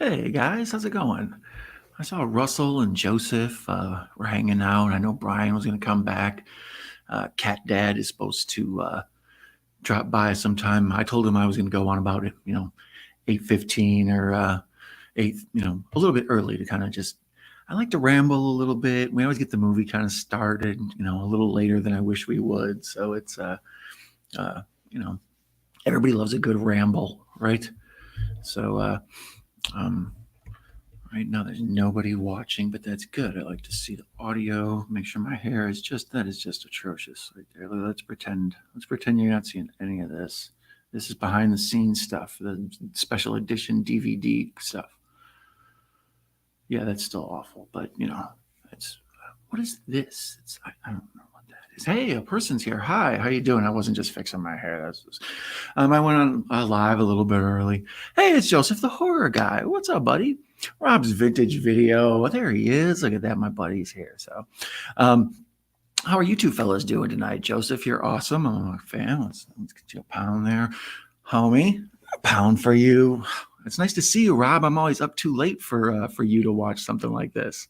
Hey guys, how's it going? I saw Russell and Joseph were hanging out. I know Brian was going to come back. Cat Dad is supposed to drop by sometime. I told him I was going to go on about it, 8:15 or 8, a little bit early to kind of just. I like to ramble a little bit. We always get the movie kind of started, a little later than I wish we would. So it's, uh, you know, everybody loves a good ramble, right? So, um, right now, there's nobody watching, but that's good. I like to see the audio. Make sure my hair is just atrocious right there. Let's pretend you're not seeing any of this. This is behind the scenes stuff, the special edition DVD stuff. Yeah, that's still awful, but it's what is this? I don't know what that is. Hey, a person's here. Hi, how you doing? I wasn't just fixing my hair. That's just, I went on live a little bit early. Hey, it's Joseph, the horror guy. What's up, buddy? Rob's vintage video. There he is. Look at that. My buddy's here. So, how are you two fellas doing tonight? Joseph, you're awesome. I'm a fan. Let's get you a pound there, homie. A pound for you. It's nice to see you, Rob. I'm always up too late for you to watch something like this.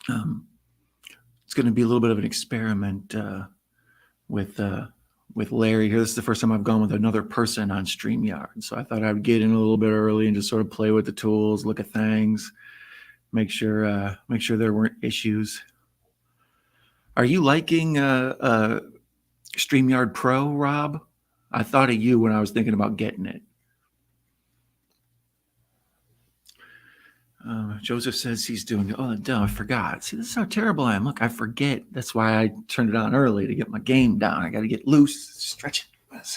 It's going to be a little bit of an experiment with Larry here. This is the first time I've gone with another person on StreamYard. So I thought I would get in a little bit early and just sort of play with the tools, look at things, make sure there weren't issues. Are you liking StreamYard Pro, Rob? I thought of you when I was thinking about getting it. Joseph says he's doing. Oh, duh, I forgot. See, this is how terrible I am. Look, I forget. That's why I turned it on early to get my game down. I got to get loose, stretch it. Okay,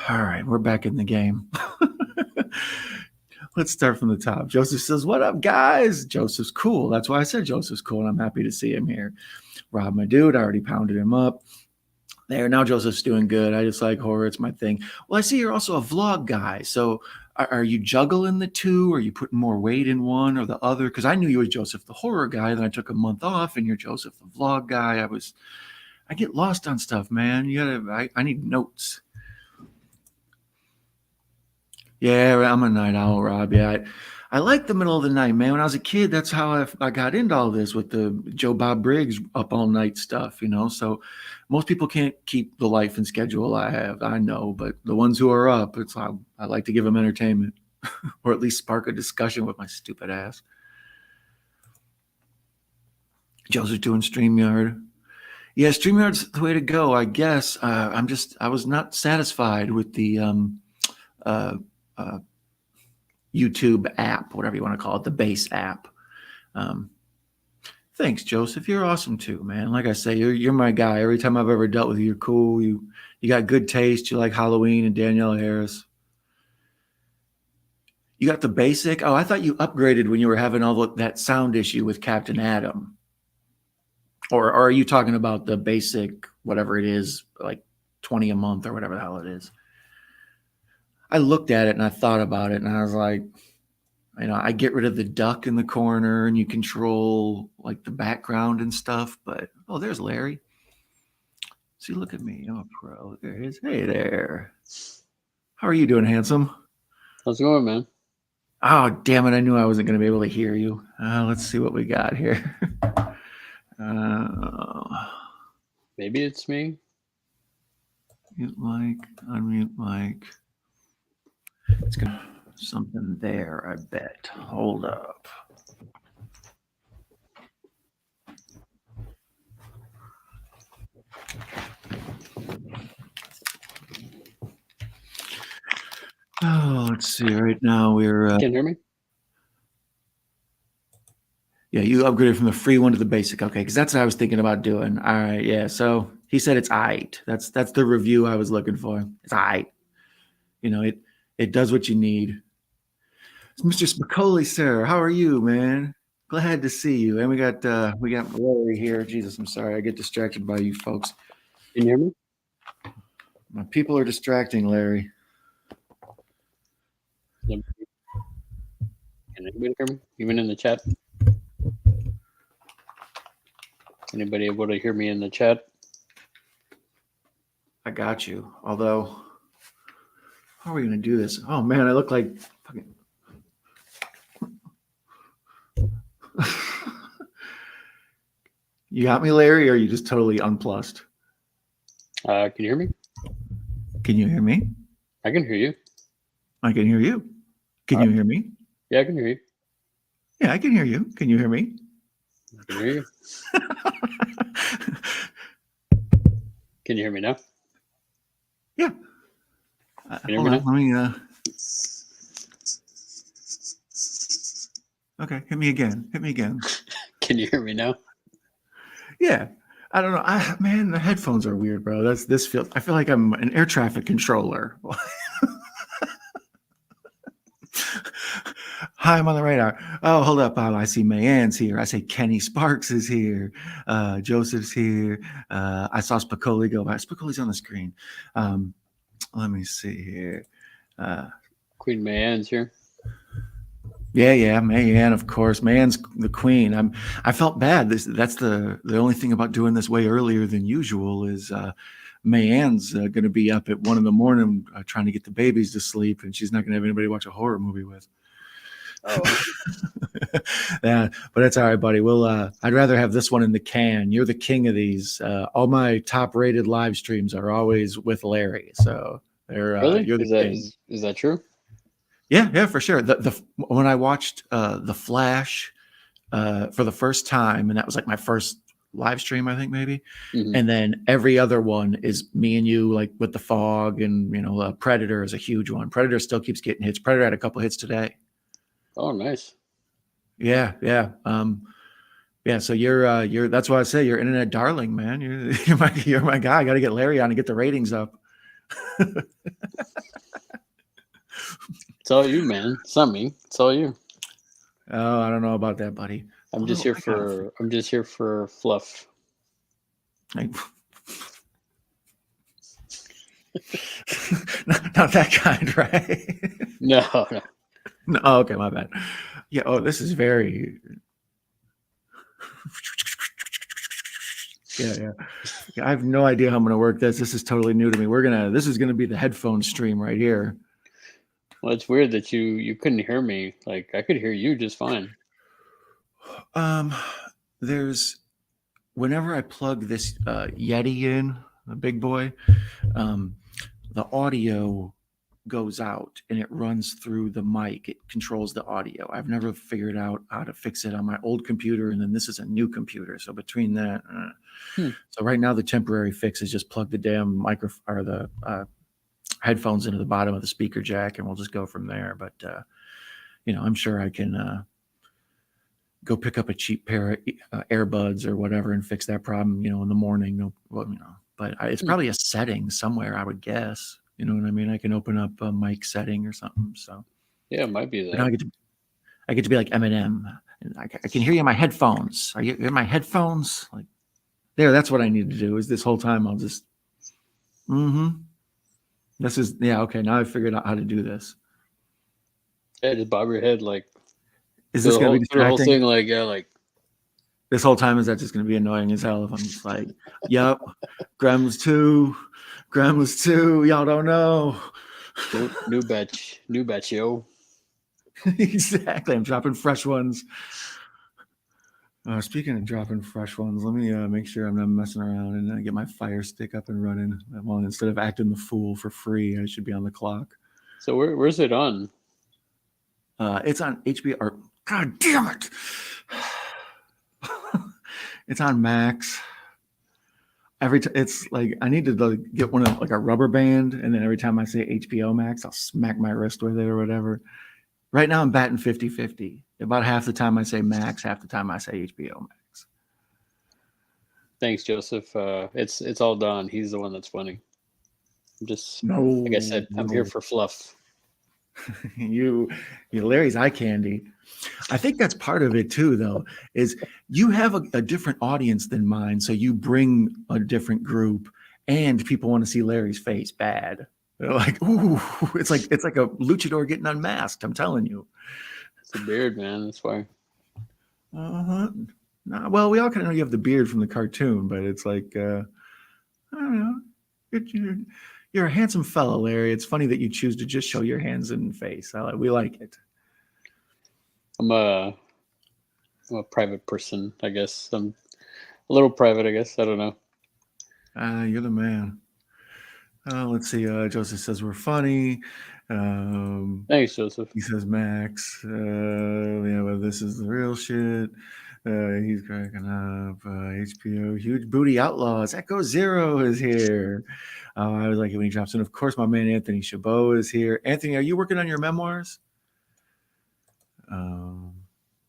all right. We're back in the game. Let's start from the top. Joseph says, "What up, guys?" Joseph's cool. That's why I said Joseph's cool, and I'm happy to see him here. Rob, my dude, I already pounded him up. There, now Joseph's doing good. I just like horror. It's my thing. Well, I see you're also a vlog guy. So are you juggling the two? Are you putting more weight in one or the other? Because I knew you were Joseph the horror guy. Then I took a month off and you're Joseph the vlog guy. I get lost on stuff, man. I need notes. Yeah, I'm a night owl, Rob. Yeah, I like the middle of the night, man. When I was a kid, that's how I got into all this with the Joe Bob Briggs up all night stuff, So most people can't keep the life and schedule I have. I know, but the ones who are up, I like to give them entertainment or at least spark a discussion with my stupid ass. Joe's doing StreamYard. Yeah, StreamYard's the way to go, I guess. I was not satisfied with the YouTube app, whatever you want to call it, the base app. Thanks, Joseph. You're awesome too, man. Like I say, you're my guy. Every time I've ever dealt with you, you're cool. You got good taste. You like Halloween and Danielle Harris. You got the basic. Oh, I thought you upgraded when you were having all that sound issue with Captain Adam. Or are you talking about the basic, whatever it is, like 20 a month or whatever the hell it is? I looked at it and I thought about it and I was like, I get rid of the duck in the corner and you control like the background and stuff. But, oh, there's Larry. See, look at me. I'm a pro. There he is. Hey there. How are you doing, handsome? How's it going, man? Oh, damn it. I knew I wasn't going to be able to hear you. Let's see what we got here. Maybe it's me. Mute mic, unmute mic. It's going to something there, I bet. Hold up. Oh, let's see. Right now we're. Can you hear me? Yeah, you upgraded from the free one to the basic. Okay, because that's what I was thinking about doing. All right, yeah. So he said it's aight. That's the review I was looking for. It's aight. It does what you need. It's Mr. Spicoli, sir. How are you, man? Glad to see you. And we got Larry here. Jesus, I'm sorry. I get distracted by you folks. Can you hear me? My people are distracting, Larry. Can anybody hear me? Even in the chat? Anybody able to hear me in the chat? I got you. Although, how are we going to do this? Oh man, I look like fucking. You got me, Larry, or are you just totally unplussed? Can you hear me? Can you hear me? I can hear you. I can hear you. Can you hear me? Yeah, I can hear you. Yeah, I can hear you. Can you hear me? I can hear you. Can you hear me now? Yeah. Can you hear Hold me on. Let me. Okay, hit me again. Hit me again. Can you hear me now? Yeah. I don't know. Man, the headphones are weird, bro. This feels. I feel like I'm an air traffic controller. Hi, I'm on the radar. Oh, hold up, Bob. I see Mayan's here. I say Kenny Sparks is here. Joseph's here. I saw Spicoli go by. Spicoli's on the screen. Let me see here. Queen Mayan's here. Yeah, Mayan, of course. Mayan's the queen. I felt bad. That's the only thing about doing this way earlier than usual is Mayan's going to be up at 1 a.m. Trying to get the babies to sleep, and she's not going to have anybody to watch a horror movie with. Oh, Yeah, but that's all right, buddy. I'd rather have this one in the can. You're the king of these. All my top-rated live streams are always with Larry, so they're really? you're the king. Is that true? Yeah, for sure. When I watched The Flash for the first time, and that was like my first live stream, I think maybe. Mhm. And then every other one is me and you, like with the fog, and Predator is a huge one. Predator still keeps getting hits. Predator had a couple hits today. Oh, nice. Yeah. Yeah. So you're that's why I say you're internet darling, man. You're my guy. I got to get Larry on and get the ratings up. It's all you, man. It's not me. It's all you. Oh, I don't know about that, buddy. I'm just here for fluff. Not that kind, right? No. No, oh, okay, my bad. Yeah. Oh, this is very. Yeah. I have no idea how I'm going to work this. This is totally new to me. This is gonna be the headphone stream right here. Well, it's weird that you couldn't hear me. Like I could hear you just fine. There's whenever I plug this Yeti in, the big boy, the audio goes out and it runs through the mic. It controls the audio. I've never figured out how to fix it on my old computer, and then this is a new computer. So between that, so right now the temporary fix is just plug the damn microphone or the headphones into the bottom of the speaker jack, and we'll just go from there. But I'm sure I can go pick up a cheap pair of earbuds or whatever and fix that problem. In the morning. But it's probably a setting somewhere, I would guess. You know what I mean? I can open up a mic setting or something. So Yeah, it might be that. now I get to be like Eminem. I can hear you in my headphones. Are you in my headphones? Like there, that's what I need to do. Is this whole time I'll just. This is okay. Now I figured out how to do this. Yeah, just bob your head like. Is this going to be the whole distracting? thing? Like like. This whole time is that just going to be annoying as hell if I'm just like, yep, Gremlins 2, y'all don't know. New batch, yo. Exactly. I'm dropping fresh ones. Speaking of dropping fresh ones, let me make sure I'm not messing around and get my Fire Stick up and running. Well, instead of acting the fool for free, I should be on the clock. So where's it on? It's on HBO. God damn it! It's on Max. It's like I need to get one of like a rubber band, and then every time I say HBO Max, I'll smack my wrist with it or whatever. Right now I'm batting 50-50. About half the time I say Max, half the time I say HBO Max. Thanks, Joseph. It's all Don. He's the one that's funny. I'm just like I said, I'm here for fluff. you Larry's eye candy. I think that's part of it too, though, is you have a different audience than mine. So you bring a different group and people want to see Larry's face bad. They're like, ooh, it's like a luchador getting unmasked. I'm telling you. It's a beard, man. That's why. No, well, we all kind of know you have the beard from the cartoon, but it's like, I don't know. You're a handsome fellow, Larry. It's funny that you choose to just show your hands and face. We like it. I'm a private person, I guess. I'm a little private, I guess. I don't know. You're the man. Let's see. Joseph says we're funny. Thanks, Joseph. He says Max. Yeah, well, this is the real shit. He's cracking up. HBO, Huge Booty Outlaws. Echo Zero is here. I was like it when he drops in. Of course, my man Anthony Chabot is here. Anthony, are you working on your memoirs?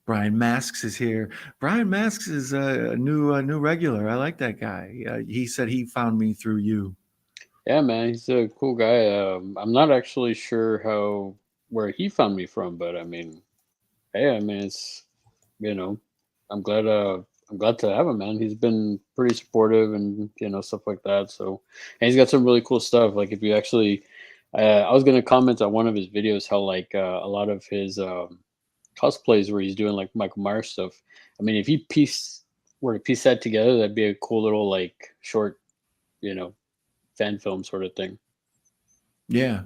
Brian Masks is here. Brian Masks is a new regular. I like that guy. He said he found me through you. Yeah, man, he's a cool guy. I'm not actually sure where he found me from, but I mean, hey, I mean, it's I'm glad to have him, man. He's been pretty supportive and stuff like that. So, and he's got some really cool stuff. Like if you actually, I was gonna comment on one of his videos how like a lot of his cosplays where he's doing like Michael Myers stuff. I mean, if he were to piece that together, that'd be a cool little like short, fan film sort of thing. Yeah.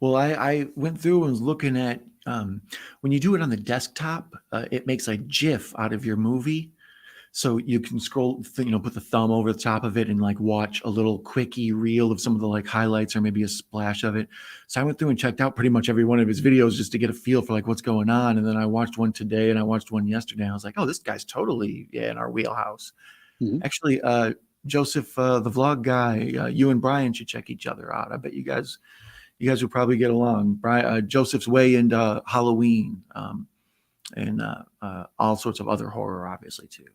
Well, I went through and was looking at when you do it on the desktop, it makes a GIF out of your movie. So you can scroll, put the thumb over the top of it and like watch a little quickie reel of some of the like highlights or maybe a splash of it. So I went through and checked out pretty much every one of his videos just to get a feel for like what's going on. And then I watched one today and I watched one yesterday. I was like, oh, this guy's totally in our wheelhouse. Mm-hmm. Actually, Joseph, the vlog guy, you and Brian should check each other out. I bet you guys would probably get along. Joseph's way into Halloween and all sorts of other horror, obviously, too.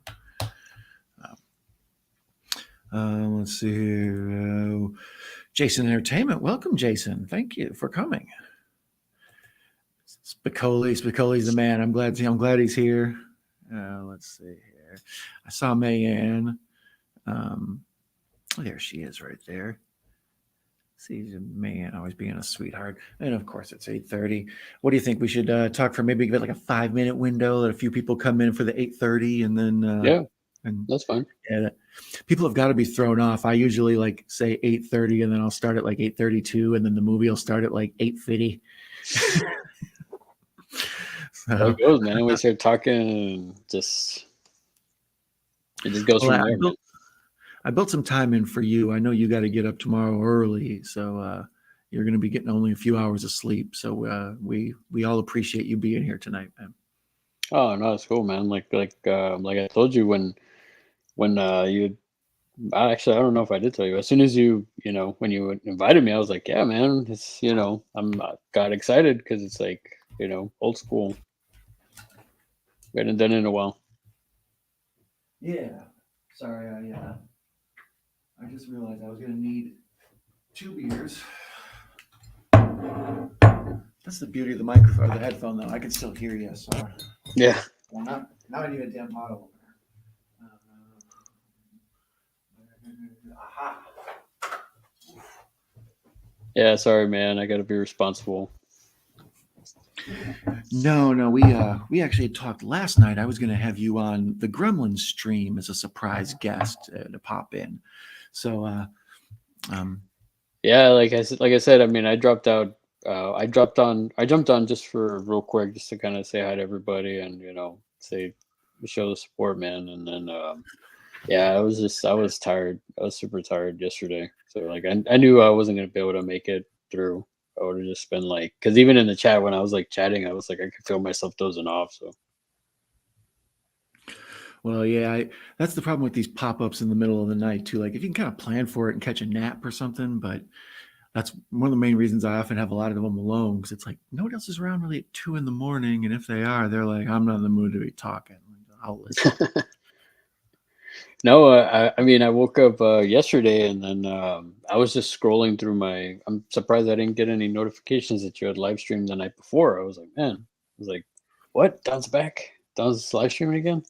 Let's see here. Jason Entertainment. Welcome, Jason. Thank you for coming. Spicoli's the man. I'm glad he's here. Let's see here. I saw Mayanne. There she is right there. She's a man, always being a sweetheart. And of course, it's 8:30. What do you think? We should talk for maybe like a 5-minute window. Let a few people come in for the 8:30, and then yeah, and that's fine. Yeah, people have got to be thrown off. I usually like say 8:30, and then I'll start at like 8:32, and then the movie will start at like 8:50. So it goes, man. We start talking, it just goes from there. I built some time in for you. I know you got to get up tomorrow early, so you're going to be getting only a few hours of sleep. So we all appreciate you being here tonight, man. Oh no, it's cool, man. Like I told you when you actually, I don't know if I did tell you. As soon as when you invited me, I was like, yeah, man. It's got excited because it's like old school. We hadn't done it in a while. Yeah. Sorry, I just realized I was going to need 2 beers. That's the beauty of the microphone, or the headphone, though. I can still hear you. So yeah. Well, now I need a damn bottle. Aha. Yeah, sorry, man. I got to be responsible. No, we actually talked last night. I was going to have you on the Gremlins stream as a surprise guest to pop in. So, yeah, like I said, I mean, I dropped out. I jumped on just for real quick, just to kind of say hi to everybody and show the support, man. And then, yeah, I was tired. I was super tired yesterday. So like, I knew I wasn't going to be able to make it through. I would have just been like, because even in the chat when I was like chatting, I was like, I could feel myself dozing off. So, well, yeah, that's the problem with these pop-ups in the middle of the night too. Like if you can kind of plan for it and catch a nap or something, but that's one of the main reasons I often have a lot of them alone because it's like no one else is around really at 2 a.m. And if they are, they're like, I'm not in the mood to be talking. I'll listen. No, I mean, I woke up yesterday and then I was just scrolling through I'm surprised I didn't get any notifications that you had live streamed the night before. I was like, man, I was like, what? Don's back? Don's live streaming again?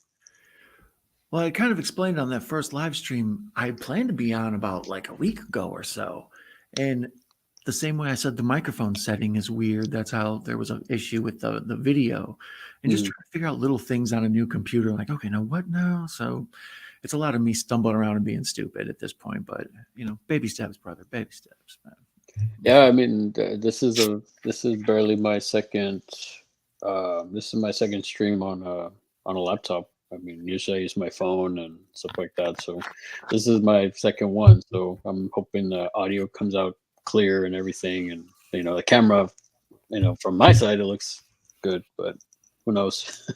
Well, I kind of explained on that first live stream, I planned to be on about like a week ago or so. And the same way I said the microphone setting is weird. That's how there was an issue with the video. And just trying to figure out little things on a new computer. Like, okay, now what now? So it's a lot of me stumbling around and being stupid at this point. But baby steps, brother, baby steps, man. Yeah, I mean, this is barely my second. This is my second stream on a laptop. I mean, usually I use my phone and stuff like that. So this is my second one. So I'm hoping the audio comes out clear and everything, and the camera, from my side it looks good, but who knows?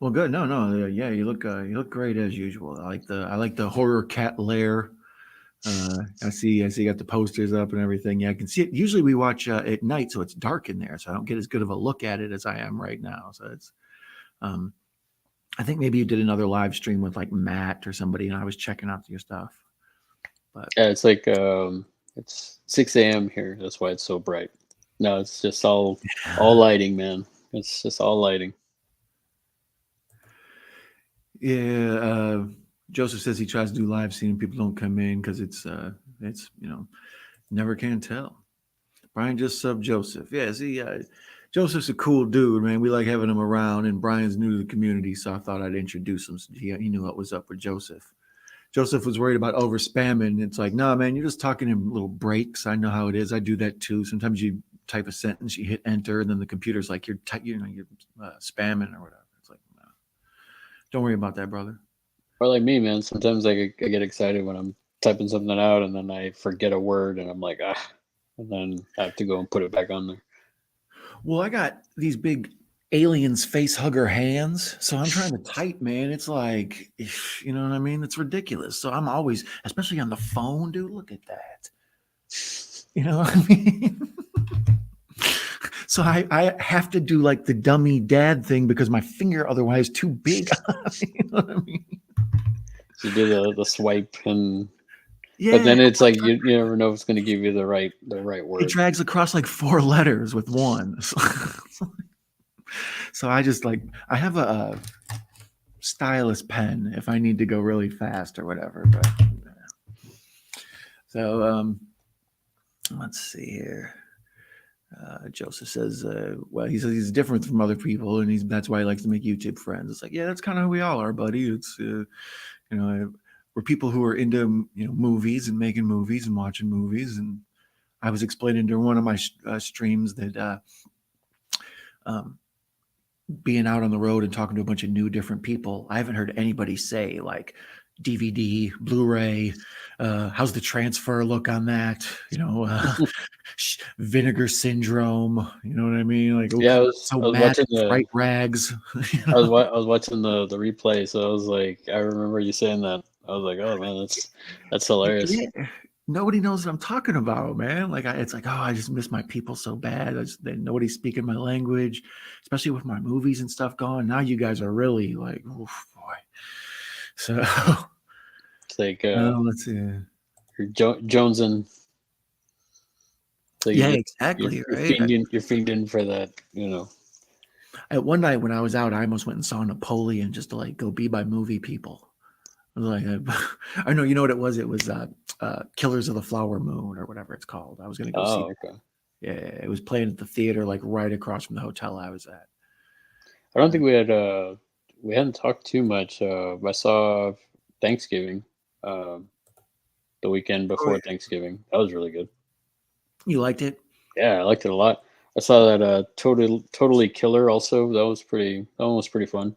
Well, good. No, no, yeah, you look great as usual. I like the horror cat lair. I see you got the posters up and everything. Yeah, I can see it. Usually we watch at night, so it's dark in there, so I don't get as good of a look at it as I am right now. So um, I think maybe you did another live stream with like Matt or somebody, and I was checking out your stuff. But Yeah, it's like it's 6 a.m. here. That's why it's so bright. No, it's just all lighting, man. It's just all lighting. yeah, Joseph says he tries to do live stream, people don't come in because it's never can tell. Brian just subbed Joseph. Yeah, see, Joseph's a cool dude, man. We like having him around, and Brian's new to the community, so I thought I'd introduce him. He knew what was up with Joseph. Joseph was worried about over spamming. It's like, nah, man, you're just talking in little breaks. I know how it is. I do that too. Sometimes you type a sentence, you hit enter, and then the computer's like, you're spamming or whatever. It's like, no, don't worry about that, brother. Or like me, man. Sometimes I get excited when I'm typing something out and then I forget a word and I'm like, and then I have to go and put it back on there. Well, I got these big aliens face hugger hands, so I'm trying to type, man. It's like, you know what I mean? It's ridiculous. So I'm always, especially on the phone, dude. Look at that. You know what I mean? So I have to do like the dummy dad thing because my finger otherwise too big. You know what I mean? So you do the swipe and Yeah. but then it's like you never know if it's going to give you the right It word. drags across like 4 letters with one. So I just I have a stylus pen if I need to go really fast or whatever. But so let's see here. Joseph says, well, he says he's different from other people, and that's why he likes to make YouTube friends. It's like, yeah, that's kind of who we all are, buddy. It's we're people who are into movies and making movies and watching movies. And I was explaining during one of my streams that being out on the road and talking to a bunch of new different people, I haven't heard anybody say like DVD, Blu-ray, how's the transfer look on that? Vinegar syndrome. You know what I mean? Like, Yeah, so I was mad watching at fright rags. I was watching the replay, so I was like, I remember you saying that. I was like, oh man, that's hilarious. Yeah. Nobody knows what I'm talking about, man. Like, it's like, oh, I just miss my people so bad. Nobody's speaking my language, especially with my movies and stuff going. Now you guys are really like, oh boy. So It's like let's see. you're jonesing. So Yeah, exactly. Right. You're fiending for that, At one night when I was out, I almost went and saw Napoleon just to like go be by movie people. I was like, I know, you know what it was? It was Killers of the Flower Moon or whatever it's called. I was going to go see it. Okay. Yeah, it was playing at the theater, like right across from the hotel I was at. I don't think we hadn't talked too much. I saw Thanksgiving, the weekend before Thanksgiving. That was really good. You liked it? Yeah, I liked it a lot. I saw that totally killer also. That one was pretty fun.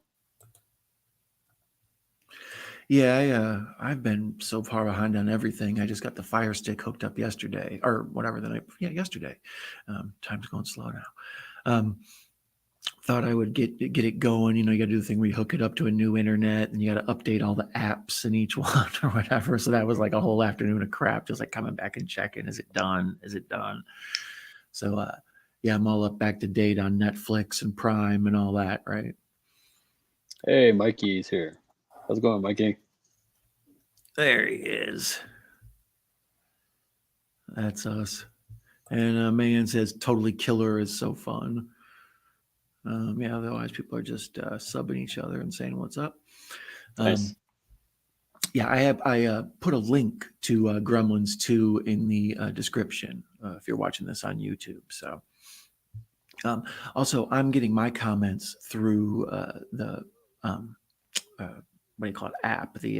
Yeah, I've been so far behind on everything. I just got the Fire Stick hooked up yesterday, or whatever the night. Yeah, yesterday. Time's going slow now. Thought I would get it going. You got to do the thing where you hook it up to a new internet, and you got to update all the apps in each one or whatever. So that was like a whole afternoon of crap, just like coming back and checking, is it done? Is it done? So yeah, I'm all up back to date on Netflix and Prime and all that, right? Hey, Mikey's here. How's it going, Mikey? There he is. That's us. And Man says, totally killer is so fun. Yeah, otherwise people are just subbing each other and saying what's up. Nice. Yeah, I put a link to Gremlins 2 in the description if you're watching this on YouTube. So also, I'm getting my comments through the what do you call it, app, the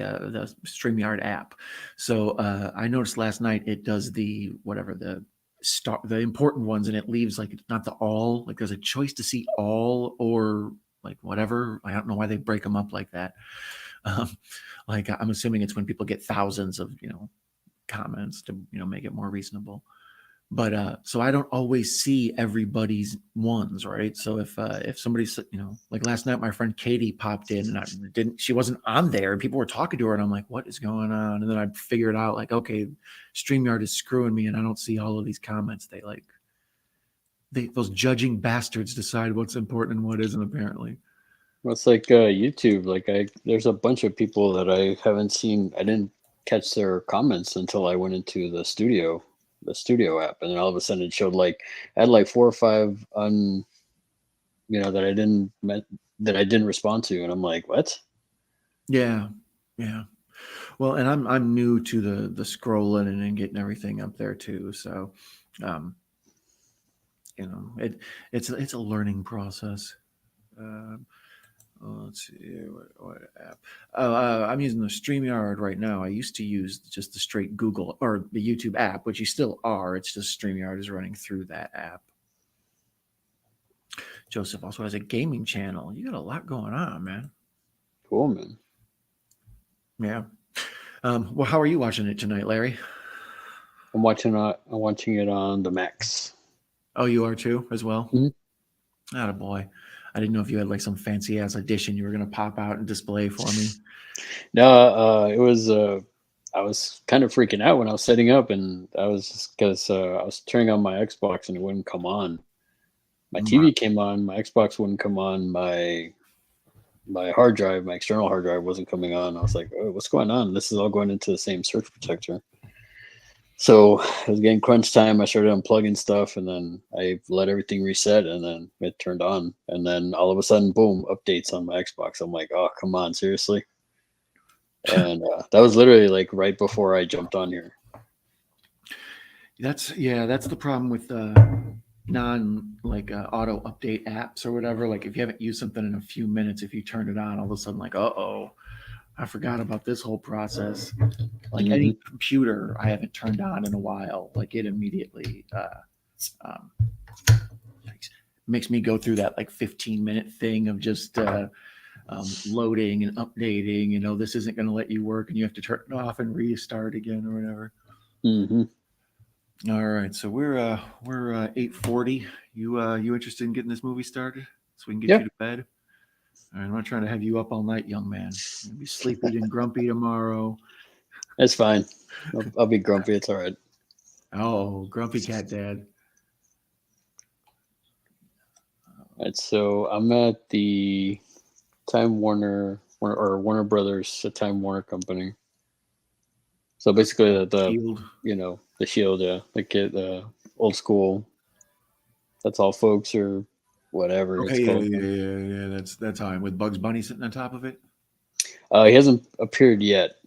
StreamYard app. So I noticed last night it does the whatever the important ones, and it leaves like not the all, like there's a choice to see all or like whatever. I don't know why they break them up like that. Um, like I'm assuming it's when people get thousands of comments to make it more reasonable. But so I don't always see everybody's ones, right? So if somebody's like last night, my friend Katie popped in and she wasn't on there, and people were talking to her, and I'm like, what is going on? And then I figured out like, okay, StreamYard is screwing me, and I don't see all of these comments. Those judging bastards decide what's important and what isn't, apparently. Well, it's like YouTube. Like there's a bunch of people that I haven't seen. I didn't catch their comments until I went into the studio app, and then all of a sudden it showed like I had like 4 or 5 that I didn't respond to, and I'm like, what? Yeah. Well, and I'm new to the scrolling and getting everything up there too. So, it's a learning process. Let's see what app. I'm using the StreamYard right now. I used to use just the straight Google or the YouTube app, which you still are. It's just StreamYard is running through that app. Joseph also has a gaming channel. You got a lot going on, man. Cool, man. Yeah. Well, how are you watching it tonight, Larry? I'm watching it on the Max. Oh, you are too, as well? Mm-hmm. Attaboy. I didn't know if you had like some fancy ass edition you were gonna pop out and display for me. No, it was. I was kind of freaking out when I was setting up, and I was just because I was turning on my Xbox and it wouldn't come on. My TV came on, my Xbox wouldn't come on, my hard drive, my external hard drive wasn't coming on. I was like, oh, what's going on? This is all going into the same surge protector. So it was getting crunch time. I started unplugging stuff, and then I let everything reset, and then it turned on. And then all of a sudden, boom, updates on my Xbox. I'm like, oh, come on, seriously? And that was literally like right before I jumped on here. That's the problem with non auto update apps or whatever. Like if you haven't used something in a few minutes, if you turn it on, all of a sudden like, I forgot about this whole process. Like any computer I haven't turned on in a while, like it immediately makes me go through that like 15-minute thing of just loading and updating. This isn't going to let you work, and you have to turn it off and restart again or whatever. All right, so we're 8:40. You interested in getting this movie started so we can get you to bed? All right, I'm not trying to have you up all night, young man. You're gonna be sleepy and grumpy tomorrow. That's fine. I'll be grumpy. It's all right. Oh, grumpy cat dad. All right, so I'm at the Time Warner or Warner Brothers, the Time Warner company. So basically, the Shield. The Shield, yeah, the old school. That's all, folks, or whatever. Okay, yeah. That's how I'm with Bugs Bunny sitting on top of it. He hasn't appeared yet.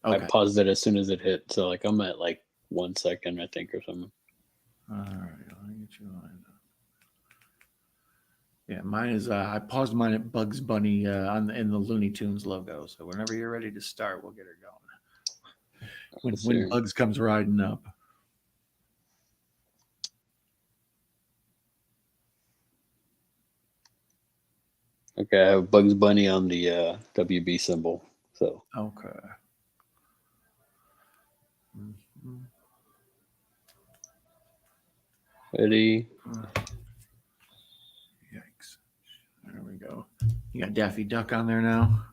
Okay. I paused it as soon as it hit, so like I'm at like 1 second, I think, or something. All right, let me get you lined up. Yeah, mine is. I paused mine at Bugs Bunny in the Looney Tunes logo. So whenever you're ready to start, we'll get her going. When Bugs comes riding up. Okay, I have Bugs Bunny on the WB symbol. So okay. Mm-hmm. Ready? Yikes! There we go. You got Daffy Duck on there now.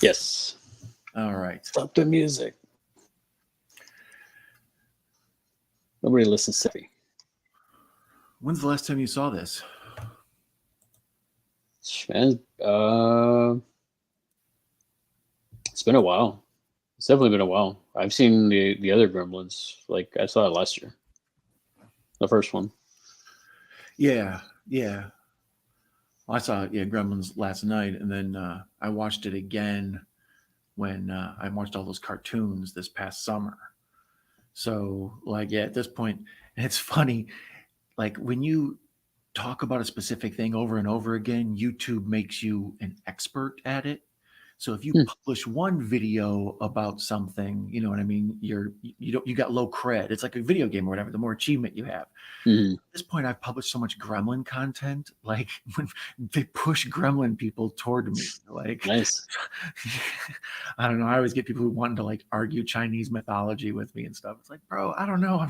Yes. All right. Stop the music. Nobody listens to me. When's the last time you saw this? Man, it's been a while. It's definitely been a while. I've seen the other Gremlins. Like I saw it last year. The first one. Yeah. Well, I saw Gremlins last night, and then I watched it again when I watched all those cartoons this past summer. So, at this point, and it's funny, like when you talk about a specific thing over and over again, YouTube makes you an expert at it. So if you publish one video about something, you know what I mean, you got low cred. It's like a video game or whatever. The more achievement you have. Mm-hmm. At this point, I've published so much Gremlin content. Like when they push Gremlin people toward me, like Nice. I don't know. I always get people who want to like argue Chinese mythology with me and stuff. It's like, bro, I don't know. I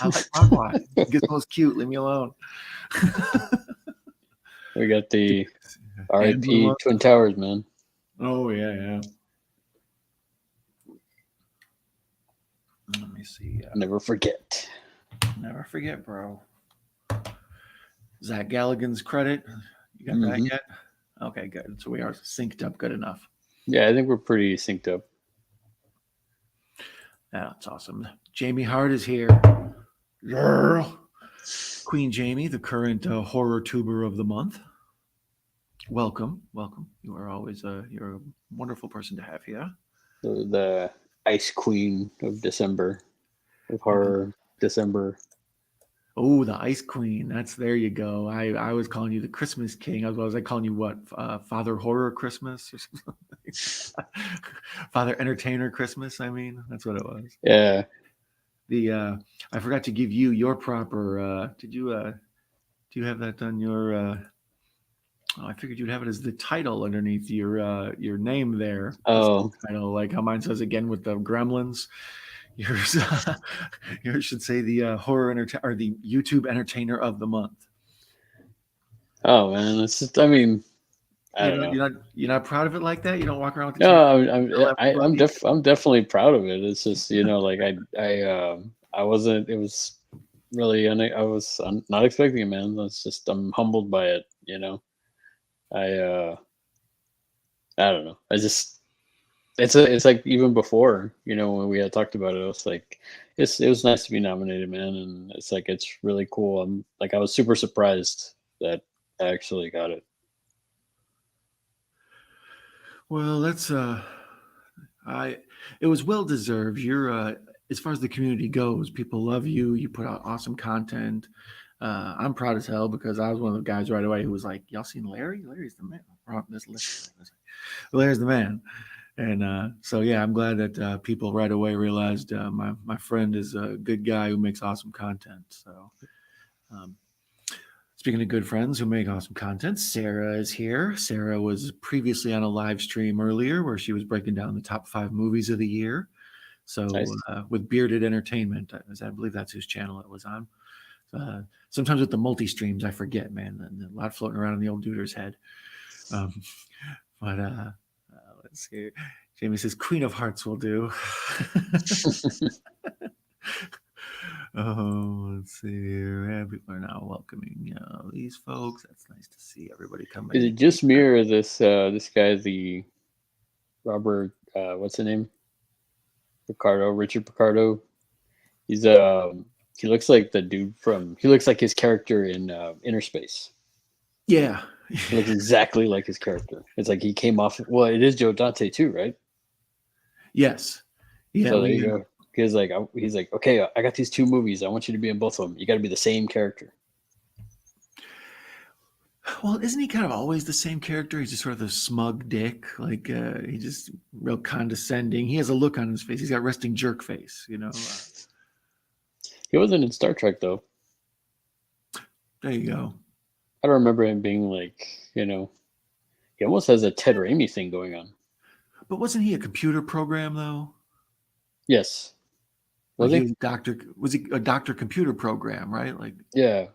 like Mogwai. Gizmo's cute. Leave me alone. We got the RIP Twin Towers, man. Oh yeah. Let me see. Never forget. Never forget, bro. Zach Galligan's credit. You got that yet? Okay, good. So we are synced up good enough. Yeah, I think we're pretty synced up. That's awesome. Jamie Hart is here. Girl. Queen Jamie, the current horror tuber of the month. Welcome. You are always you're a wonderful person to have here. The Ice Queen of December, of horror December. Oh, the Ice Queen. There you go. I was calling you the Christmas King. Was I calling you what? Father Horror Christmas or something? Father Entertainer Christmas, I mean. That's what it was. Yeah. I forgot to give you your proper do you have that on your I figured you'd have it as the title underneath your name there. Oh. Title, like how mine says again with the Gremlins. Yours should say the horror or the YouTube entertainer of the month. Oh man, it's just, I mean, I don't know. You're not proud of it like that. You don't walk around with the No, I'm definitely proud of it. It's just, you know, like I wasn't. It was really I'm not expecting it, man. It's just I'm humbled by it. You know, I don't know. It's like even before, you know, when we had talked about it, I was like, it was nice to be nominated, man, and it's like it's really cool. I was super surprised that I actually got it. Well, that's it was well deserved. You're as far as the community goes, people love you. You put out awesome content. I'm proud as hell because I was one of the guys right away who was like, "Y'all seen Larry? Larry's the man." Larry's the man. And so, yeah, I'm glad that people right away realized my friend is a good guy who makes awesome content. So speaking of good friends who make awesome content, Sarah is here. Sarah was previously on a live stream earlier where she was breaking down the top 5 movies of the year. So Nice. with Bearded Entertainment, I believe that's whose channel it was on. Sometimes with the multi-streams, I forget, man. A lot floating around in the old duder's head. But let's see. Jamie says, Queen of Hearts will do. Oh, let's see here. People are now welcoming these folks. That's nice to see everybody coming. Is it just me or this guy, the Robert, what's the name? Richard Picardo. He's he looks like the dude he looks like his character in Inner Space. Yeah. He looks exactly like his character. It's like he came off. Well, it is Joe Dante too, right? Yes. Yeah. So there you go. He's like, okay, I got these 2 movies. I want you to be in both of them. You got to be the same character. Well, isn't he kind of always the same character? He's just sort of the smug dick. Like he's just real condescending. He has a look on his face. He's got resting jerk face, you know. He wasn't in Star Trek though. There you go. I don't remember him being like, you know, he almost has a Ted Raimi thing going on. But wasn't he a computer program though? Yes. Was he a doctor computer program, right? Like yeah.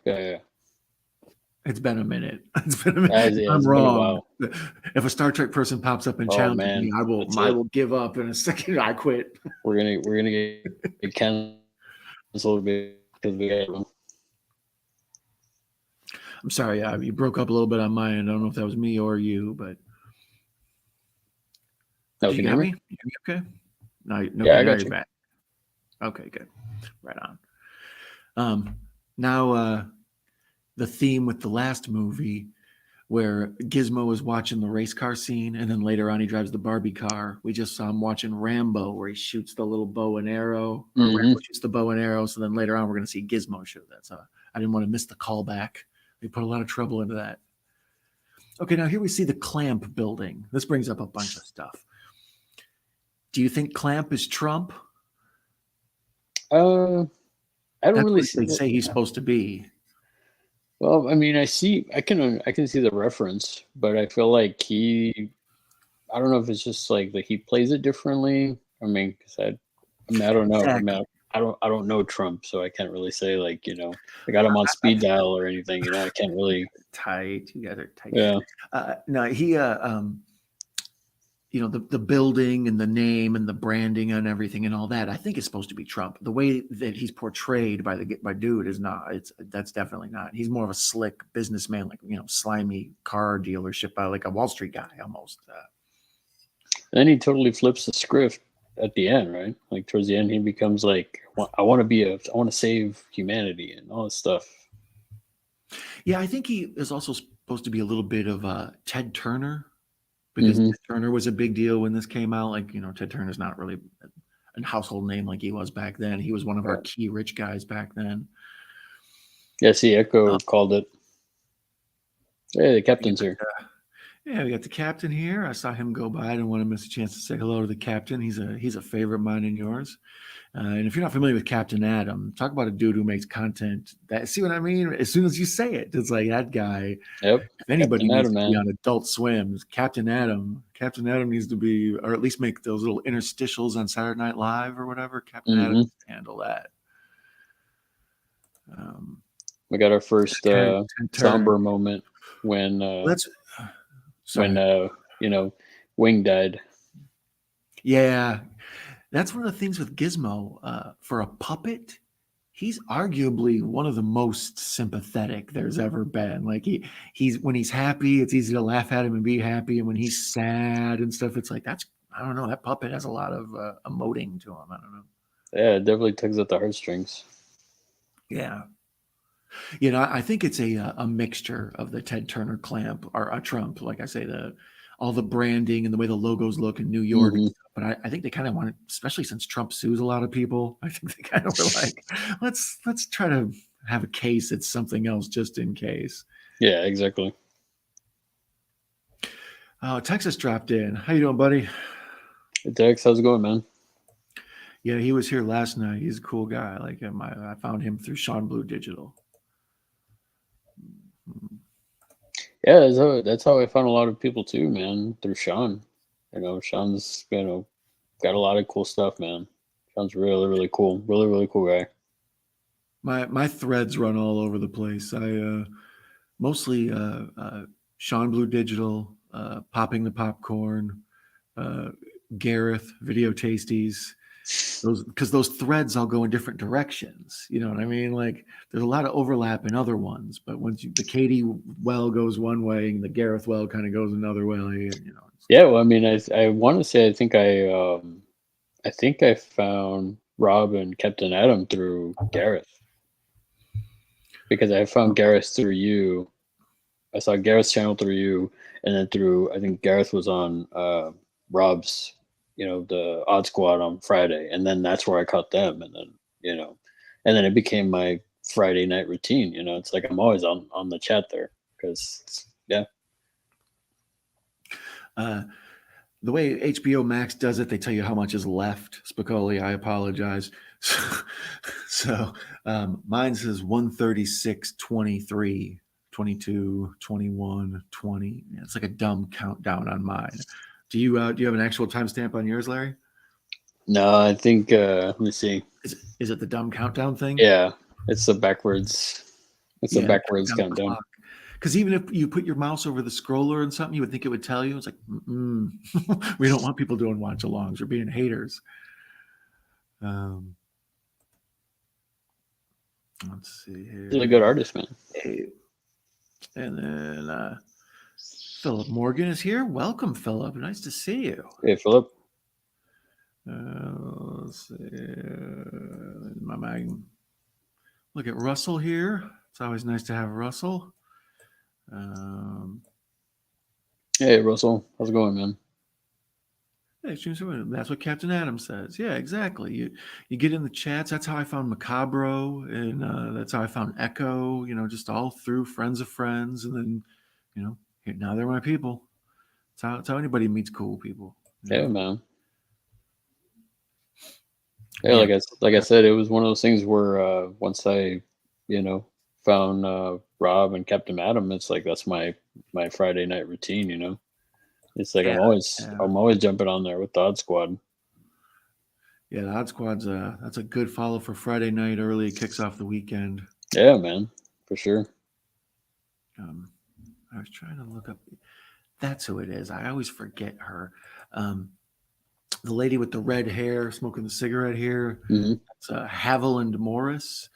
It's been a minute. I'm wrong. If a Star Trek person pops up and challenges me, I will give up in a second. I quit. We're gonna get canceled because we got one. I'm sorry, you broke up a little bit on my end. I don't know if that was me or you, but no, can you hear me? You okay? No, yeah, I got you're you. Back. Okay, good. Right on. Now the theme with the last movie where Gizmo is watching the race car scene and then later on he drives the Barbie car. We just saw him watching Rambo where he shoots the little bow and arrow. Mm-hmm. Rambo shoots the bow and arrow. So then later on we're going to see Gizmo shoot that. So I didn't want to miss the callback. They put a lot of trouble into that. Okay, now here we see the Clamp building. This brings up a bunch of stuff. Do you think Clamp is Trump? I don't That's really what see they that. say he's supposed to be. Well, I mean, I can see the reference, but I feel like I don't know if it's just like that he plays it differently. I mean, I mean, I don't know. I Exactly. mean, I don't know Trump, so I can't really say like I got him on speed dial or anything. I can't really. Tight. You guys are tight. Yeah. No, he the building and the name and the branding and everything and all that, I think it's supposed to be Trump. The way that he's portrayed by dude is not. That's definitely not. He's more of a slick businessman, like slimy car dealership, like a Wall Street guy almost. And then he totally flips the script at the end, right? Like towards the end, he becomes like, I want to save humanity and all this stuff. Yeah, I think he is also supposed to be a little bit of Ted Turner, because Hmm. Ted Turner was a big deal when this came out. Like, Ted Turner's not really a household name like he was back then. He was one of our Right. key rich guys back then. Yeah, see, Uh, Echo called it. Hey, the we captain's got, here. we got the captain here. I saw him go by. I didn't want to miss a chance to say hello to the captain. He's a favorite of mine and yours. And if you're not familiar with Captain Adam, talk about a dude who makes content that, see what I mean? As soon as you say it, it's like that guy. Yep, If anybody Captain needs Adam, to be man. on Adult Swim, Captain Adam. Captain Adam needs to be, or at least make those little interstitials on Saturday Night Live or whatever. Captain Adam Hmm. can handle that. Um, We got our first Ted Turner. somber moment when Let's. when Sorry. you know Wing died. Yeah, that's one of the things with Gizmo. For a puppet, he's arguably one of the most sympathetic there's ever been. Like he's when he's happy, it's easy to laugh at him and be happy, and when he's sad and stuff, it's like that's, I don't know. That puppet has a lot of emoting to him. I don't know. Yeah, it definitely tugs at the heartstrings. Yeah, I think it's a mixture of the Ted Turner clamp or a Trump, like I say, the all the branding and the way the logos look in New York. Hmm. But I think they kind of want it, especially since Trump sues a lot of people. I think they kind of were like, let's try to have a case that's something else just in case. Yeah, exactly. Oh, Texas dropped in. How you doing, buddy? Hey, Dex, how's it going, man? Yeah, he was here last night. He's a cool guy. I like him. I found him through Sean Blue Digital. Yeah, that's how I found a lot of people too, man. Through Sean. Sean's got a lot of cool stuff, man. Sean's really really cool, really cool guy. My threads run all over the place. I mostly Sean Blue Digital, popping the popcorn, uh, Gareth Video Tasties. Those, because those threads all go in different directions. You know what I mean? Like there's a lot of overlap in other ones, but once the Katie well goes one way and the Gareth well kind of goes another way, Yeah, well, I mean, I want to say I think I found Rob and Captain Adam through Gareth because I found Gareth through you. I saw Gareth's channel through you, and then through I think Gareth was on Rob's, the Odd Squad on Friday, and then that's where I caught them, and then you know, and then it became my Friday night routine. It's like I'm always on the chat there because yeah. the way HBO Max does it, they tell you how much is left. Spicoli, I apologize. So mine says 136, 23, 22, 21, 20. Yeah, it's like a dumb countdown on mine. Do you have an actual timestamp on yours, Larry? No, I think let me see. Is it the dumb countdown thing? Yeah, it's the backwards. It's a Yeah, backwards countdown countdown. clock. Because even if you put your mouse over the scroller and something, you would think it would tell you. It's like, we don't want people doing watch alongs or being haters. Um, let's see He's a here. good artist, man. Hey, and then Philip Morgan is here. Welcome, Philip. Nice to see you. Hey, Philip. Let's see. My mag. Look at Russell here. It's always nice to have Russell. Um, Hey, Russell. How's it going, man? That's what Captain Adam says. Yeah, exactly. You get in the chats. That's how I found Macabro, and that's how I found Echo. Just all through friends of friends, and then Now they're my people. It's how anybody meets cool people. Yeah, man. Yeah, Yeah. like I said, it was one of those things where once I, found Rob and Captain Adam, it's like that's my Friday night routine. It's like Yeah. I'm always jumping on there with the Odd Squad. Yeah, the Odd Squad's that's a good follow for Friday night early. It kicks off the weekend. Yeah, man, for sure. I was trying to look up. That's who it is. I always forget her. Um, the lady with the red hair, smoking the cigarette here. Hmm. It's Haviland Morris.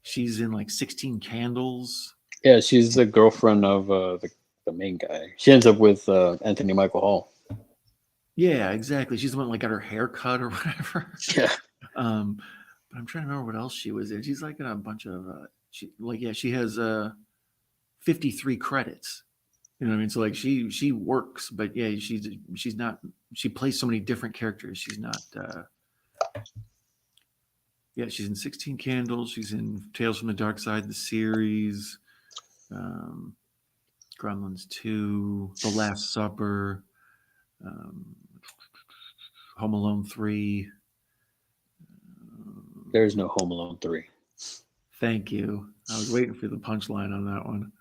She's in like 16 Candles. Yeah, she's the girlfriend of the main guy. She ends up with Anthony Michael Hall. Yeah, exactly. She's the one that like got her hair cut or whatever. Yeah. But I'm trying to remember what else she was in. She's like in a bunch of she has 53 credits. You know what I mean? So like she works, but yeah, she's not. She plays so many different characters. She's not. Yeah, she's in 16 Candles. She's in Tales from the Dark Side, the series, Gremlins 2, The Last Supper, Home Alone 3. There's no Home Alone 3. Thank you. I was waiting for the punchline on that one.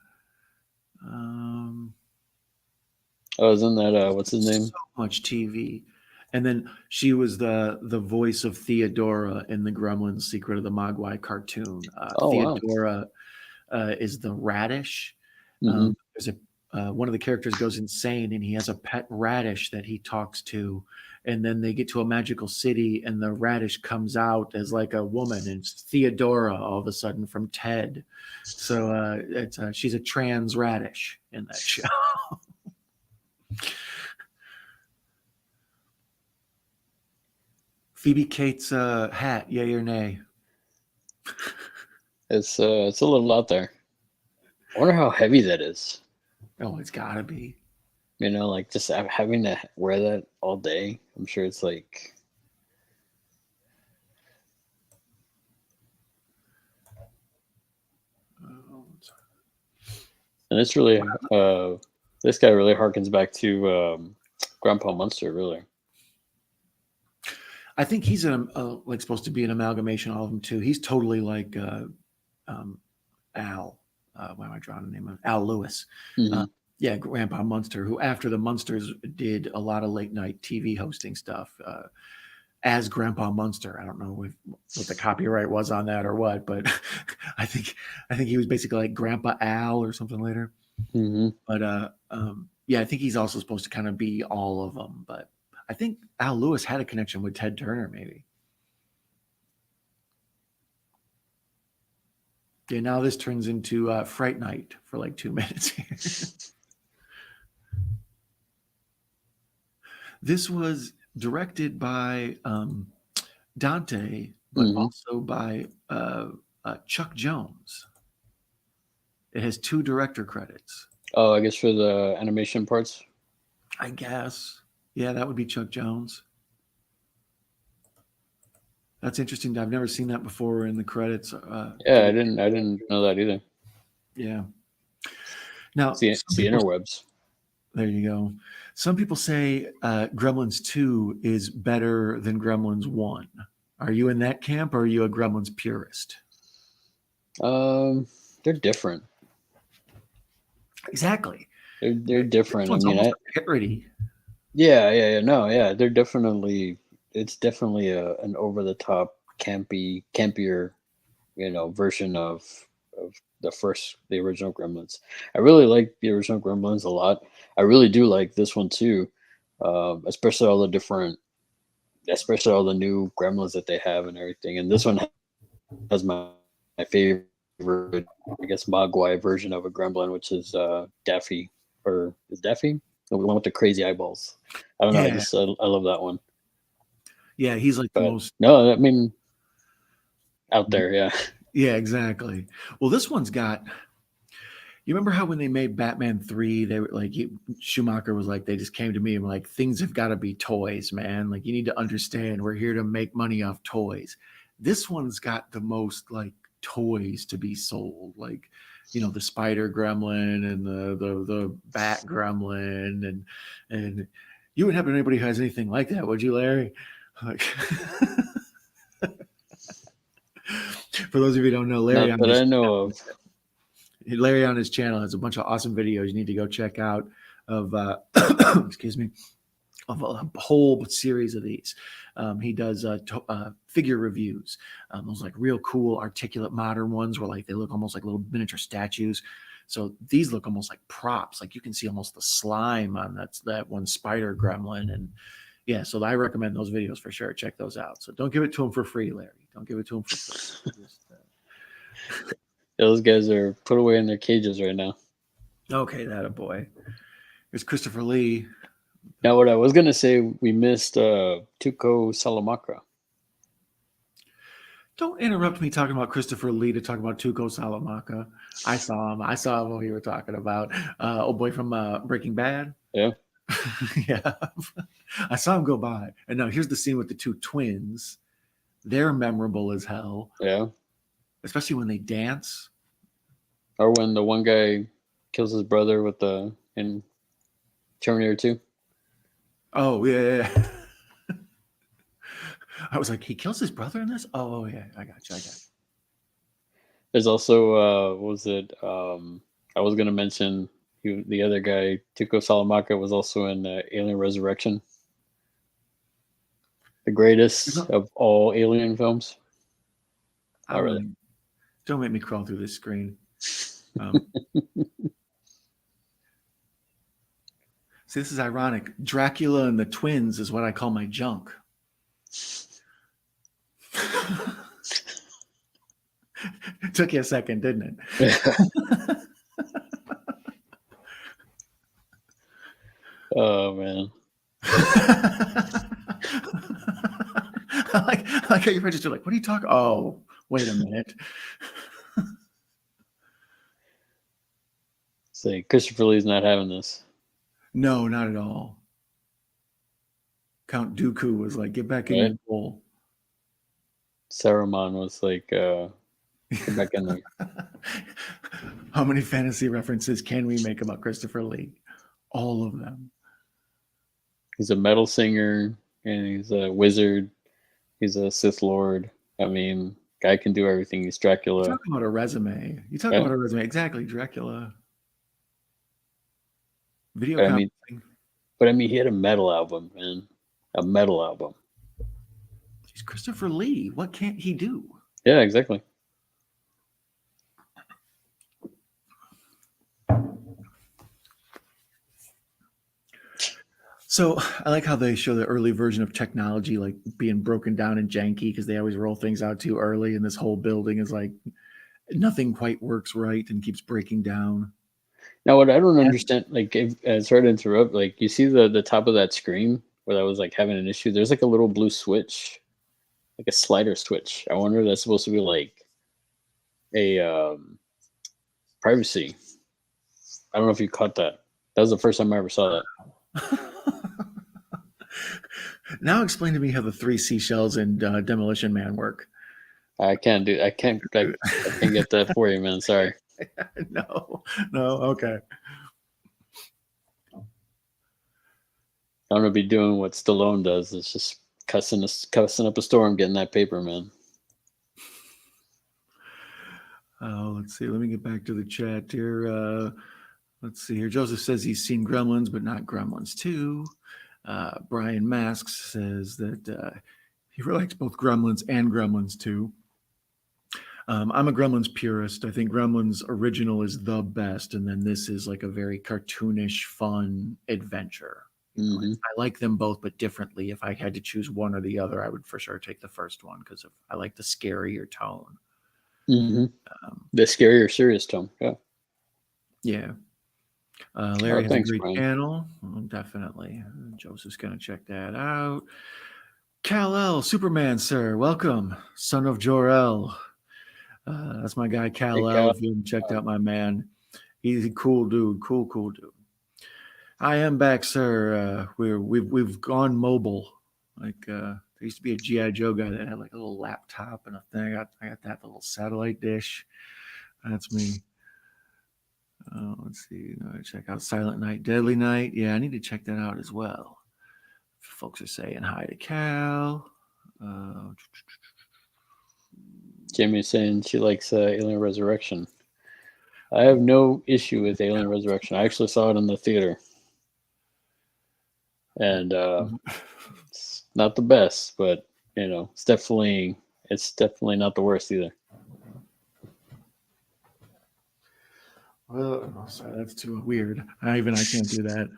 Oh, isn't that what's his name? So much TV. And then she was the voice of Theodora in the Gremlins Secret of the Mogwai cartoon. Oh, wow. Theodora is the radish. Mhm. There's one of the characters goes insane and he has a pet radish that he talks to, and then they get to a magical city and the radish comes out as like a woman and it's Theodora all of a sudden from Ted. So she's a trans radish in that show. Phoebe Cates hat, yay or nay? It's a little out there. I wonder how heavy that is. Oh, it's gotta be. Like just having to wear that all day. I'm sure it's like. And it's really this guy really harkens back to Grandpa Munster, really. I think he's like supposed to be an amalgamation of all of them too. He's totally like Al. Why am I drawing the name of Al Lewis? Mm-hmm. Yeah, Grandpa Munster, who after the Munsters did a lot of late night TV hosting stuff as Grandpa Munster. I don't know what the copyright was on that or what, but I think he was basically like Grandpa Al or something later. Mm-hmm. But yeah, I think he's also supposed to kind of be all of them. But I think Al Lewis had a connection with Ted Turner, maybe. Okay, now this turns into Fright Night for like 2 minutes here. This was directed by Dante, but also by Chuck Jones. It has 2 director credits. Oh, I guess for the animation parts? I guess. Yeah, that would be Chuck Jones. That's interesting. I've never seen that before in the credits. Yeah, I didn't know that either. Yeah. Now, the interwebs. There you go. Some people say Gremlins 2 is better than Gremlins 1. Are you in that camp or are you a Gremlins purist? They're different. Exactly. They're different. It's almost a parody. Yeah. No, yeah. They're definitely. It's definitely an over the top campier, version of the original Gremlins. I really like the original Gremlins a lot. I really do like this one too, especially all the new Gremlins that they have and everything. And this one has my favorite, I guess, Mogwai version of a Gremlin, which is Daffy, or is Daffy the one with the crazy eyeballs? I don't know. I love that one. Yeah, he's like the most. No, I mean, out there, yeah. Yeah, exactly. Well, this one's got. You remember how when they made Batman 3, they were like, Schumacher was like, they just came to me and were like, things have got to be toys, man. Like, you need to understand, we're here to make money off toys. This one's got the most like toys to be sold, like, you know, the spider gremlin and the bat gremlin, and you wouldn't happen to anybody who has anything like that, would you, Larry? Like, for those of you who don't know, Not that I know of. Larry on his channel has a bunch of awesome videos you need to go check out of excuse me, of a whole series of these. He does figure reviews, those like real cool articulate modern ones where like they look almost like little miniature statues. So these look almost like props, like you can see almost the slime on that one spider gremlin. And yeah, so I recommend those videos for sure. Check those out. So don't give it to him for free, Larry. Don't give it to him for free. Those guys are put away in their cages right now. Okay, that a boy. There's Christopher Lee. Now, what I was gonna say, we missed Tuco Salamanca. Don't interrupt me talking about Christopher Lee to talk about Tuco Salamanca. I saw him. I saw what you were talking about. Old boy from Breaking Bad. Yeah. Yeah. I saw him go by. And now here's the scene with the two twins. They're memorable as hell. Yeah. Especially when they dance. Or when the one guy kills his brother with in Terminator 2. Oh, yeah. I was like, he kills his brother in this? Oh, yeah. I got you. There's also, what was it? I was going to mention the other guy, Tuco Salamanca, was also in Alien Resurrection. The greatest of all Alien films. Not really. Don't make me crawl through this screen. See, this is ironic. Dracula and the twins is what I call my junk. Took you a second, didn't it? Oh, man. I like how you register, like, what are you talking? Oh, wait a minute. Say, Christopher Lee's not having this. No, not at all. Count Dooku was like, get back in your hole. Saruman was like, get back in there. How many fantasy references can we make about Christopher Lee? All of them. He's a metal singer, and he's a wizard. He's a Sith Lord. I mean, guy can do everything. He's Dracula. You're talking about a resume. You talking about a resume. Exactly, Dracula. Video conferencing. But I mean, he had a metal album, man. A metal album. He's Christopher Lee. What can't he do? Yeah, exactly. So I like how they show the early version of technology like being broken down and janky because they always roll things out too early, and this whole building is like nothing quite works right and keeps breaking down. Now, what I don't understand, like, sorry to interrupt, like, you see the top of that screen where that was like having an issue. There's like a little blue switch, like a slider switch. I wonder if that's supposed to be like a privacy. I don't know if you caught that. That was the first time I ever saw that. Now explain to me how the 3 seashells and Demolition Man work. I can't get that for you, man. Sorry. No, okay. I'm gonna be doing what Stallone does. It's just cussing up a storm, getting that paper, man. Let's see. Let me get back to the chat here. Let's see here. Joseph says he's seen Gremlins, but not Gremlins 2. Brian Masks says that he really likes both Gremlins and Gremlins 2. I'm a Gremlins purist. I think Gremlins original is the best, and then this is like a very cartoonish, fun adventure. Mm-hmm. I like them both, but differently. If I had to choose one or the other, I would for sure take the first one because I like the scarier tone. Mm-hmm. The scarier, serious tone. Yeah. Yeah. Larry has thanks, a great Brian. channel. Definitely. Joseph's going to check that out. Kal-El, Superman, sir. Welcome. Son of Jor-El. That's my guy, Kal-El. If you haven't checked out my man, he's a cool dude. Cool dude. I am back, sir. We've gone mobile. Like There used to be a G.I. Joe guy that had like a little laptop and a thing. I got that little satellite dish. That's me. Let's see. Check out Silent Night, Deadly Night. Yeah, I need to check that out as well. Folks are saying hi to Cal. Jamie's saying she likes Alien Resurrection. I have no issue with Alien Resurrection. I actually saw it in the theater. And it's not the best, but it's definitely not the worst either. Well, oh, sorry, that's too weird. I can't do that.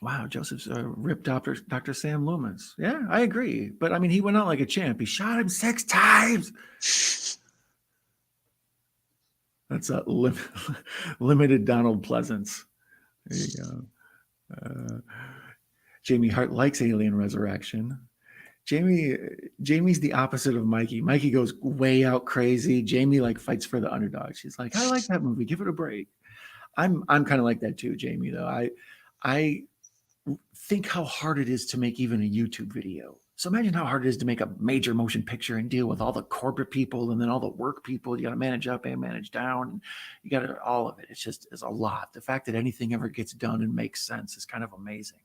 Wow, Joseph's ripped Dr. Sam Loomis. Yeah, I agree. But I mean, he went out like a champ. He shot him 6 times. That's a limited Donald Pleasance. There you go. Jamie Hart likes Alien Resurrection. Jamie's the opposite of Mikey. Mikey goes way out crazy. Jamie like fights for the underdog. She's like, I like that movie. Give it a break. I'm kind of like that too, Jamie. Though I think how hard it is to make even a YouTube video. So imagine how hard it is to make a major motion picture and deal with all the corporate people and then all the work people. You got to manage up and manage down. And you got to all of it. It's a lot. The fact that anything ever gets done and makes sense is kind of amazing.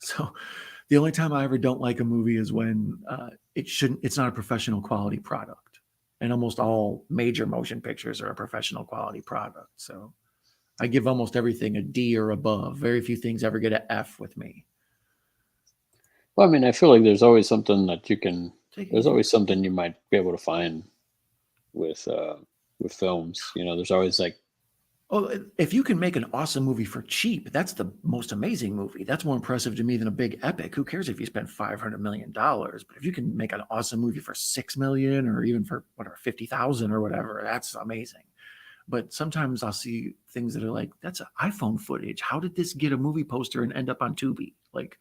So the only time I ever don't like a movie is when it's not a professional quality product. And almost all major motion pictures are a professional quality product. So I give almost everything a D or above. Very few things ever get an F with me. Well, I mean, I feel like there's always something that there's always something you might be able to find with films. There's always like, oh, if you can make an awesome movie for cheap, that's the most amazing movie. That's more impressive to me than a big epic. Who cares if you spend $500 million? But if you can make an awesome movie for $6 million or even for whatever, 50,000 or whatever, that's amazing. But sometimes I'll see things that are like, that's iPhone footage. How did this get a movie poster and end up on Tubi? Like,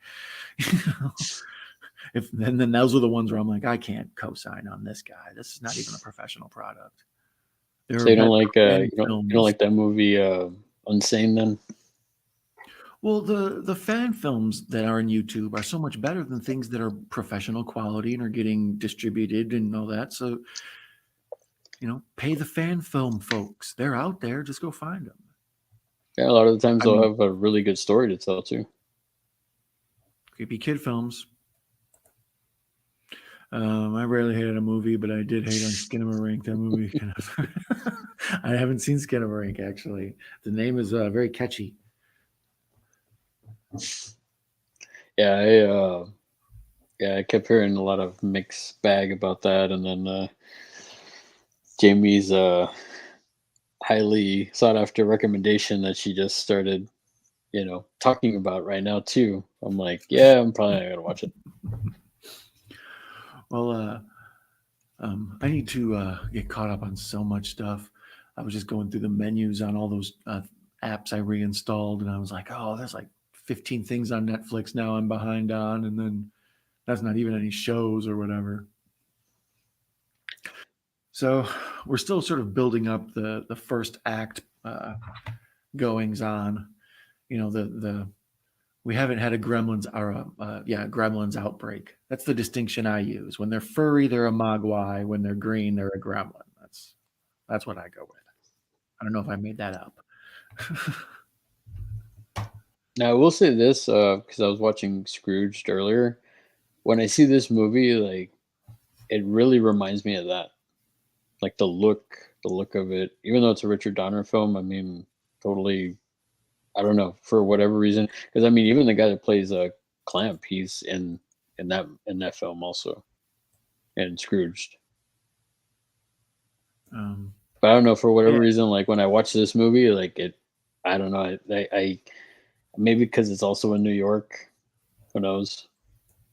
then those are the ones where I'm like, I can't co-sign on this guy. This is not even a professional product. So you don't like you don't like that movie Unsane then? Well, the fan films that are on YouTube are so much better than things that are professional quality and are getting distributed and all that. So pay the fan film folks. They're out there. Just go find them. Yeah, a lot of the times they'll have a really good story to tell too. Could be kid films. I rarely hated a movie, but I did hate on Skinamarink. That movie kind of. I haven't seen Skinamarink actually. The name is very catchy. Yeah, I kept hearing a lot of mixed bag about that, and then Jamie's highly sought after recommendation that she just started, talking about right now too. I'm like, yeah, I'm probably not gonna watch it. Well, I need to get caught up on so much stuff. I was just going through the menus on all those apps I reinstalled, and I was like, oh, there's like 15 things on Netflix now I'm behind on, and then that's not even any shows or whatever. So we're still sort of building up the first act goings on. We haven't had a Gremlins or Gremlins outbreak. That's the distinction I use. When they're furry, they're a Mogwai. When they're green, they're a Gremlin. That's what I go with. I don't know if I made that up. Now I will say this because I was watching Scrooged earlier. When I see this movie, like it really reminds me of that. Like the look of it, even though it's a Richard Donner film. I mean, totally. I don't know, for whatever reason, because I mean, even the guy that plays Clamp, he's in that film also, and Scrooged. But I don't know, for whatever reason, like when I watch this movie, like I don't know, I maybe because it's also in New York, who knows?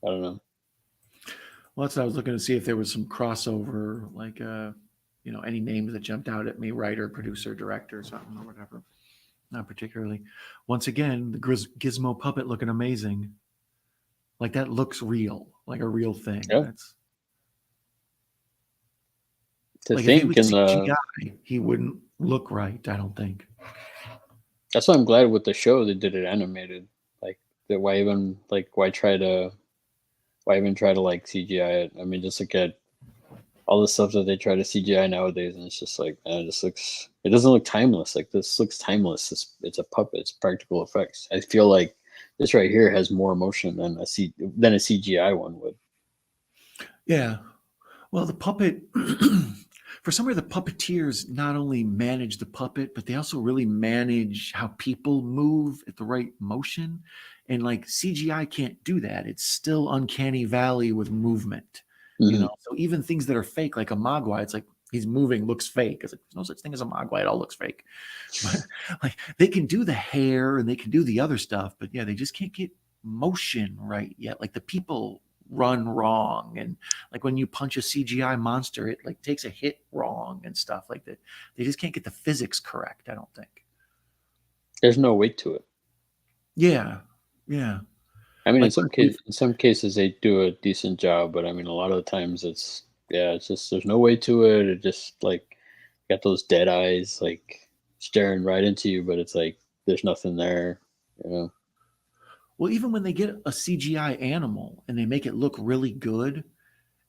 I don't know. Well, that's what I was looking to see if there was some crossover, like any names that jumped out at me, writer, producer, director, something or whatever. Not particularly. Once again, the Gizmo puppet looking amazing. Like that looks real, like a real thing. Yeah. That's like if he was CGI, he wouldn't look right. I don't think. That's why I'm glad with the show they did it animated. Like why even why try to like CGI it? I mean, just look at all the stuff that they try to CGI nowadays, and it's just like, man, it doesn't look timeless. Like this looks timeless. It's a puppet. It's practical effects. I feel like this right here has more emotion than a CGI one would. Yeah. Well, the puppet, for some reason, the puppeteers not only manage the puppet, but they also really manage how people move at the right motion. And like CGI can't do that. It's still uncanny valley with movement, you know. Mhm. So even things that are fake, like a Mogwai, it's like he's moving, looks fake. It's like there's no such thing as a Mogwai. It all looks fake. But like they can do the hair and they can do the other stuff, but yeah, they just can't get motion right yet. Like the people run wrong, and like when you punch a CGI monster, it like takes a hit wrong and stuff like that. They just can't get the physics correct, I don't think. There's no weight to it. Yeah, yeah. I mean, Like in some cases they do a decent job, but I mean, a lot of the times it's just there's no way to it. It just like got those dead eyes, like staring right into you, but it's like there's nothing there, you know. well, even when they get a CGI animal and they make it look really good,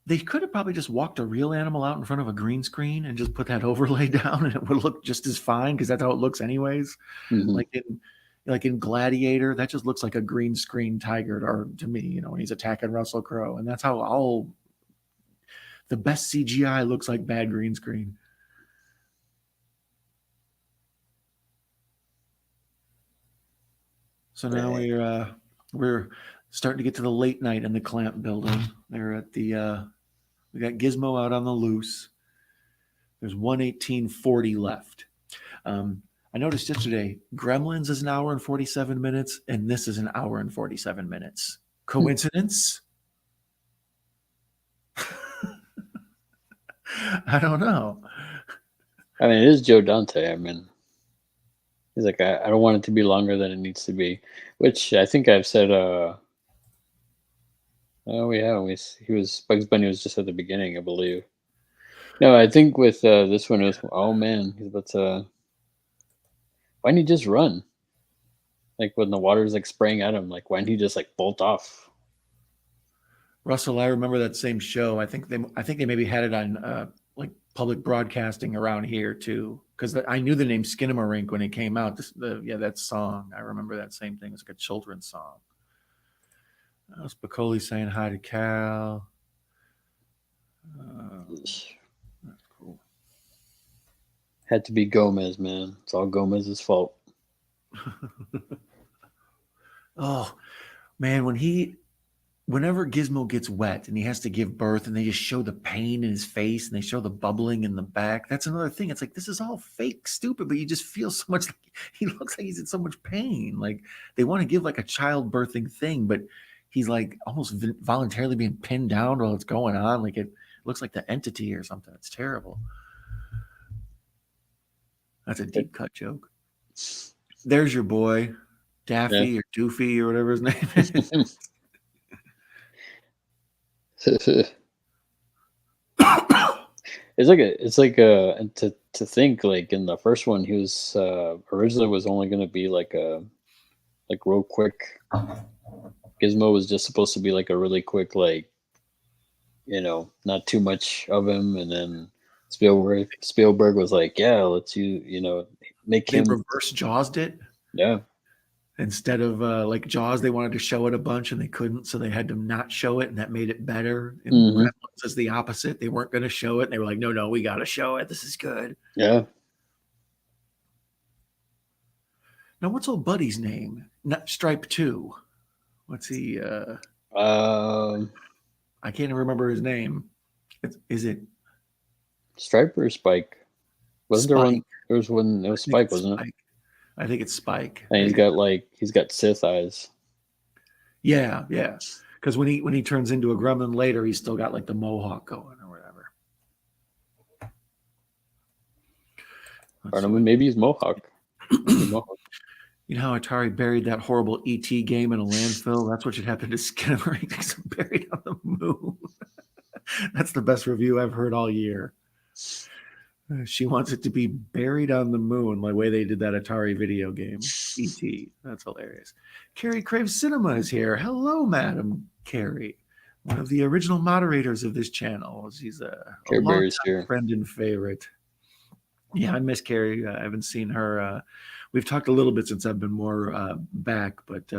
they could have probably just walked a real animal out in front of a green screen and just put that overlay down and it would look just as fine because that's how it looks anyways. Hmm. Like in like in Gladiator, that just looks like a green screen tiger or to me, you know, when he's attacking Russell Crowe. And that's how all the best CGI looks like bad green screen. So now we're starting to get to the late night in the Clamp building. They're at the we got Gizmo out on the loose. There's 118.40 left. I noticed yesterday Gremlins is an hour and 47 minutes, and this is an hour and 47 minutes. Coincidence? I don't know. I mean, it is Joe Dante. I mean, he's like, I don't want it to be longer than it needs to be, which I think I've said. Oh yeah, he was Bugs Bunny was just at the beginning, I believe. No, I think with this one it was. Oh man, he's about to. Why didn't he just run? Like when the water's like spraying at him, like why didn't he just like bolt off? Russell, I remember that same show. I think they maybe had it on like public broadcasting around here too, because I knew the name Skinamarink when it came out. That song, I remember that same thing. It's like a children's song. Spicoli saying hi to Cal. That's cool. Had to be Gomez, man. It's all Gomez's fault. Oh man, whenever Gizmo gets wet and he has to give birth and they just show the pain in his face and they show the bubbling in the back, that's another thing. It's like this is all fake, stupid, but you just feel so much like he looks like he's in so much pain. Like they want to give like a childbirthing thing, but he's like almost voluntarily being pinned down while it's going on. Like it looks like the entity or something. It's terrible. That's a deep cut joke. There's your boy, Yeah. Daffy or Doofy or whatever his name is. It's like and to think like in the first one he was originally was only gonna be like a like real quick. Gizmo was just supposed to be like a really quick like, not too much of him, and then Spielberg was like, yeah, let's make They him. reverse Jaws'd it. Yeah. Instead of like Jaws, they wanted to show it a bunch and they couldn't, so they had to not show it, and that made it better. And Hmm. Gremlins is the opposite; they weren't going to show it, and they were like, "No, no, we got to show it. This is good." Yeah. Now, what's old Buddy's name? Not Stripe Two. What's he? Um, I can't even remember his name. Is it Stripe or Spike? Wasn't there one? Spike? There was one. It I was think Spike, it's wasn't it? Spike. I think it's Spike. And he's got Sith eyes. Yeah, yeah. Because when he turns into a gremlin later, he's still got like the mohawk going or whatever. Or no, maybe he's Mohawk. Maybe Mohawk. You know how Atari buried that horrible ET game in a landfill? That's what should happen to Skinamarink. Buried on the moon. That's the best review I've heard all year. She wants it to be buried on the moon, the way they did that Atari video game. TT. That's hilarious. Carrie Craves Cinema is here. Hello, Madam Carrie, one of the original moderators of this channel. She's a Care Bear's long-time here. friend and favorite. Yeah, I miss Carrie. I haven't seen her. We've talked a little bit since I've been more back, but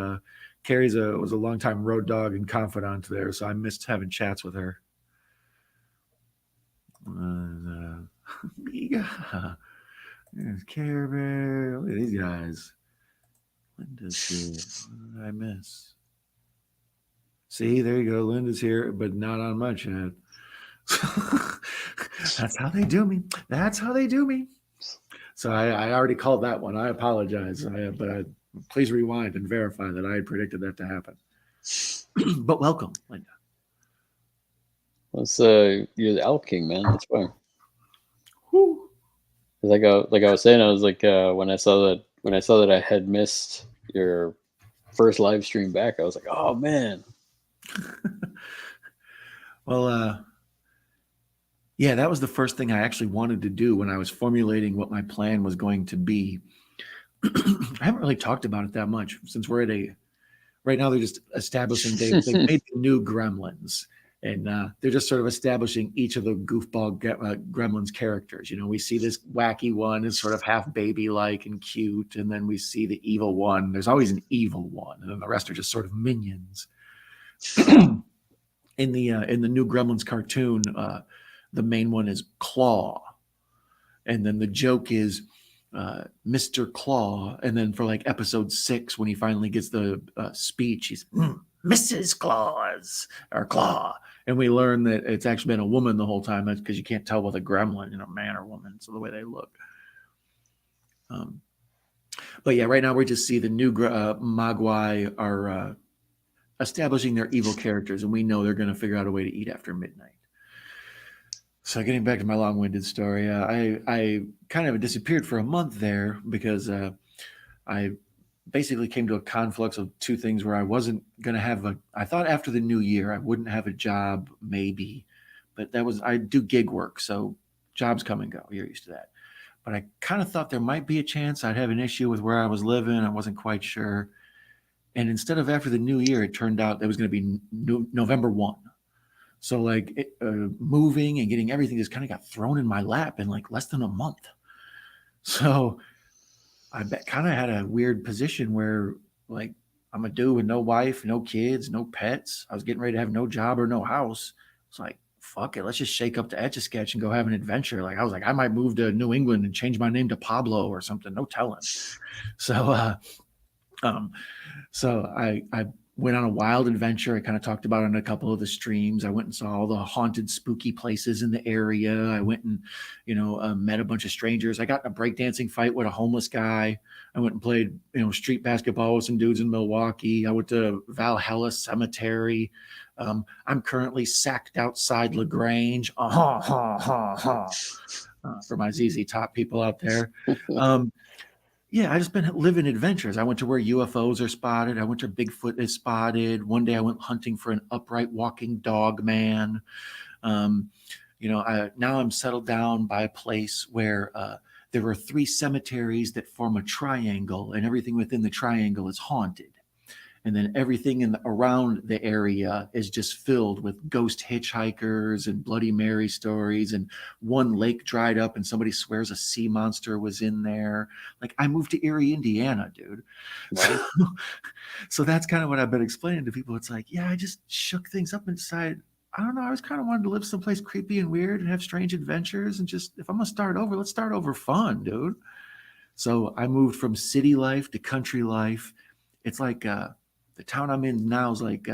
Carrie's was a longtime road dog and confidant there, so I missed having chats with her. Yeah. There's Care Bear. Look at these guys. Linda's here. What did I miss? See, there you go. Linda's here, but not on my chat. That's how they do me. That's how they do me. So I already called that one. I apologize. But please rewind and verify that I had predicted that to happen. But welcome, Linda. That's you're the Elf King, man. That's why. Whew. Like I was saying, I was like when I saw that I had missed your first live stream back, I was like, oh man. Well, yeah, that was the first thing I actually wanted to do when I was formulating what my plan was going to be. I haven't really talked about it that much since we're at right now. They're just establishing they made the new Gremlins, and they're just sort of establishing each of the goofball Gremlins characters. You know, we see this wacky one is sort of half baby-like and cute, and then we see the evil one. There's always an evil one, and then the rest are just sort of minions. In the new Gremlins cartoon, the main one is Claw, and then the joke is Mr. Claw, and then for like episode 6, when he finally gets the speech, he's Mrs. Claus or Claw, and we learn that it's actually been a woman the whole time. That's because you can't tell with a gremlin, man or woman, so the way they look. But yeah, right now we just see the new Mogwai are establishing their evil characters, and we know they're going to figure out a way to eat after midnight. So getting back to my long-winded story, I kind of disappeared for a month there because I basically came to a confluence of two things where I wasn't going to have I thought after the new year I wouldn't have a job, maybe, but I do gig work, so jobs come and go. You're used to that. But I kind of thought there might be a chance I'd have an issue with where I was living. I wasn't quite sure. And instead of after the new year, it turned out it was going to be November 1. So like moving and getting everything just kind of got thrown in my lap in like less than a month. So I kind of had a weird position where like I'm a dude with no wife, no kids, no pets. I was getting ready to have no job or no house. It's like, fuck it, let's just shake up the Etch-a-Sketch and go have an adventure. Like I was like, I might move to New England and change my name to Pablo or something. No telling. So so I went on a wild adventure. I kind of talked about it on a couple of the streams. I went and saw all the haunted, spooky places in the area. I went and, met a bunch of strangers. I got in a breakdancing fight with a homeless guy. I went and played, street basketball with some dudes in Milwaukee. I went to Valhalla Cemetery. I'm currently sacked outside LaGrange. For my ZZ Top people out there. Yeah, I just been living adventures. I went to where UFOs are spotted. I went to Bigfoot is spotted. One day I went hunting for an upright walking dog man. Now I'm settled down by a place where there are 3 cemeteries that form a triangle, and everything within the triangle is haunted. And then everything around the area is just filled with ghost hitchhikers and Bloody Mary stories. And one lake dried up and somebody swears a sea monster was in there. Like I moved to Erie, Indiana, dude. Right. So that's kind of what I've been explaining to people. It's like, yeah, I just shook things up and decided, I don't know, I was kind of wanted to live someplace creepy and weird and have strange adventures. And just, if I'm going to start over, let's start over fun, dude. So I moved from city life to country life. It's like, the town I'm in now is like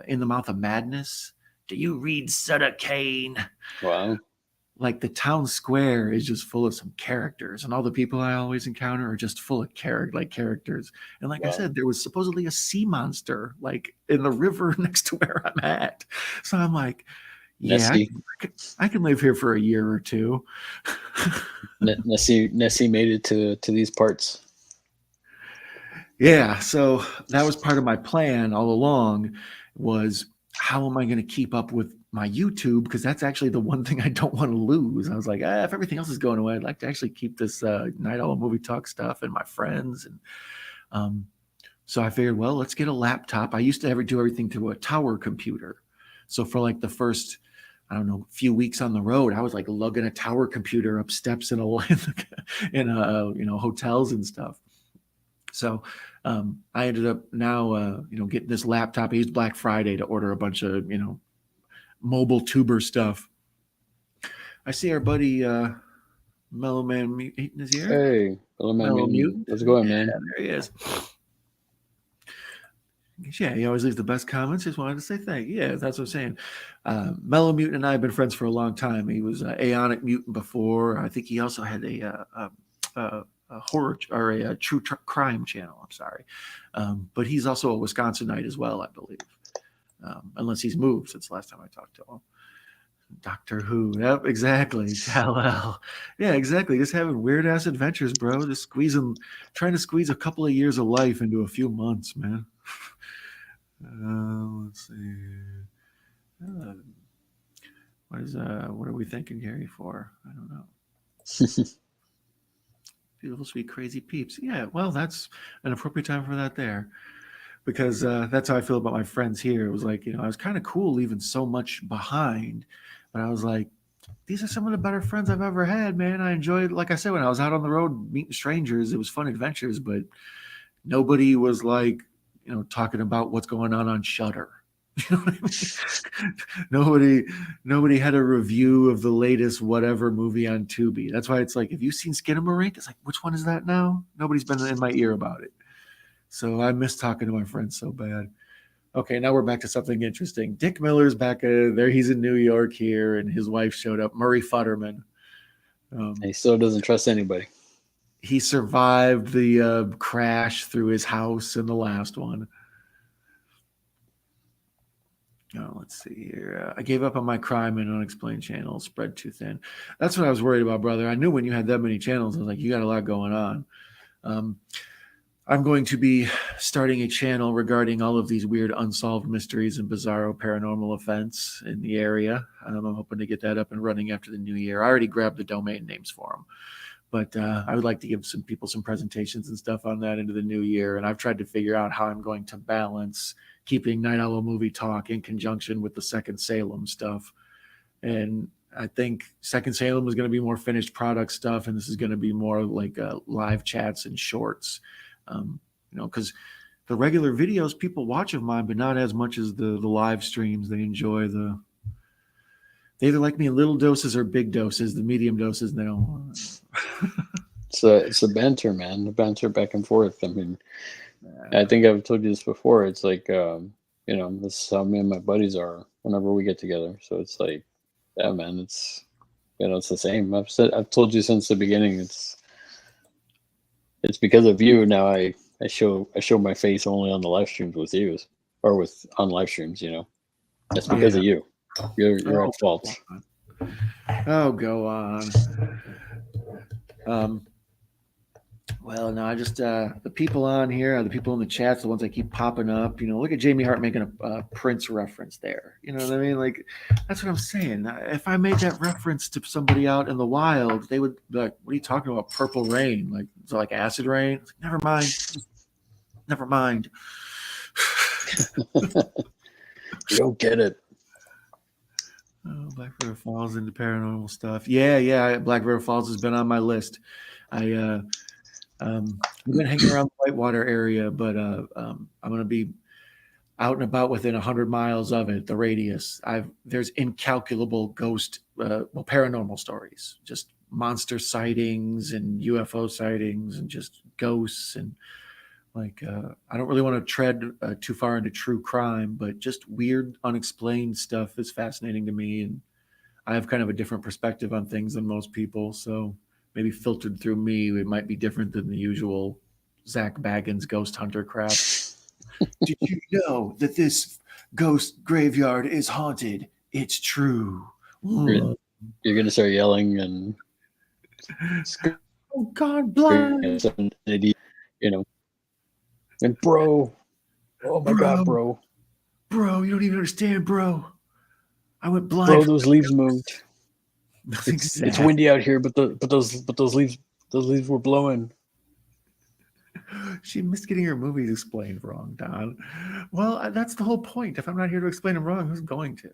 in the mouth of madness. Do you read Sutter Kane? Wow. Like the town square is just full of some characters, and all the people I always encounter are just full of characters. And like I said, there was supposedly a sea monster like in the river next to where I'm at. So I'm like, yeah, I can live here for a year or two. Nessie made it to these parts. Yeah, so that was part of my plan all along was how am I going to keep up with my YouTube? Because that's actually the one thing I don't want to lose. I was like, if everything else is going away, I'd like to actually keep this Night Owl Movie Talk stuff and my friends. And So I figured, well, let's get a laptop. I used to do everything through a tower computer. So for like the first, I don't know, few weeks on the road, I was like lugging a tower computer up steps in hotels and stuff. So I ended up now, getting this laptop. I used Black Friday to order a bunch of, mobile tuber stuff. I see our buddy Mellow Man Mutant is here. Hey, hello, man. Mellow Mutant. Mutant. How's it going, Yeah, man? there he is. Yeah, he always leaves the best comments. Just wanted to say thank you. Yeah, that's what I'm saying. Mellow Mutant and I have been friends for a long time. He was Aeonic Mutant before. I think he also had a horror or a true crime channel. I'm sorry. But he's also a Wisconsinite as well, I believe. Unless he's moved since the last time I talked to him. Doctor Who. Yep, exactly. Kal-El. Yeah, exactly. Just having weird ass adventures, bro. Just trying to squeeze a couple of years of life into a few months, man. Let's see. What are we thanking Gary for? I don't know. Beautiful, sweet, crazy peeps. Yeah, well, that's an appropriate time for that there. Because that's how I feel about my friends here. It was like, I was kind of cool leaving so much behind, but I was like, these are some of the better friends I've ever had, man. I enjoyed, like I said, when I was out on the road meeting strangers, it was fun adventures, but nobody was like, talking about what's going on Shudder. You know what I mean? Nobody had a review of the latest whatever movie on Tubi. That's why it's like, have you seen Skinamarink? It's like, which one is that now? Nobody's been in my ear about it. So I miss talking to my friends so bad. Okay, now we're back to something interesting. Dick Miller's back there. He's in New York here, and his wife showed up, Murray Futterman. He still doesn't trust anybody. He survived the crash through his house in the last one. Oh, let's see here. I gave up on my crime and unexplained channel. Spread too thin. That's what I was worried about, brother. I knew when you had that many channels, I was like, you got a lot going on. I'm going to be starting a channel regarding all of these weird unsolved mysteries and bizarro paranormal events in the area. I'm hoping to get that up and running after the new year. I already grabbed the domain names for them. But I would like to give some people some presentations and stuff on that into the new year. And I've tried to figure out how I'm going to balance keeping Night Owl Movie Talk in conjunction with the Second Salem stuff. And I think Second Salem is going to be more finished product stuff, and this is going to be more like live chats and shorts. Because the regular videos people watch of mine, but not as much as the live streams. They enjoy they either like me in little doses or big doses. The medium doses, they don't want. It's a banter, man. The banter back and forth. I mean, I think I've told you this before. It's like, this is how me and my buddies are whenever we get together. So it's like, yeah, man, it's the same. I've told you since the beginning. It's because of you now. I show my face only on the live streams with you, or on live streams. That's because of you. You're at fault. Oh, go on. Well, no, I just the people on here, the people in the chats, the ones that keep popping up. Look at Jamie Hart making a Prince reference there. You know what I mean? Like, that's what I'm saying. If I made that reference to somebody out in the wild, they would be like, "What are you talking about? Purple rain? Like, it's like acid rain?" It's like, never mind. You don't get it. Oh, Black River Falls into paranormal stuff. Yeah. Black River Falls has been on my list. I've been hanging around the Whitewater area, but I'm going to be out and about within 100 miles of it, the radius. There's incalculable paranormal stories, just monster sightings and UFO sightings and just ghosts. And like, I don't really want to tread too far into true crime, but just weird, unexplained stuff is fascinating to me. And I have kind of a different perspective on things than most people. So maybe filtered through me, it might be different than the usual Zach Baggins ghost hunter crap. Did you know that this ghost graveyard is haunted? It's true. You're going to start yelling and... Oh, God, blind. And bro, oh my God, bro. Bro, you don't even understand, bro. I went blind. Bro, those leaves moved. It's windy out here, but those leaves were blowing. She missed getting her movies explained wrong, Don. Well, that's the whole point. If I'm not here to explain them wrong, who's going to?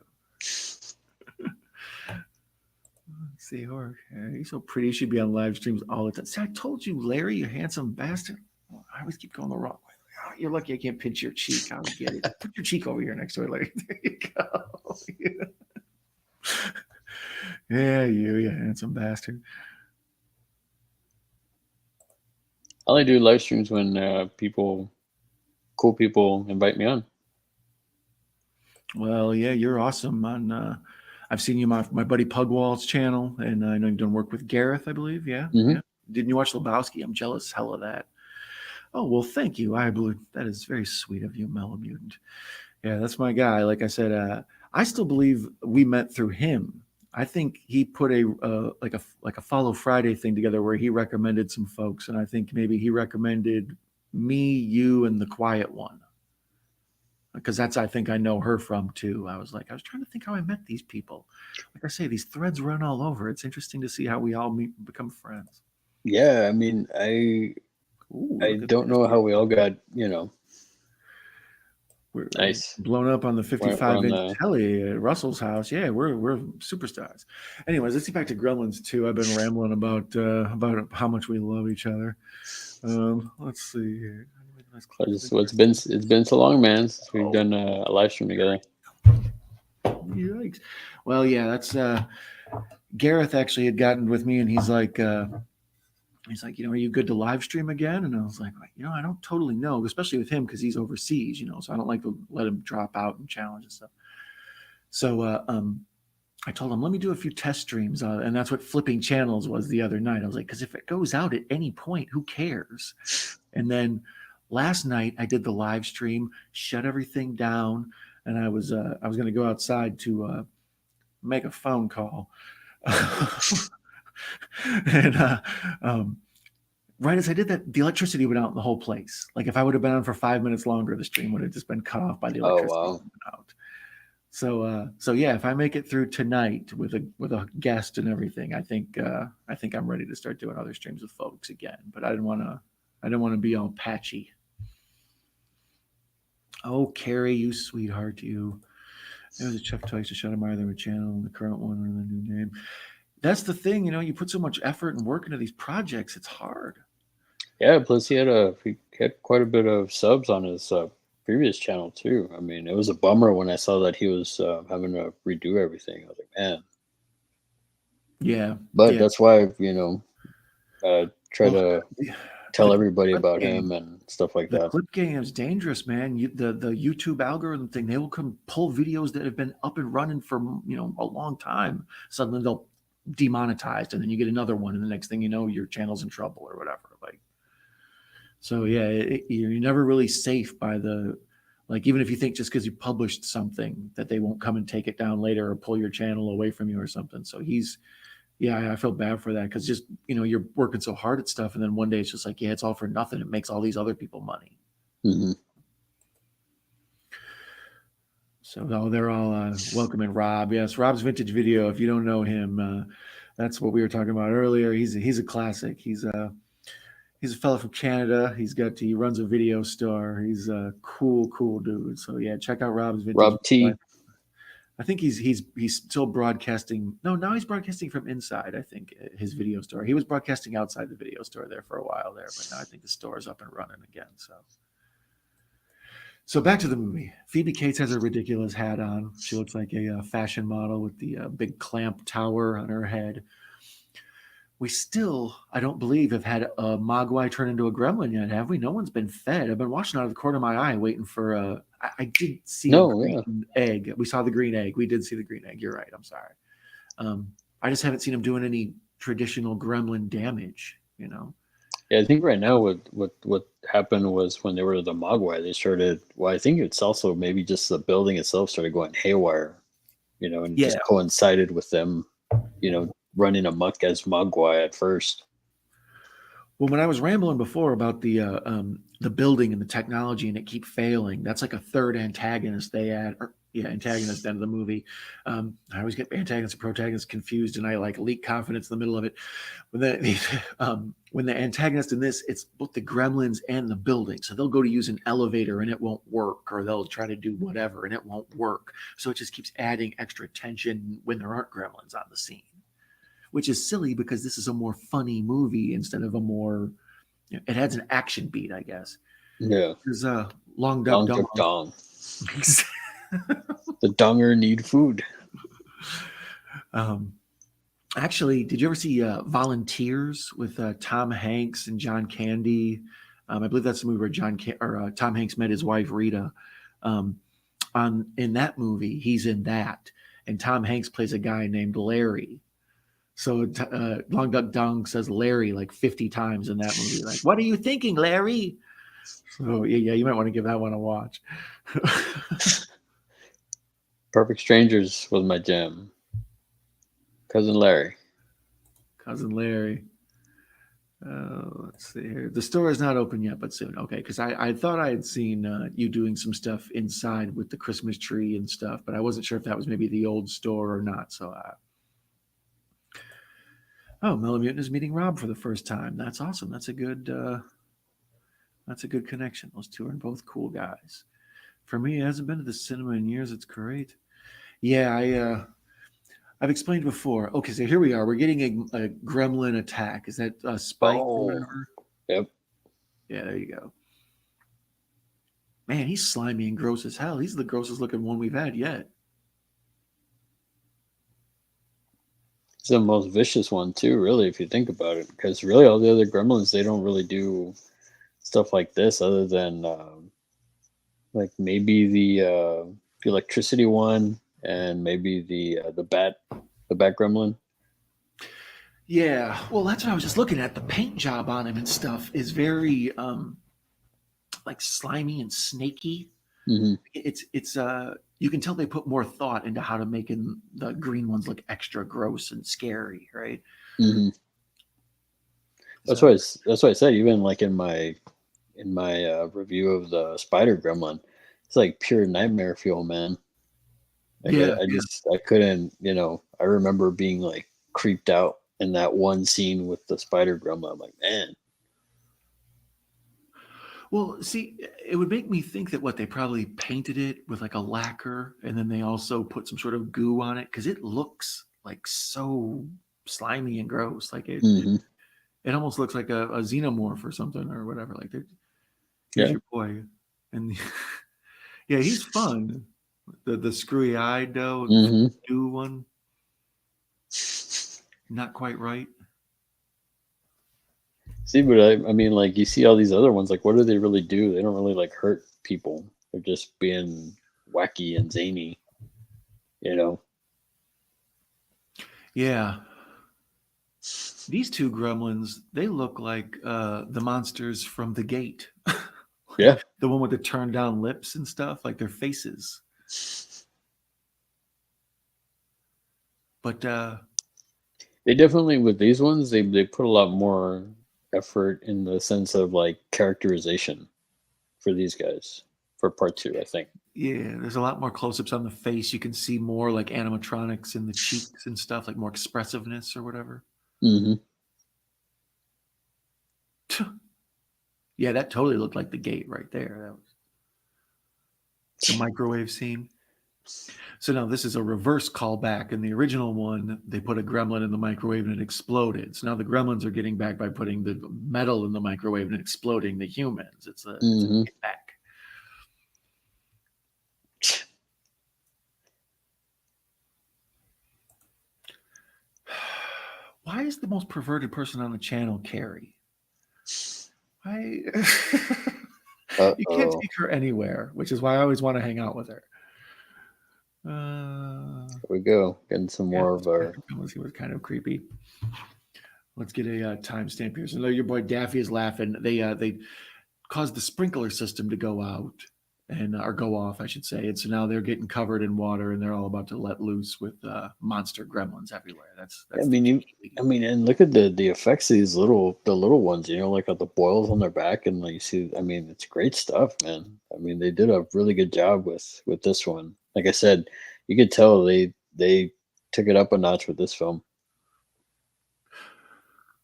Let's see, horror. You're so pretty. You should be on live streams all the time. See, I told you, Larry, you handsome bastard. Oh, I always keep going the wrong way. Oh, you're lucky I can't pinch your cheek. I'll get it. Put your cheek over here next to it, Larry. There you go. Yeah, you handsome bastard. I only do live streams when cool people invite me on. Well, yeah, you're awesome. I've seen you on my buddy Pugwall's channel, and I know you've done work with Gareth, I believe. Yeah, yeah. Didn't you watch Lebowski? I'm jealous hell of that. Oh, well, thank you. I believe that is very sweet of you, Mellow Mutant. Yeah, that's my guy. Like I said, I still believe we met through him. I think he put like a Follow Friday thing together where he recommended some folks, and I think maybe he recommended me, you, and the Quiet One, because that's I think I know her from too. I was trying to think how I met these people. Like I say, these threads run all over. It's interesting to see how we all become friends. Yeah, I mean, I don't know how we all got, We're nice blown up on the 55-inch telly at Russell's house. Yeah, we're superstars. Anyways, let's get back to Gremlins too. I've been rambling about how much we love each other. Let's see here. It's been so long, man, since we've done a live stream together. Yikes. Well, yeah, that's Gareth actually had gotten with me, and he's like, are you good to live stream again? And I was like, I don't totally know, especially with him because he's overseas, so I don't like to let him drop out and challenge and stuff. So I told him, let me do a few test streams. And that's what flipping channels was the other night. I was like, because if it goes out at any point, who cares? And then last night I did the live stream, shut everything down, and I was going to go outside to make a phone call. And right as I did that, the electricity went out in the whole place. Like if I would have been on for 5 minutes longer, the stream would have just been cut off by the electricity. Oh, wow. Out. So yeah, if I make it through tonight with a guest and everything, I think I'm ready to start doing other streams with folks again. But I didn't want to be all patchy. Oh, Carrie, you sweetheart, you. There was a Chuck twice to shut him either a channel and the current one or the new name. That's the thing, you put so much effort and work into these projects, it's hard. Yeah, plus he had quite a bit of subs on his previous channel too. I mean, it was a bummer when I saw that he was having to redo everything. I was like, man. Yeah. But that's why, try to tell everybody about him and stuff like that. The clip game is dangerous, man. The YouTube algorithm thing, they will come pull videos that have been up and running for, a long time. Suddenly they'll demonetized, and then you get another one, and the next thing you know, your channel's in trouble or whatever. So yeah, you're never really safe by even if you think just because you published something that they won't come and take it down later or pull your channel away from you or something. So I feel bad for that because just you're working so hard at stuff, and then one day it's just like, yeah, it's all for nothing. It makes all these other people money. Mm-hmm. So they're all welcoming Rob. Yes, Rob's Vintage Video. If you don't know him, that's what we were talking about earlier. He's a classic. He's a fellow from Canada. He runs a video store. He's a cool dude. So yeah, check out Rob's Vintage. Rob T. I think he's still broadcasting. No, now he's broadcasting from inside. I think his video store. He was broadcasting outside the video store there for a while there, but now I think the store is up and running again. So back to the movie. Phoebe Cates has a ridiculous hat on. She looks like a fashion model with the big clamp tower on her head. We still, I don't believe, have had a Mogwai turn into a gremlin yet, have we? No one's been fed. I've been watching out of the corner of my eye waiting for I did see a green egg. We saw the green egg. We did see the green egg. You're right. I'm sorry. I just haven't seen him doing any traditional gremlin damage, Yeah, I think right now what happened was when they were the Mogwai, they started. Well, I think it's also maybe just the building itself started going haywire, and just coincided with them, running amok as Mogwai at first. Well, when I was rambling before about the building and the technology and it keep failing, that's like a third antagonist they add. Or Yeah, antagonist at the end of the movie. I always get antagonist and protagonist confused, and I like leak confidence in the middle of it. When the antagonist in this, it's both the gremlins and the building. So they'll go to use an elevator and it won't work, or they'll try to do whatever and it won't work. So it just keeps adding extra tension when there aren't gremlins on the scene, which is silly because this is a more funny movie instead of a more. It adds an action beat, I guess. Yeah. There's a long duck Dong dong. duk dong. The donger need food. Actually, did you ever see Volunteers with Tom Hanks and John Candy? I believe that's the movie where Tom Hanks met his wife Rita. In that movie, he's in that, and Tom Hanks plays a guy named Larry. So Long Duck Dong says Larry like 50 times in that movie. Like, what are you thinking, Larry? So yeah, you might want to give that one a watch. Perfect Strangers was my jam. Cousin Larry. Let's see here. The store is not open yet, but soon. Okay, because I thought I had seen you doing some stuff inside with the Christmas tree and stuff, but I wasn't sure if that was maybe the old store or not. So, Mellow Mutant is meeting Rob for the first time. That's awesome. That's a good connection. Those two are both cool guys. For me, it hasn't been to the cinema in years. It's great. Yeah, I've explained before. Okay, so here we are. We're getting a gremlin attack. Is that Spike or whatever? Yep. Yeah, there you go. Man, he's slimy and gross as hell. He's the grossest looking one we've had yet. He's the most vicious one too, really, if you think about it. Because really, all the other gremlins, they don't really do stuff like this, other than like maybe the electricity one, and maybe the bat gremlin. Yeah, well, that's what I was just looking at. The paint job on him and stuff is very like slimy and snaky. Mm-hmm. It's you can tell they put more thought into how to making the green ones look extra gross and scary, right? Mm-hmm. That's why I said, even like in my review of the spider gremlin, it's like pure nightmare fuel, man. Like I couldn't, I remember being like creeped out in that one scene with the spider gremlin. I'm like, man. Well, see, it would make me think that they probably painted it with like a lacquer, and then they also put some sort of goo on it because it looks like so slimy and gross. Like it almost looks like a xenomorph or something or whatever. Like, here's your boy, and yeah, he's fun. The screwy eyed though, new one, not quite right. See, but I mean, like, you see all these other ones, like, what do they really do? They don't really like hurt people. They're just being wacky and zany, Yeah. These two gremlins, they look like the monsters from The Gate. Yeah. The one with the turned down lips and stuff, like their faces. But they definitely, with these ones, they put a lot more effort in the sense of like characterization for these guys for part 2, I think. Yeah, there's a lot more close-ups on the face. You can see more like animatronics in the cheeks and stuff, like more expressiveness or whatever. Mm-hmm. Yeah, that totally looked like The Gate right there. That was the microwave scene. So now this is a reverse callback. In the original one, they put a gremlin in the microwave and it exploded. So now the gremlins are getting back by putting the metal in the microwave and exploding the humans. It's a get back. Why is the most perverted person on the channel Carrie? You can't take her anywhere, which is why I always want to hang out with her. Here we go, getting some more of our. He was kind of creepy. Let's get a timestamp here. So, your boy Daffy is laughing. They caused the sprinkler system to go out or go off, I should say. And so now they're getting covered in water, and they're all about to let loose with monster gremlins everywhere. That's I mean, and look at the effects of these little ones. Like the boils on their back, and like you see. I mean, it's great stuff, man. I mean, they did a really good job with this one. like I said, you could tell they took it up a notch with this film.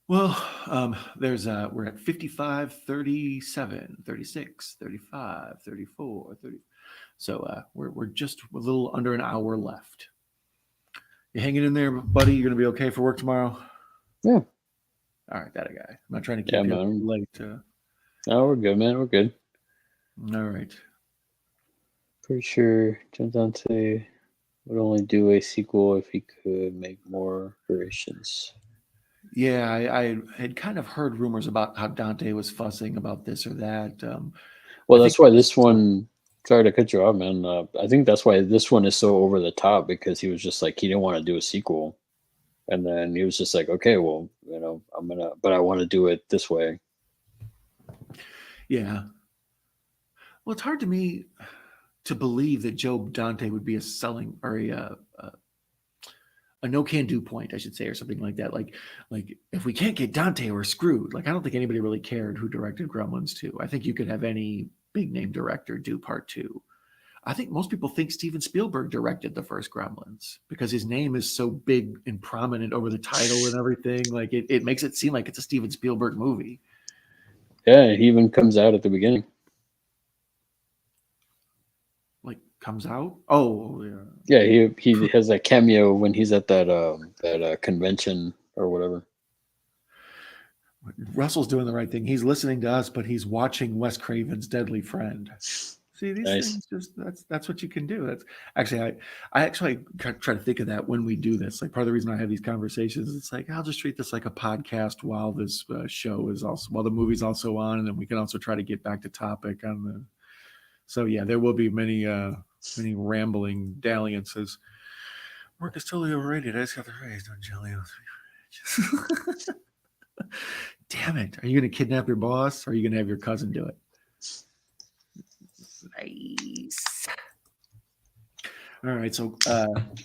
Well, we're at 55, 37, 36, 35, 34, 30. So we're just a little under an hour left. You hanging in there, buddy? You're gonna be okay for work tomorrow? Yeah. All right, that a guy. I'm not trying to keep Yeah, you up man. late. No, we're good, man. We're good. All right. Pretty sure Joe Dante would only do a sequel if he could make more variations. Yeah, I had kind of heard rumors about how Dante was fussing about this or that. Well, I think that's why this one. Sorry to cut you off, man. I think that's why this one is so over the top, because he was just like, he didn't want to do a sequel, and then he was just like, okay, well, but I want to do it this way. Yeah. Well, it's hard to me to believe that Joe Dante would be a selling or a no can do point, I should say, or something like that. Like if we can't get Dante, we're screwed. Like I don't think anybody really cared who directed Gremlins 2. I think you could have any big name director do part 2. I think most people think Steven Spielberg directed the first Gremlins because his name is so big and prominent over the title and everything. Like it makes it seem like it's a Steven Spielberg movie. Yeah, he even comes out at the beginning. Like comes out. Oh yeah. Yeah, he has a cameo when he's at that convention or whatever. Russell's doing the right thing. He's listening to us, but he's watching Wes Craven's Deadly Friend. See, these Nice. things just that's what you can do. That's actually I actually try to think of that when we do this. Like part of the reason I have these conversations, it's like I'll just treat this like a podcast while this show is also while the movie's also on, and then we can also try to get back to topic on the. So yeah, there will be many rambling dalliances. Work is totally overrated. I just got the phrase, don't jelly. Damn it! Are you going to kidnap your boss, or are you going to have your cousin do it? Nice. All right, so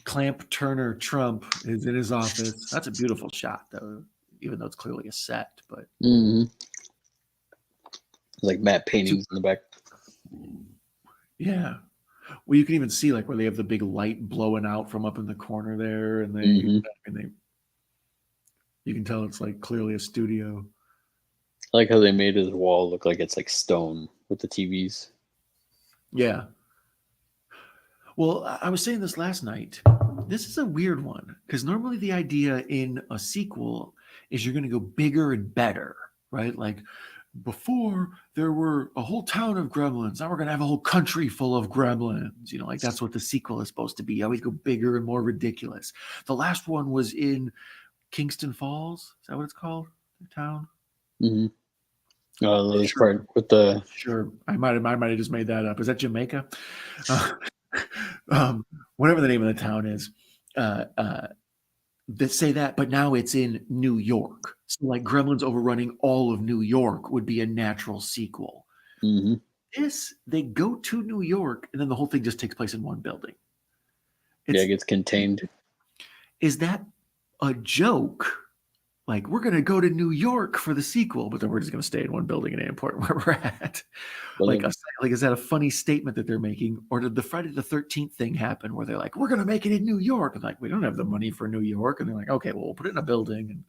Clamp Turner Trump is in his office. That's a beautiful shot, though, even though it's clearly a set. But like matte paintings in the back. Yeah, well, you can even see like where they have the big light blowing out from up in the corner there, and you can tell it's like clearly a studio. I like how they made his wall look like it's like stone with the TVs. Yeah. Well, I was saying this last night. This is a weird one because normally the idea in a sequel is you're going to go bigger and better, right? Like before there were a whole town of gremlins. Now we're going to have a whole country full of gremlins. You know, like that's what the sequel is supposed to be. You always go bigger and more ridiculous. The last one was in Kingston Falls. Is that what it's called? The town? Mm-hmm. This part with the I might have just made that up. Is that Jamaica? Whatever the name of the town is. That say that, but now it's in New York. So like Gremlins overrunning all of New York would be a natural sequel. Mm-hmm. This, they go to New York and then the whole thing just takes place in one building. It gets contained. Is that a joke? Like, we're going to go to New York for the sequel, but then we're just going to stay in one building in Airport where we're at. Like, is that a funny statement that they're making? Or did the Friday the 13th thing happen where they're like, we're going to make it in New York? And like, we don't have the money for New York. And they're like, okay, well, we'll put it in a building. And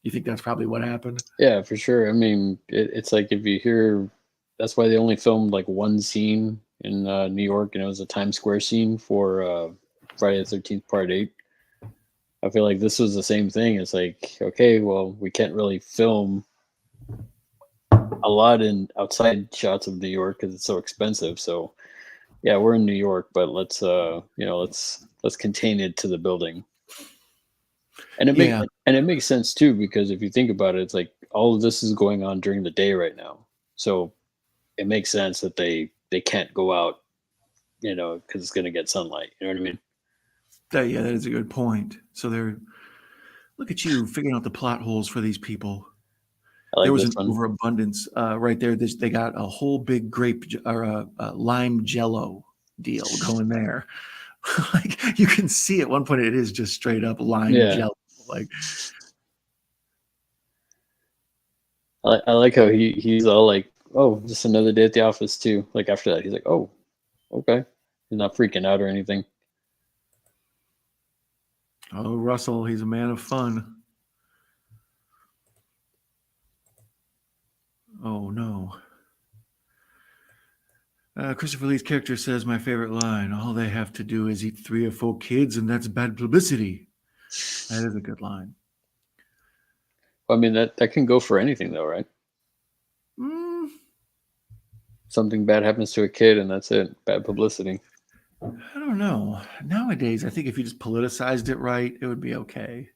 you think that's probably what happened? Yeah, for sure. I mean, it's like if you hear, that's why they only filmed like one scene in New York, and it was a Times Square scene for Friday the 13th Part 8. I feel like this was the same thing. It's like, okay, well, we can't really film a lot in outside shots of New York because it's so expensive. So, yeah, we're in New York, but let's contain it to the building. And it makes sense too, because if you think about it, it's like all of this is going on during the day right now. So it makes sense that they can't go out, because it's going to get sunlight. You know what I mean? Yeah, that is a good point. So look at you figuring out the plot holes for these people. There was an overabundance right there. They got a whole big grape or a lime jello deal going there. Like you can see at one point it is just straight up lime jello. Like I like how he's all like, oh, just another day at the office too. Like after that, he's like, oh, okay. He's not freaking out or anything. Oh, Russell, he's a man of fun. Oh, no. Christopher Lee's character says my favorite line, all they have to do is eat 3 or 4 kids and that's bad publicity. That is a good line. I mean, that can go for anything, though, right? Something bad happens to a kid and that's it. Bad publicity. I don't know. Nowadays, I think if you just politicized it right, it would be okay.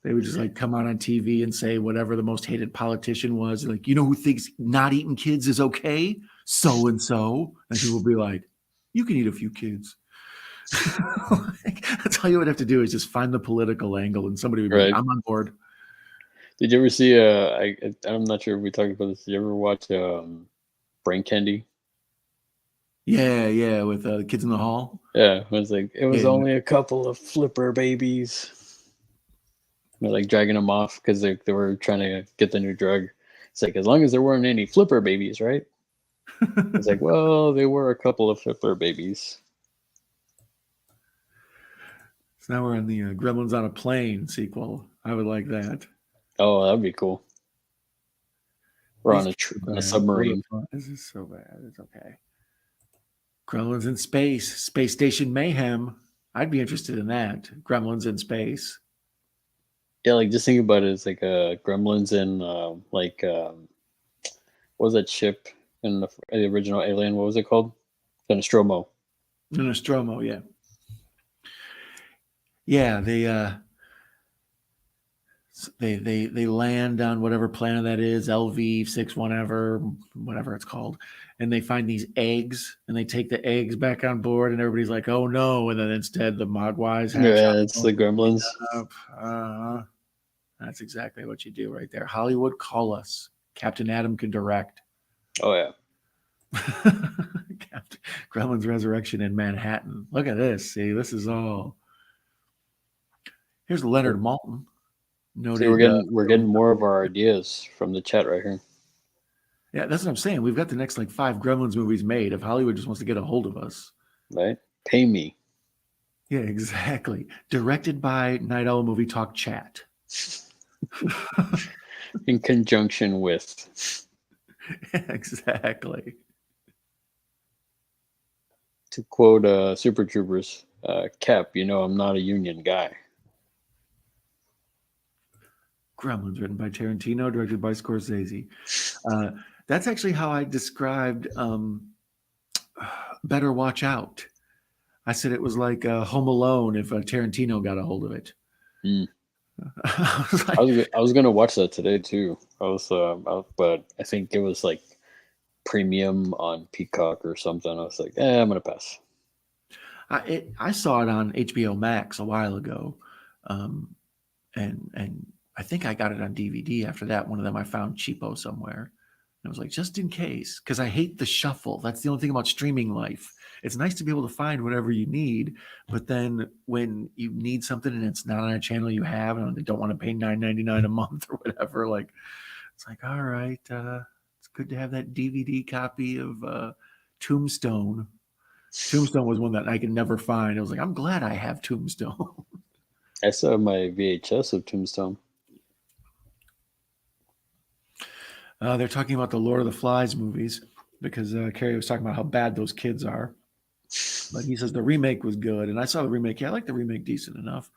They would just like come out on TV and say whatever the most hated politician was. Like, you know who thinks not eating kids is okay? So and so. And people would be like, you can eat a few kids. Like, that's all you would have to do is just find the political angle and somebody would be like, I'm on board. Did you ever see, I'm not sure if we talked about this. Did you ever watch Brain Candy? Yeah, with the kids in the hall. Yeah, it was like, it was only a couple of flipper babies. They're like dragging them off because they were trying to get the new drug. It's like, as long as there weren't any flipper babies, right? It's like, well, there were a couple of flipper babies. So now we're on the Gremlins on a Plane sequel. I would like that. Oh, that'd be cool. We're on a submarine. This is so bad. It's okay. Gremlins in space, space station mayhem. I'd be interested in that. Gremlins in space. Yeah, like just think about it. It's like Gremlins in what was that ship in the original Alien? What was it called? The Nostromo. The Nostromo, yeah. Yeah, they land on whatever planet that is, LV6, whatever it's called, and they find these eggs, and they take the eggs back on board, and everybody's like, "Oh no!" And then instead, the Mogwais hatch Yeah, it's the Gremlins. That's exactly what you do right there. Hollywood, call us. Captain Adam can direct. Oh yeah. Gremlins Resurrection in Manhattan. Look at this. See, this is all. Here's Leonard Maltin. Noted, see, we're getting more of our ideas from the chat right here. Yeah, that's what I'm saying. We've got the next 5 Gremlins movies made. If Hollywood just wants to get a hold of us, right? Pay me. Yeah, exactly. Directed by Night Owl Movie Talk Chat. In conjunction with. Exactly. To quote Super Troopers, Cap, I'm not a union guy. Gremlins, written by Tarantino, directed by Scorsese. That's actually how I described Better Watch Out. I said it was like Home Alone if Tarantino got a hold of it. I was gonna watch that today too. But I think it was like premium on Peacock or something. I was like, I'm gonna pass. I saw it on HBO Max a while ago, and I think I got it on DVD after that. One of them I found cheapo somewhere. And I was like, just in case, because I hate the shuffle. That's the only thing about streaming life. It's nice to be able to find whatever you need, but then when you need something and it's not on a channel you have and they don't want to pay $9.99 a month or whatever, it's like, all right, it's good to have that DVD copy of Tombstone. Tombstone was one that I could never find. I was like, I'm glad I have Tombstone. I still have my VHS of Tombstone. They're talking about the Lord of the Flies movies because Carrie was talking about how bad those kids are. But he says the remake was good. And I saw the remake. Yeah, I like the remake decent enough.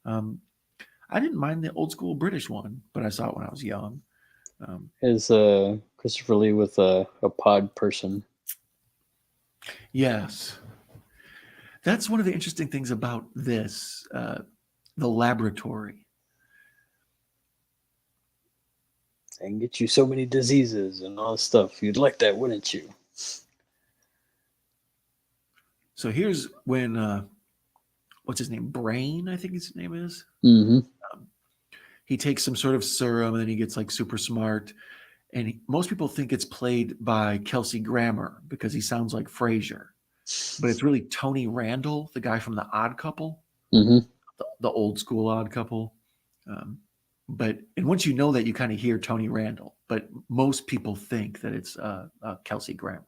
I didn't mind the old school British one, but I saw it when I was young. Is Christopher Lee with a pod person? Yes. That's one of the interesting things about this, the laboratory. And get you so many diseases and all this stuff. You'd like that, wouldn't you? So here's when, what's his name? Brain, I think his name is. Mm-hmm. He takes some sort of serum and then he gets super smart. And most people think it's played by Kelsey Grammer because he sounds like Frasier. But it's really Tony Randal, the guy from The Odd Couple, the old school Odd Couple. And once you know that, you kind of hear Tony Randal. But most people think that it's Kelsey Grammer.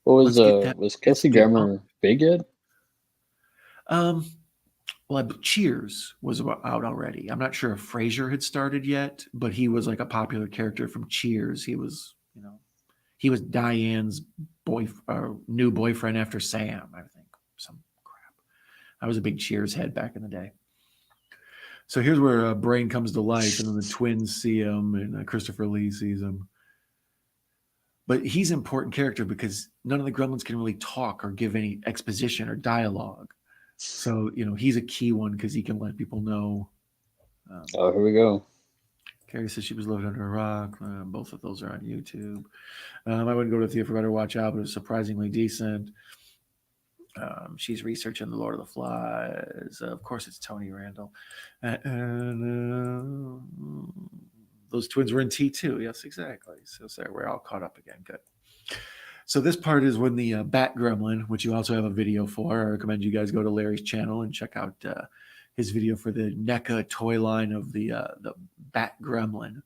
What Let's get that. was It's Kelsey big. Oh, Grammer big yet? Um, well, Cheers was out already. I'm not sure if Frasier had started yet, but he was like a popular character from Cheers. He was, he was Diane's new boyfriend after Sam, I think. Some crap. I was a big Cheers head back in the day. So here's where Brain comes to life, and then the twins see him, and Christopher Lee sees him. But he's an important character because none of the Gremlins can really talk or give any exposition or dialogue. So, he's a key one because he can let people know. Oh, here we go. Carrie says she was living under a rock. Both of those are on YouTube. I wouldn't go to the theater, better watch out, but it was surprisingly decent. She's researching the Lord of the Flies. Of course, it's Tony Randal. Those twins were in T2. Yes, exactly. So sorry, we're all caught up again. Good. So this part is when the Bat Gremlin, which you also have a video for. I recommend you guys go to Larry's channel and check out his video for the NECA toy line of the Bat Gremlin.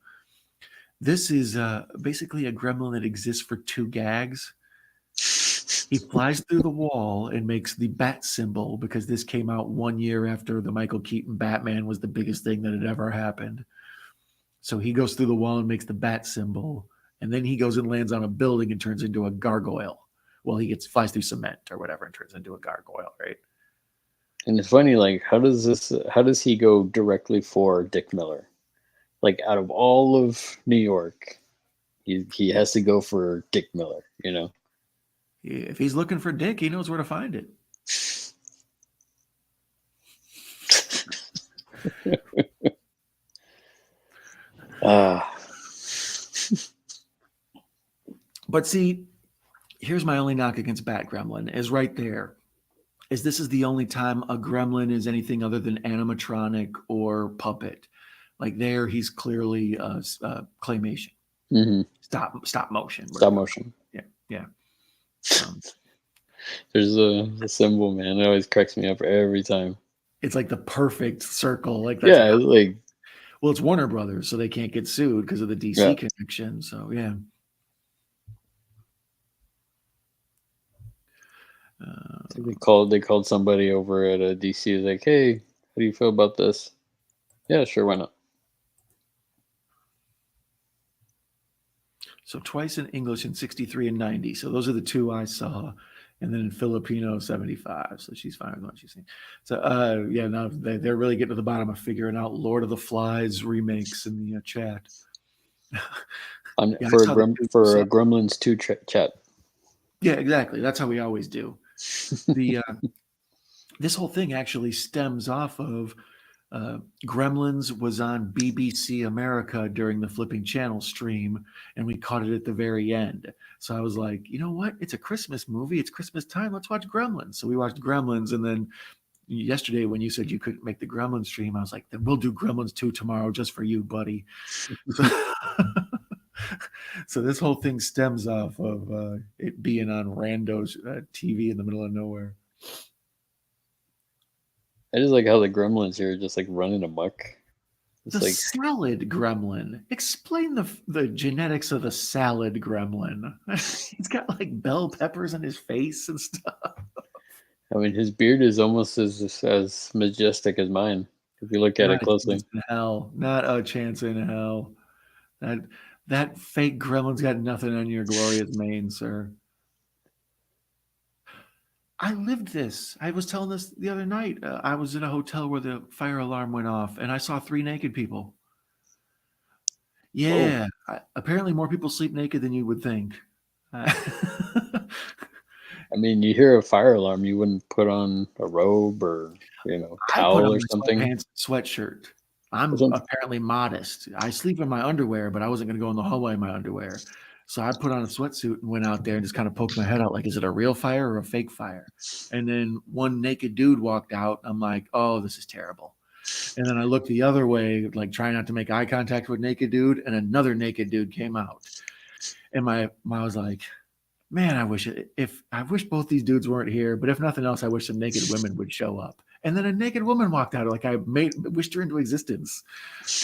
This is basically a gremlin that exists for 2 gags. He flies through the wall and makes the bat symbol because this came out 1 year after the Michael Keaton Batman was the biggest thing that had ever happened. So he goes through the wall and makes the bat symbol, and then he goes and lands on a building and turns into a gargoyle. Well, he flies through cement or whatever and turns into a gargoyle, right? And it's funny, like, how does he go directly for Dick Miller? Like, out of all of New York, he has to go for Dick Miller, If he's looking for Dick, he knows where to find it. But see, here's my only knock against Bat Gremlin is right there. This is the only time a gremlin is anything other than animatronic or puppet. Like there, he's clearly claymation. Mm-hmm. Stop motion. Stop motion. Yeah. There's a symbol, man. It always cracks me up every time. It's like the perfect circle. Like that's well, it's Warner Brothers, so they can't get sued because of the DC connection. So yeah. They called somebody over at a DC. Like, hey, how do you feel about this? Yeah, sure, why not? So twice in English in 63 and 90. So those are the 2 I saw. And then in Filipino, 75. So she's fine with what she's saying. So, now they're really getting to the bottom of figuring out Lord of the Flies remakes in the chat. For Gremlins 2 chat. Yeah, exactly. That's how we always do. This whole thing actually stems off of Gremlins was on BBC America during the Flipping Channel stream, and we caught it at the very end. So I was like, you know what? It's a Christmas movie. It's Christmas time. Let's watch Gremlins. So we watched Gremlins, and then yesterday when you said you couldn't make the Gremlins stream, I was like, then we'll do Gremlins 2 tomorrow just for you, buddy. So this whole thing stems off of it being on Rando's TV in the middle of nowhere. I just like how the Gremlins here are just like running amok. It's the salad gremlin. Explain the genetics of the salad gremlin. He's got like bell peppers on his face and stuff. I mean, his beard is almost as majestic as mine if you look at it closely. Not a chance in hell. That fake gremlin's got nothing on your glorious mane, sir. I lived this. I was telling this the other night. I was in a hotel where the fire alarm went off, and I saw 3 naked people. Yeah. Apparently more people sleep naked than you would think. I mean, you hear a fire alarm, you wouldn't put on a robe or, towel or something? Sweatpants, sweatshirt. I'm apparently modest. I sleep in my underwear, but I wasn't going to go in the hallway in my underwear. So I put on a sweatsuit and went out there and just kind of poked my head out like, is it a real fire or a fake fire? And then one naked dude walked out. I'm like, oh, this is terrible. And then I looked the other way, like trying not to make eye contact with naked dude, and another naked dude came out. And I was like, man, I wish both these dudes weren't here, but if nothing else, I wish some naked women would show up. And then a naked woman walked out, like I wished her into existence.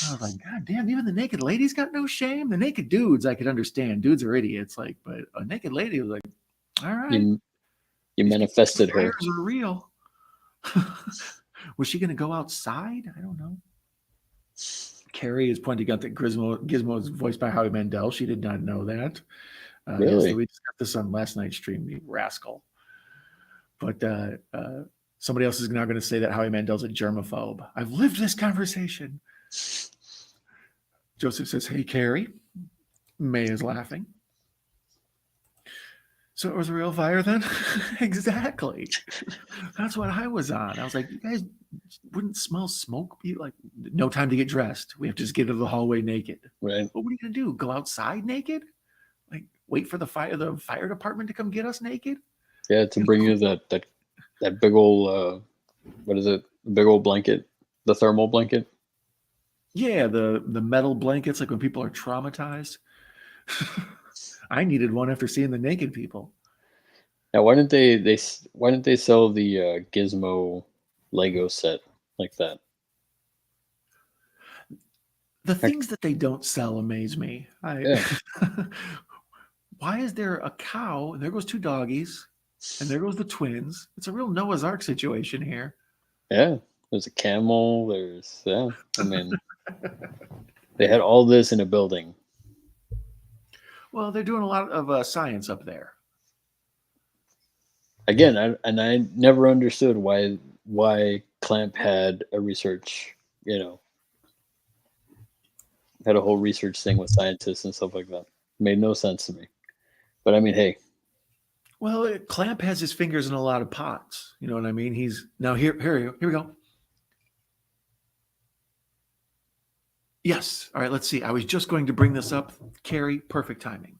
I was like, God damn, even the naked ladies got no shame. The naked dudes, I could understand. Dudes are idiots, but a naked lady was like, All right. You These people with manifested her. fires are real. Was she going to go outside? I don't know. Carrie is pointing out that Gizmo is voiced by Howie Mandel. She did not know that. Yes, Really? we discussed this on last night's stream, you rascal. But somebody else is now going to say that Howie Mandel's a germaphobe. I've lived this conversation. Joseph says, hey, Carrie. May is laughing. So it was a real fire then? Exactly. That's what I was on. I was like, you guys wouldn't smell smoke? Be like, no time to get dressed. We have to just get into the hallway naked. Right. But what are you going to do? Go outside naked? Like, wait for the fire department to come get us naked? Yeah, to bring you that big old what is it? The big old blanket, the thermal blanket. Yeah, the metal blankets, like when people are traumatized. I needed one after seeing the naked people. Now, why didn't they sell the Gizmo Lego set like that? The things that they don't sell amaze me. Yeah. Why is there a cow and there goes two doggies and there goes the twins? It's a real Noah's Ark situation here. Yeah, there's a camel. I mean, they had all this in a building. Well, they're doing a lot of science up there. Again, I never understood why Clamp had a research, had a whole research thing with scientists and stuff like that. Made no sense to me. But I mean, hey. Well, Clamp has his fingers in a lot of pots. You know what I mean? He's now here we go. Yes. All right, let's see. I was just going to bring this up. Carrie, perfect timing.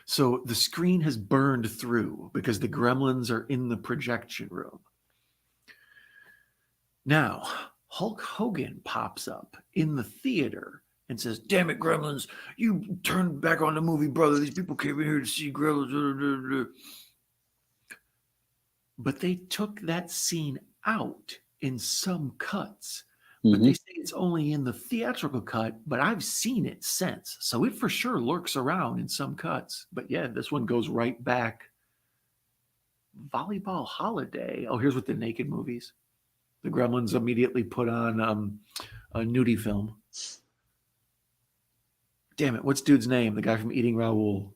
So the screen has burned through because the gremlins are in the projection room. Now, Hulk Hogan pops up in the theater and says, damn it, Gremlins, you turned back on the movie, brother. These people came in here to see Gremlins. But they took that scene out in some cuts. But they say it's only in the theatrical cut, but I've seen it since. So it for sure lurks around in some cuts. But yeah, this one goes right back. Volleyball Holiday. Oh, here's with the naked movies. The Gremlins immediately put on a nudie film. Damn it, what's dude's name? The guy from Eating Raoul.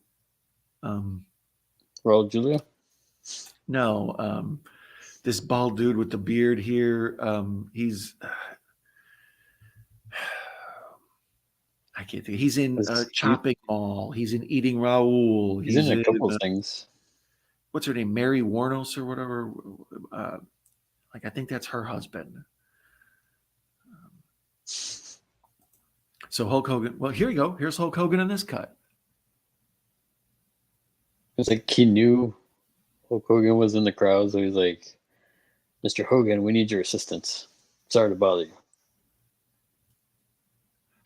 Raul Julia? No, this bald dude with the beard here. He's I can't think. He's in Chopping Mall. He's in Eating Raoul. He's in a couple of things. What's her name? Mary Warnos or whatever. I think that's her husband. So Hulk Hogan. Well, here you go. Here's Hulk Hogan in this cut. It's like he knew Hulk Hogan was in the crowd, so he's like, Mr. Hogan, we need your assistance. Sorry to bother you.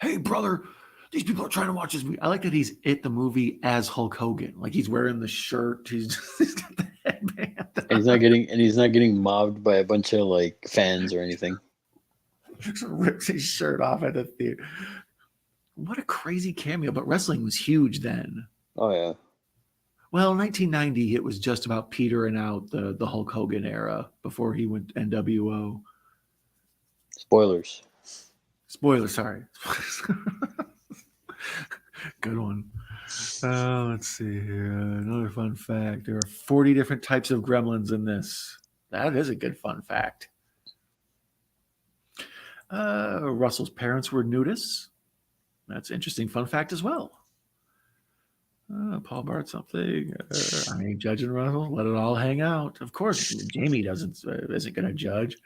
Hey, brother, these people are trying to watch this movie. I like that he's at the movie as Hulk Hogan. Like he's wearing the shirt. He's got the headband. And he's not getting mobbed by a bunch of like fans or anything. Rips his shirt off at the theater. What a crazy cameo! But wrestling was huge then. Oh yeah. Well, 1990, it was just about petering out the Hulk Hogan era before he went NWO. Spoilers. Sorry. Good one. Let's see here. Another fun fact. There are 40 different types of gremlins in this. That is a good fun fact. Russell's parents were nudists. That's an interesting fun fact as well. Paul Bart something. I ain't judging Russell. Let it all hang out. Of course, Jamie isn't going to judge.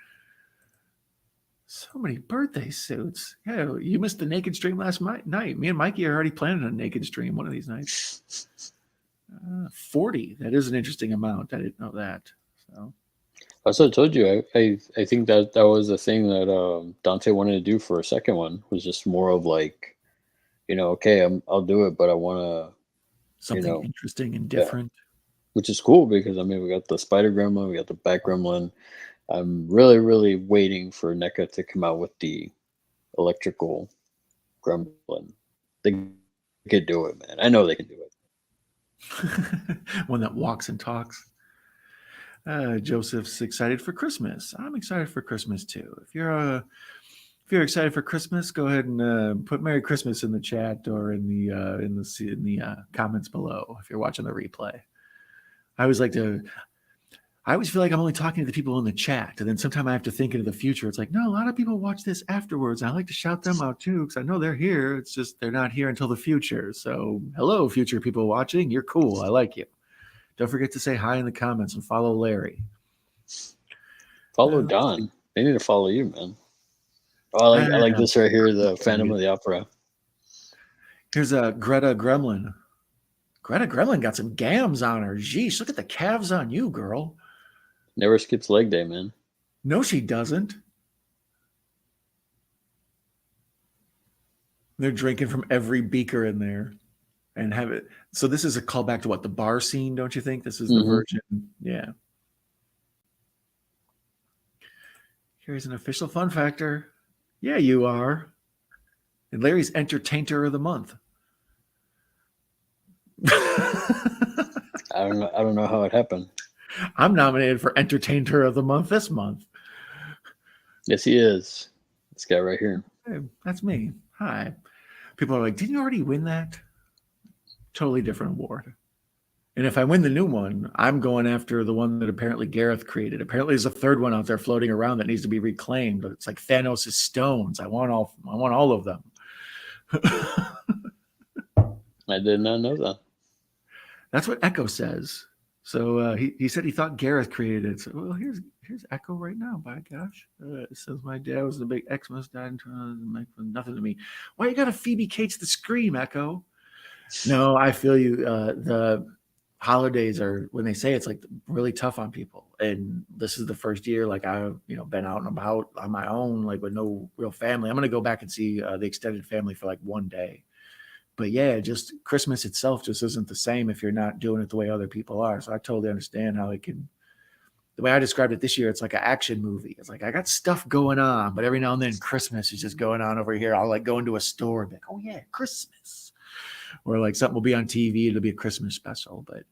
So many birthday suits. Yeah, you missed the naked stream last night. Me and Mikey are already planning a naked stream one of these nights. 40. That is an interesting amount. I didn't know that. So. As I told you, I think that was the thing that Dante wanted to do for a second one, was just more of like, okay, I'll do it, but I want to something interesting and different. Yeah. Which is cool because we got the Spider Gremlin, we got the Bat Gremlin. I'm really, really waiting for NECA to come out with the electrical Gremlin. They could do it, man. I know they can do it. One that walks and talks. Joseph's excited for Christmas. I'm excited for Christmas too. If you're excited for Christmas, go ahead and put Merry Christmas in the chat or in the comments below if you're watching the replay. I always feel like I'm only talking to the people in the chat, and then sometimes I have to think into the future. It's like, no, a lot of people watch this afterwards. I like to shout them out too because I know they're here. It's just they're not here until the future. So, hello, future people watching. You're cool. I like you. Don't forget to say hi in the comments and follow Larry. Follow Don. They need to follow you, man. Oh, I like this right here, the Phantom of the Opera. Here's a Greta Gremlin. Greta Gremlin got some gams on her. Jeez, look at the calves on you, girl. Never skips leg day, man. No, she doesn't. They're drinking from every beaker in there and have it. So this is a callback to what? The bar scene, don't you think? This is the Virgin. Yeah. Here's an official fun factor. Yeah, you are. And Larry's Entertainer of the Month. I don't know how it happened. I'm nominated for Entertainer of the Month this month. Yes, he is. This guy right here. Hey, that's me. Hi. People are like, didn't you already win that? Totally different award. And if I win the new one, I'm going after the one that apparently Gareth created. Apparently there's a third one out there floating around that needs to be reclaimed. It's like Thanos' stones. I want all of them. I did not know that. That's what Echo says. So he said he thought Gareth created it. So, well, here's Echo right now. By gosh, it says my dad was the big Xmas died and make nothing to me. Why you got a Phoebe Cates the scream, Echo? No, I feel you. The holidays are when they say it's like really tough on people, and this is the first year like I've been out and about on my own, like with no real family. I'm gonna go back and see the extended family for like one day. But yeah, just Christmas itself just isn't the same if you're not doing it the way other people are. So I totally understand how it can. The way I described it this year, it's like an action movie. It's like I got stuff going on, but every now and then Christmas is just going on over here. I'll like go into a store and be like, oh yeah, Christmas. Or like something will be on TV, it'll be a Christmas special. But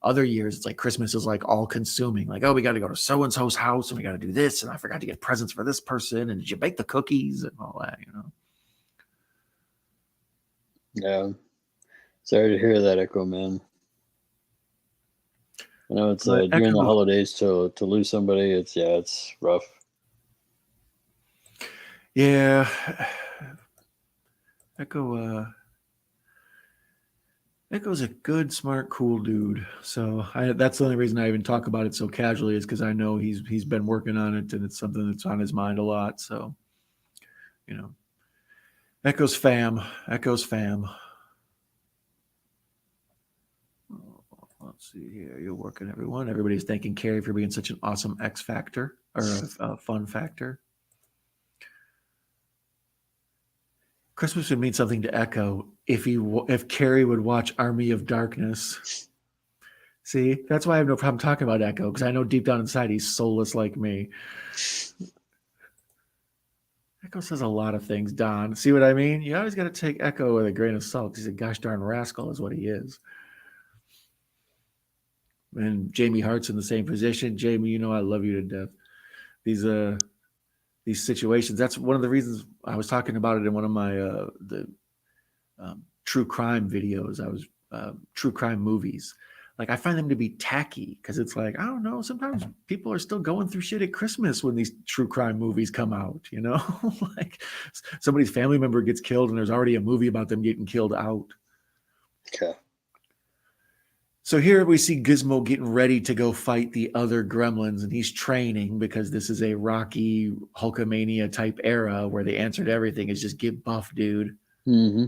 other years, it's like Christmas is like all consuming. Like, oh, we got to go to so-and-so's house and we got to do this. And I forgot to get presents for this person. And did you bake the cookies and all that, Yeah. Sorry to hear that, Echo, man. I know it's during the holidays to lose somebody. It's rough. Yeah. Echo's a good, smart, cool dude. So that's the only reason I even talk about it so casually is because I know he's been working on it and it's something that's on his mind a lot. So, Echo's fam. Let's see here. You're working, everyone. Everybody's thanking Carrie for being such an awesome X factor or a fun factor. Christmas would mean something to Echo if Carrie would watch Army of Darkness. See, that's why I have no problem talking about Echo because I know deep down inside he's soulless like me. Echo says a lot of things, Don. See what I mean? You always got to take Echo with a grain of salt. He's a gosh darn rascal is what he is. And Jamie Hart's in the same position. Jamie, I love you to death. These situations. That's one of the reasons I was talking about it in one of my true crime videos. I was true crime movies. Like I find them to be tacky because it's like, I don't know, sometimes people are still going through shit at Christmas when these true crime movies come out, like somebody's family member gets killed and there's already a movie about them getting killed out. Okay. So here we see Gizmo getting ready to go fight the other gremlins, and he's training because this is a Rocky Hulkamania type era where the answer to everything is just get buff, dude. Mm-hmm.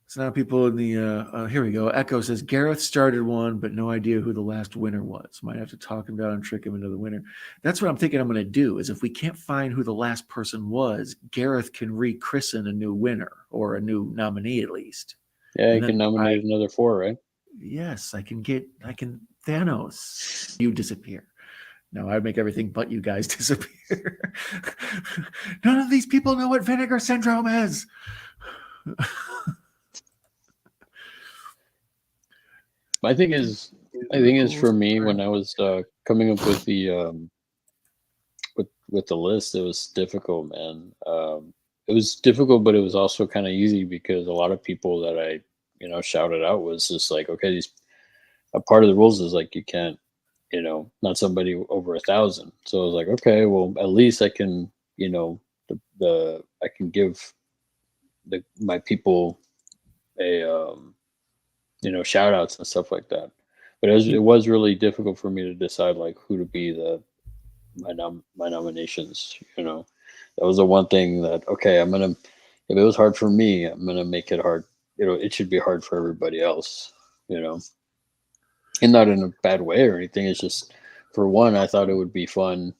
So now people in the here we go. Echo says Gareth started one, but no idea who the last winner was. Might have to talk him down and trick him into the winner. That's what I'm thinking I'm going to do is if we can't find who the last person was, Gareth can rechristen a new winner or a new nominee at least. Yeah, you can nominate another 4, right? Yes, I can Thanos. You disappear. No, I make everything but you guys disappear. None of these people know what vinegar syndrome is. My thing is, These I are the think is coolest for me when friends. I was coming up with the with the list, it was difficult, man. It was difficult, but it was also kind of easy because a lot of people that I shouted out was just like, okay, these a part of the rules is like you can't, not somebody over 1,000. So I was like, okay, well at least I can, the I can give my people a shout outs and stuff like that. But Yeah. it was really difficult for me to decide like who to be my nominations. That was the one thing that okay, I'm gonna if it was hard for me, I'm gonna make it hard. It should be hard for everybody else. You know, and not in a bad way or anything. It's just for one, I thought it would be fun.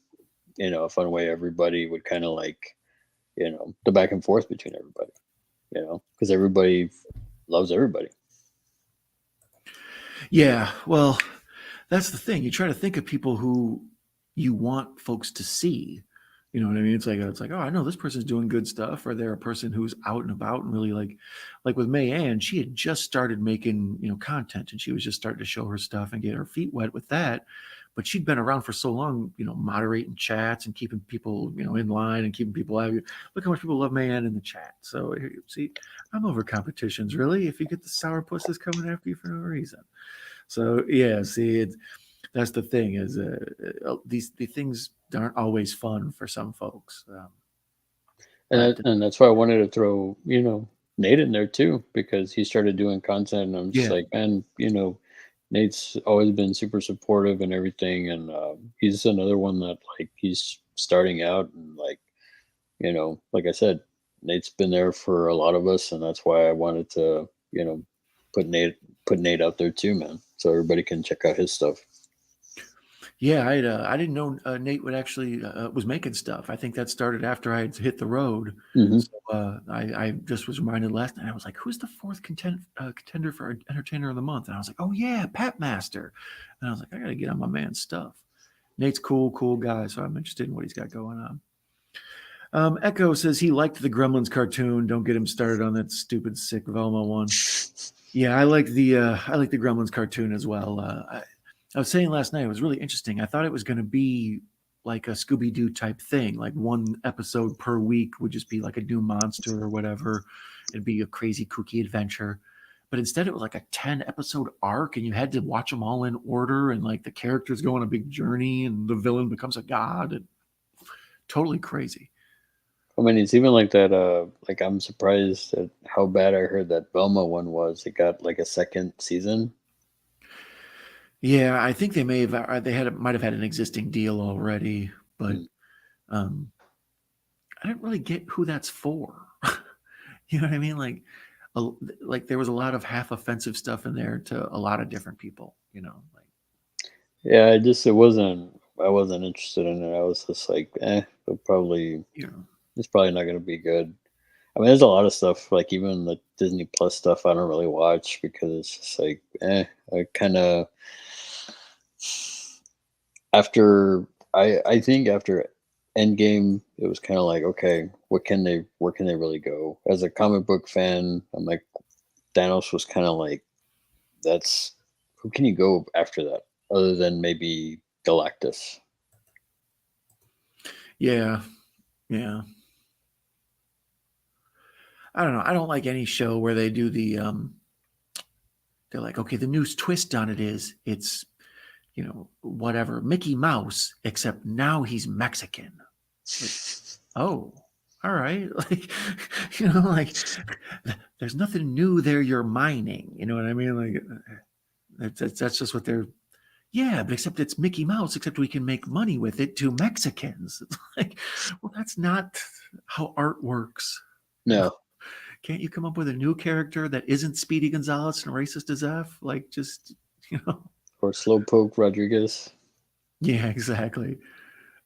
A fun way everybody would kind of like the back and forth between everybody. Because everybody loves everybody. Yeah. Well, that's the thing. You try to think of people who you want folks to see. You know what I mean? It's like, oh, I know this person's doing good stuff, or they're a person who's out and about and really like with May Ann, she had just started making, content, and she was just starting to show her stuff and get her feet wet with that. But she'd been around for so long, moderating chats and keeping people, in line and keeping people happy. Look how much people love May Ann in the chat. So see, I'm over competitions, really. If you get the sourpusses coming after you for no reason. So yeah, see, that's the thing is the things aren't always fun for some folks. But And that's why I wanted to throw, Nate in there too, because he started doing content and I'm just yeah, like, man, Nate's always been super supportive and everything. And he's another one that like he's starting out and like, like I said, Nate's been there for a lot of us. And that's why I wanted to, put Nate, put Nate out there too, man. So everybody can check out his stuff. yeah, I didn't know Nate would actually was making stuff. I think that started after I had hit the road. Hmm. So I just was reminded last night. I was like, "Who's the fourth contender for Entertainer of the Month?" And I was like, "Oh yeah, Pat Master." And I was like, "I got to get on my man's stuff." Nate's cool guy, so I'm interested in what he's got going on. Echo says he liked the Gremlins cartoon. Don't get him started on that stupid sick Velma one. Yeah, I like the Gremlins cartoon as well. I was saying last night it was really interesting. I thought it was going to be like a Scooby Doo type thing, like one episode per week would just be like a new monster or whatever. It'd be a crazy kooky adventure. But instead, it was like a 10-episode arc, and you had to watch them all in order, and like the characters go on a big journey, and the villain becomes a god. And totally crazy. I mean, it's even like that. Like I'm surprised at how bad I heard that Velma one was. It got like a second season. Yeah, I think they may have might have had an existing deal already, but Mm. um, I didn't really get who that's for. You know what I mean? A, like there was a lot of half offensive stuff in there to a lot of different people. Like Yeah, it wasn't. I wasn't interested in it. I was just like, but probably you know, it's probably not going to be good. I mean, there's a lot of stuff like even the Disney Plus stuff I don't really watch because it's just like, I kind of after I think after Endgame, it was kind of like, okay, where can they really go? As a comic book fan, I'm like, Thanos was kind of like, that's who can you go after that other than maybe Galactus? yeah, yeah. I don't know. I don't like any show where they do they're like, okay, the news twist on it is it's whatever Mickey Mouse, except now he's Mexican. Like, oh, all right. Like, like there's nothing new there. You're mining. You know what I mean? Like, that's just what they're. Yeah, but except it's Mickey Mouse, except we can make money with it to Mexicans. It's like, well, that's not how art works. No, Can't you come up with a new character that isn't Speedy Gonzalez and racist as F? Like, just, you know? or Slowpoke Rodriguez. Yeah, exactly.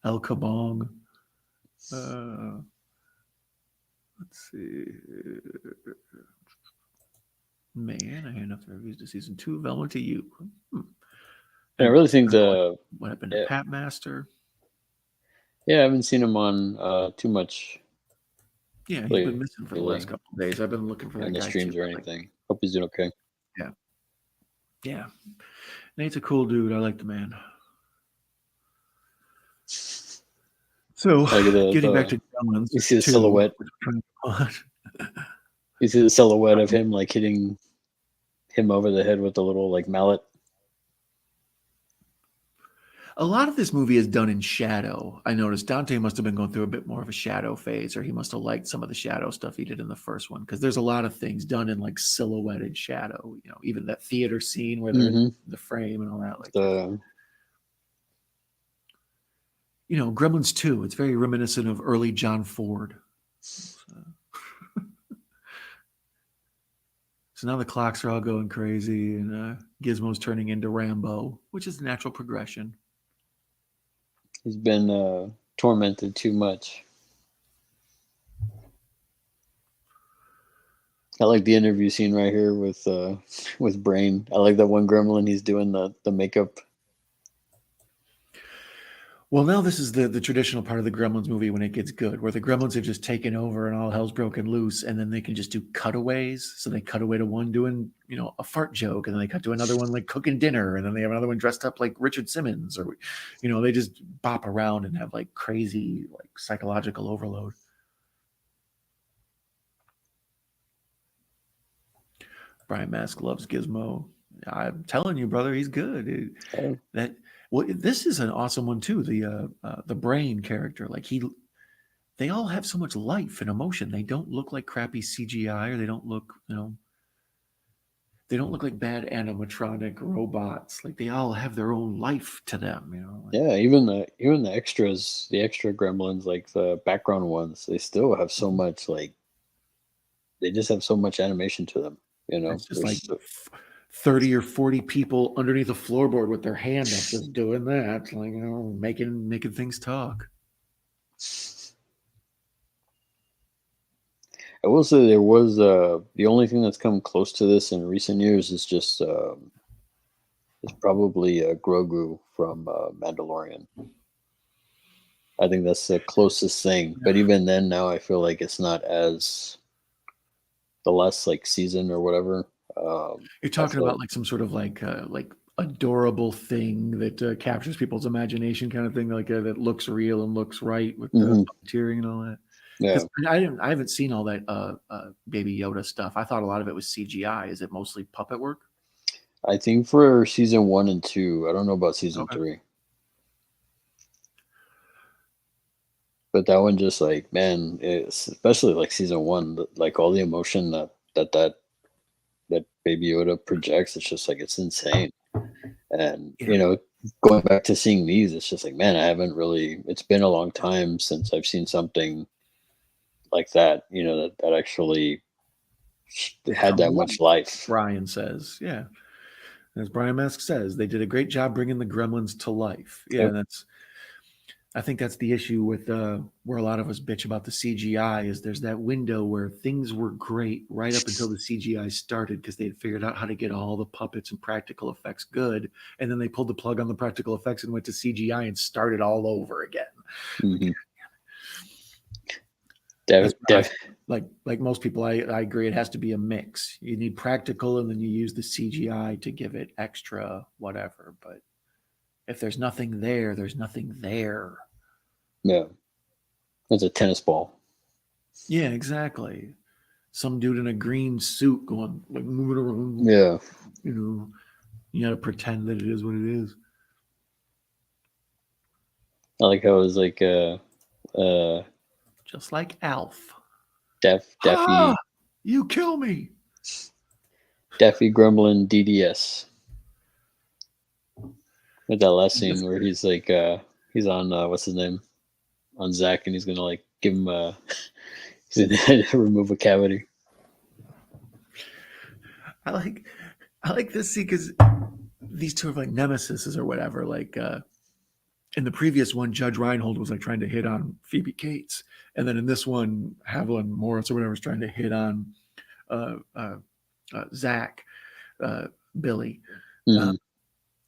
El Kabong. Uh, let's see. Man, I had enough reviews to season two. Velma to you. Hmm. And I And really think I don't know the what happened to yeah, Pat Master. yeah, I haven't seen him on too much Yeah, he's been missing for the last lately couple of days. I've been looking for in that the guy too. streams or Like, anything. Hope he's doing okay. yeah. Yeah, Nate's a cool dude. I like the man. So, Like getting back the to Gremlins you see the 2, silhouette. which I'm trying to watch. You see the silhouette of him like hitting him over the head with the little like mallet. A lot of this movie is done in shadow. I noticed Dante must have been going through a bit more of a shadow phase, or he must have liked some of the shadow stuff he did in the first one, because there's a lot of things done in like silhouetted shadow. You know, even that theater scene where they're in the frame and all that. Like, The you know, Gremlins 2, it's very reminiscent of early John Ford. So now the clocks are all going crazy, and Gizmo's turning into Rambo, which is the natural progression. he's been tormented too much. I like the interview scene right here with Brain. I like that one gremlin. He's doing the makeup. Well, now this is the traditional part of the Gremlins movie when it gets good, where the Gremlins have just taken over and all hell's broken loose, and then they can just do cutaways. So they cut away to one doing, you know, a fart joke, and then they cut to another one like cooking dinner, and then they have another one dressed up like Richard Simmons, or, you know, they just bop around and have like crazy like psychological overload. Brian Mask loves Gizmo. I'm telling you, brother, he's good. Oh, That well, this is an awesome one too. The Brain character, like they all have so much life and emotion. They don't look like crappy CGI, or they don't look, you know, they don't look like bad animatronic robots. Like they all have their own life to them, you know. Like, yeah, even the extras, the extra gremlins, like the background ones, they still have so much like they just have so much animation to them. You know, it's just like there's so, 30 or 40 people underneath a floorboard with their hand up just doing that, like, you know, making things talk. I will say there was the only thing that's come close to this in recent years is just is probably Grogu from Mandalorian. I think that's the closest thing. But even then, now I feel like it's not as the last like season or whatever. You're I talking feel about like like some sort of like adorable thing that captures people's imagination, kind of thing, like that looks real and looks right with the mhm, puppeteering and all that. yeah. Because I haven't seen all that Baby Yoda stuff. I thought a lot of it was CGI. Is it mostly puppet work? I think for season 1 and 2, I don't know about season Okay. 3, but that one just like man, it's, especially like season 1, like all the emotion that Baby Yoda projects, it's just like it's insane. And Yeah. going back to seeing these, it's just like man, I haven't really. It's been a long time since I've seen something like that. That actually had Come that alive, much life. Brian says. Yeah. As Brian Mask says, they did a great job bringing the Gremlins to life. Yeah, Yep. I think that's the issue with where a lot of us bitch about the CGI is there's that window where things were great right up until the CGI started because they had figured out how to get all the puppets and practical effects good, and then they pulled the plug on the practical effects and went to CGI and started all over again. Like, Hmm. that's Def, I, def, like most people. I agree. It has to be a mix. You need practical, and then you use the CGI to give it extra whatever. But if there's nothing there, there's nothing there. yeah, it's a tennis ball. Yeah, exactly. Some dude in a green suit going like moving around. Yeah, You know, you got to pretend that it is what it is. I like how it was like uh, Just like Alf. Daffy Ha! You kill me. Daffy Gremlin DDS with that last Yes. scene where he's like he's on what's his name on Zach, and he's gonna like give him he's gonna remove a cavity. I like I like this scene because these two are like nemesis or whatever. Like in the previous one, Judge Reinhold was like trying to hit on Phoebe Cates, and then in this one, Haviland Morris or whatever is trying to hit on uh, uh, Zach Billy. Uh,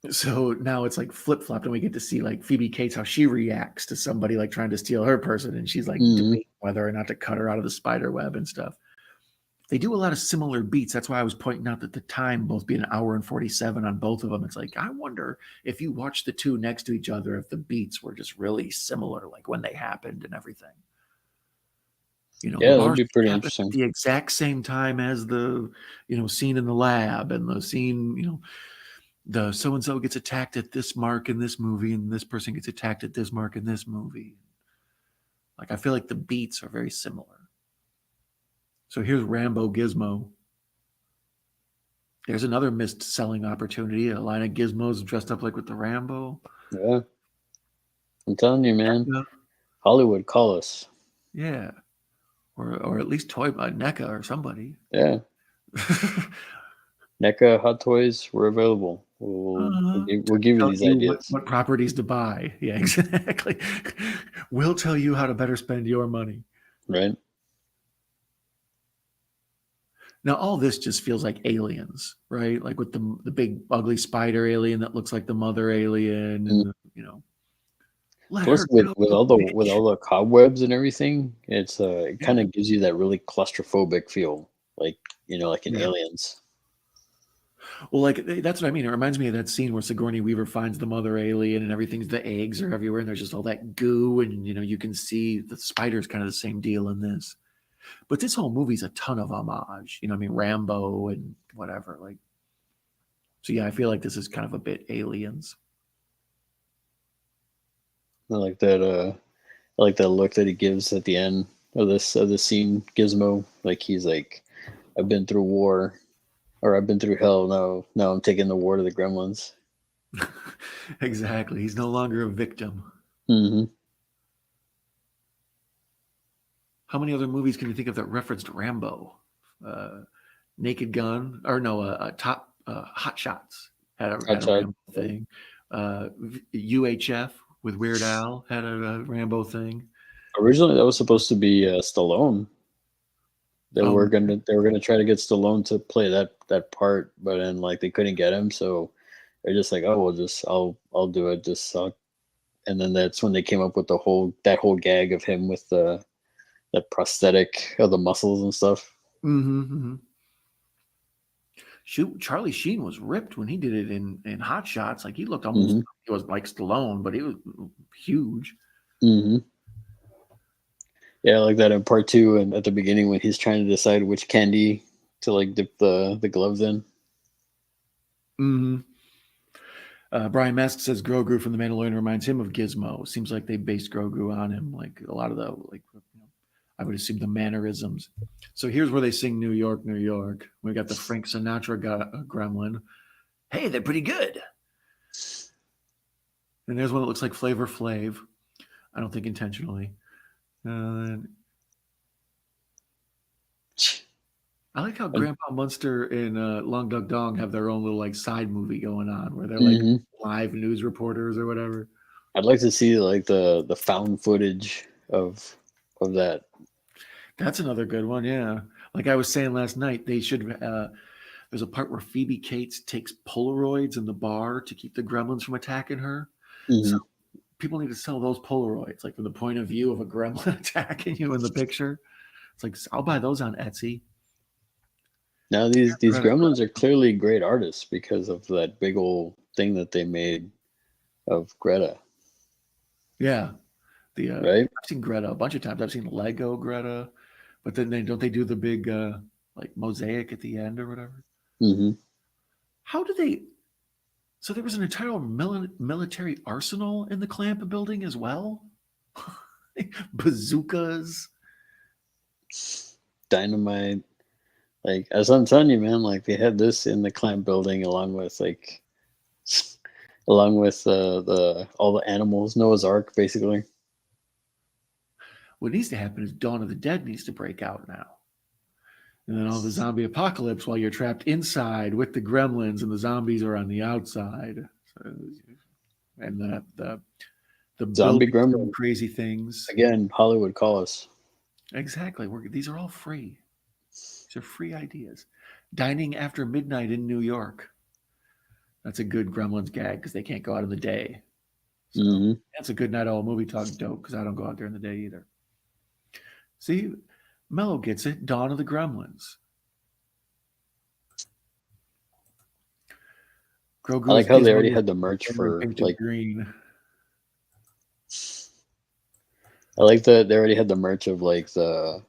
Hmm. so now it's like flip flopped, and we get to see like Phoebe Cates how she reacts to somebody like trying to steal her person, and she's like Hmm. debating whether or not to cut her out of the spider web and stuff. they do a lot of similar beats. That's why I was pointing out that the time both being an hour and 47 on both of them. It's like, I wonder if you watch the two next to each other, if the beats were just really similar, like when they happened and everything. You know, the Yeah, that'd bar be scene pretty happens at interesting. the exact same time as the, scene in the lab and the scene, the so and so gets attacked at this mark in this movie, and this person gets attacked at this mark in this movie. Like, I feel like the beats are very similar. So here's Rambo Gizmo. There's another missed selling opportunity. A line of gizmos dressed up like with the Rambo. Yeah, I'm telling you, man. Yeah. Hollywood, call us. Yeah. Or at least Toy NECA or somebody. Yeah, NECA Hot Toys, we're available. We'll give you Tell these you ideas. what properties to buy. Yeah, exactly. We'll tell you how to better spend your money. Right? Now, all this just feels like aliens, right? Like with the big ugly spider alien that looks like the mother alien, Mm. and let Plus, her go, with bitch. all the cobwebs and everything, it kind Yeah, of gives you that really claustrophobic feel, like like in yeah. Aliens. Well, like that's what I mean. It reminds me of that scene where Sigourney Weaver finds the mother alien, and everything's the eggs are everywhere, and there's just all that goo, and you can see the spider's kind of the same deal in this. But this whole movie's a ton of homage. I mean, Rambo and whatever. Like, so yeah, I feel like this is kind of a bit aliens. I like that. I like that look that he gives at the end of this scene. Gizmo, like he's like, I've been through war, or I've been through hell. Now I'm taking the war to the Gremlins. Exactly. He's no longer a victim. Hmm. How many other movies can you think of that referenced Rambo? Uh, Naked Gun, or no, Top Hot Shots had Hot a Shot. Rambo thing. UHF with Weird Al had a Rambo thing. Originally, that was supposed to be Stallone. Oh, They were gonna try to get Stallone to play that part, but then like they couldn't get him, so they're just like, oh, I'll do it. And then that's when they came up with that whole gag of him with that prosthetic of the muscles and stuff. mm-hmm. Shoot, Charlie Sheen was ripped when he did it in Hot Shots. Like he looked almost, Hmm. he was like Stallone, but he was huge. Hmm. Yeah, like that in part two, and at the beginning when he's trying to decide which candy to like dip the gloves in. Mm-hmm. Brian Mask says Grogu from The Mandalorian reminds him of Gizmo. Seems like they based Grogu on him. Like a lot of the I would assume the mannerisms. So here's where they sing New York, New York. We got the Frank Sinatra gremlin. Hey, they're pretty good. And there's one that looks like Flavor Flav. I don't think intentionally. Uh, I like how Grandpa Munster and Long Duk Dong have their own little like side movie going on where they're like Hmm. live news reporters or whatever. I'd like to see like the found footage of that. That's another good one. Yeah. Like I was saying last night, they should. There's a part where Phoebe Cates takes Polaroids in the bar to keep the gremlins from attacking her. So Hmm. people need to sell those Polaroids, like from the point of view of a gremlin attacking you in the picture. It's like I'll buy those on Etsy. Now these gremlins are clearly great artists because of that big old thing that they made of Greta, Yeah, the right? I've seen Greta a bunch of times. I've seen Lego Greta, but then they do the big like mosaic at the end or whatever. Hmm. How do they? So there was an entire military arsenal in the Clamp building as well. Bazookas. Dynamite. Like as I'm telling you, man, like they had this in the clamp building along with the all the animals, Noah's Ark, basically. What needs to happen is Dawn of the Dead needs to break out now. And then all the zombie apocalypse while you're trapped inside with the gremlins and the zombies are on the outside. So, and the Zombie buildings doing Gremlin. crazy things. Again, Hollywood, call us. Exactly. These are all free. These are free ideas. Dining after midnight in New York. That's a good Gremlins gag because they can't go out in the day. So Hmm. that's a good night owl movie talk dope because I don't go out during the day either. See, Mello gets it. Dawn of the Gremlins. Grogu I is like how they already Gizmo had the merch from for pink to like. green. I like that they already had the merch of like the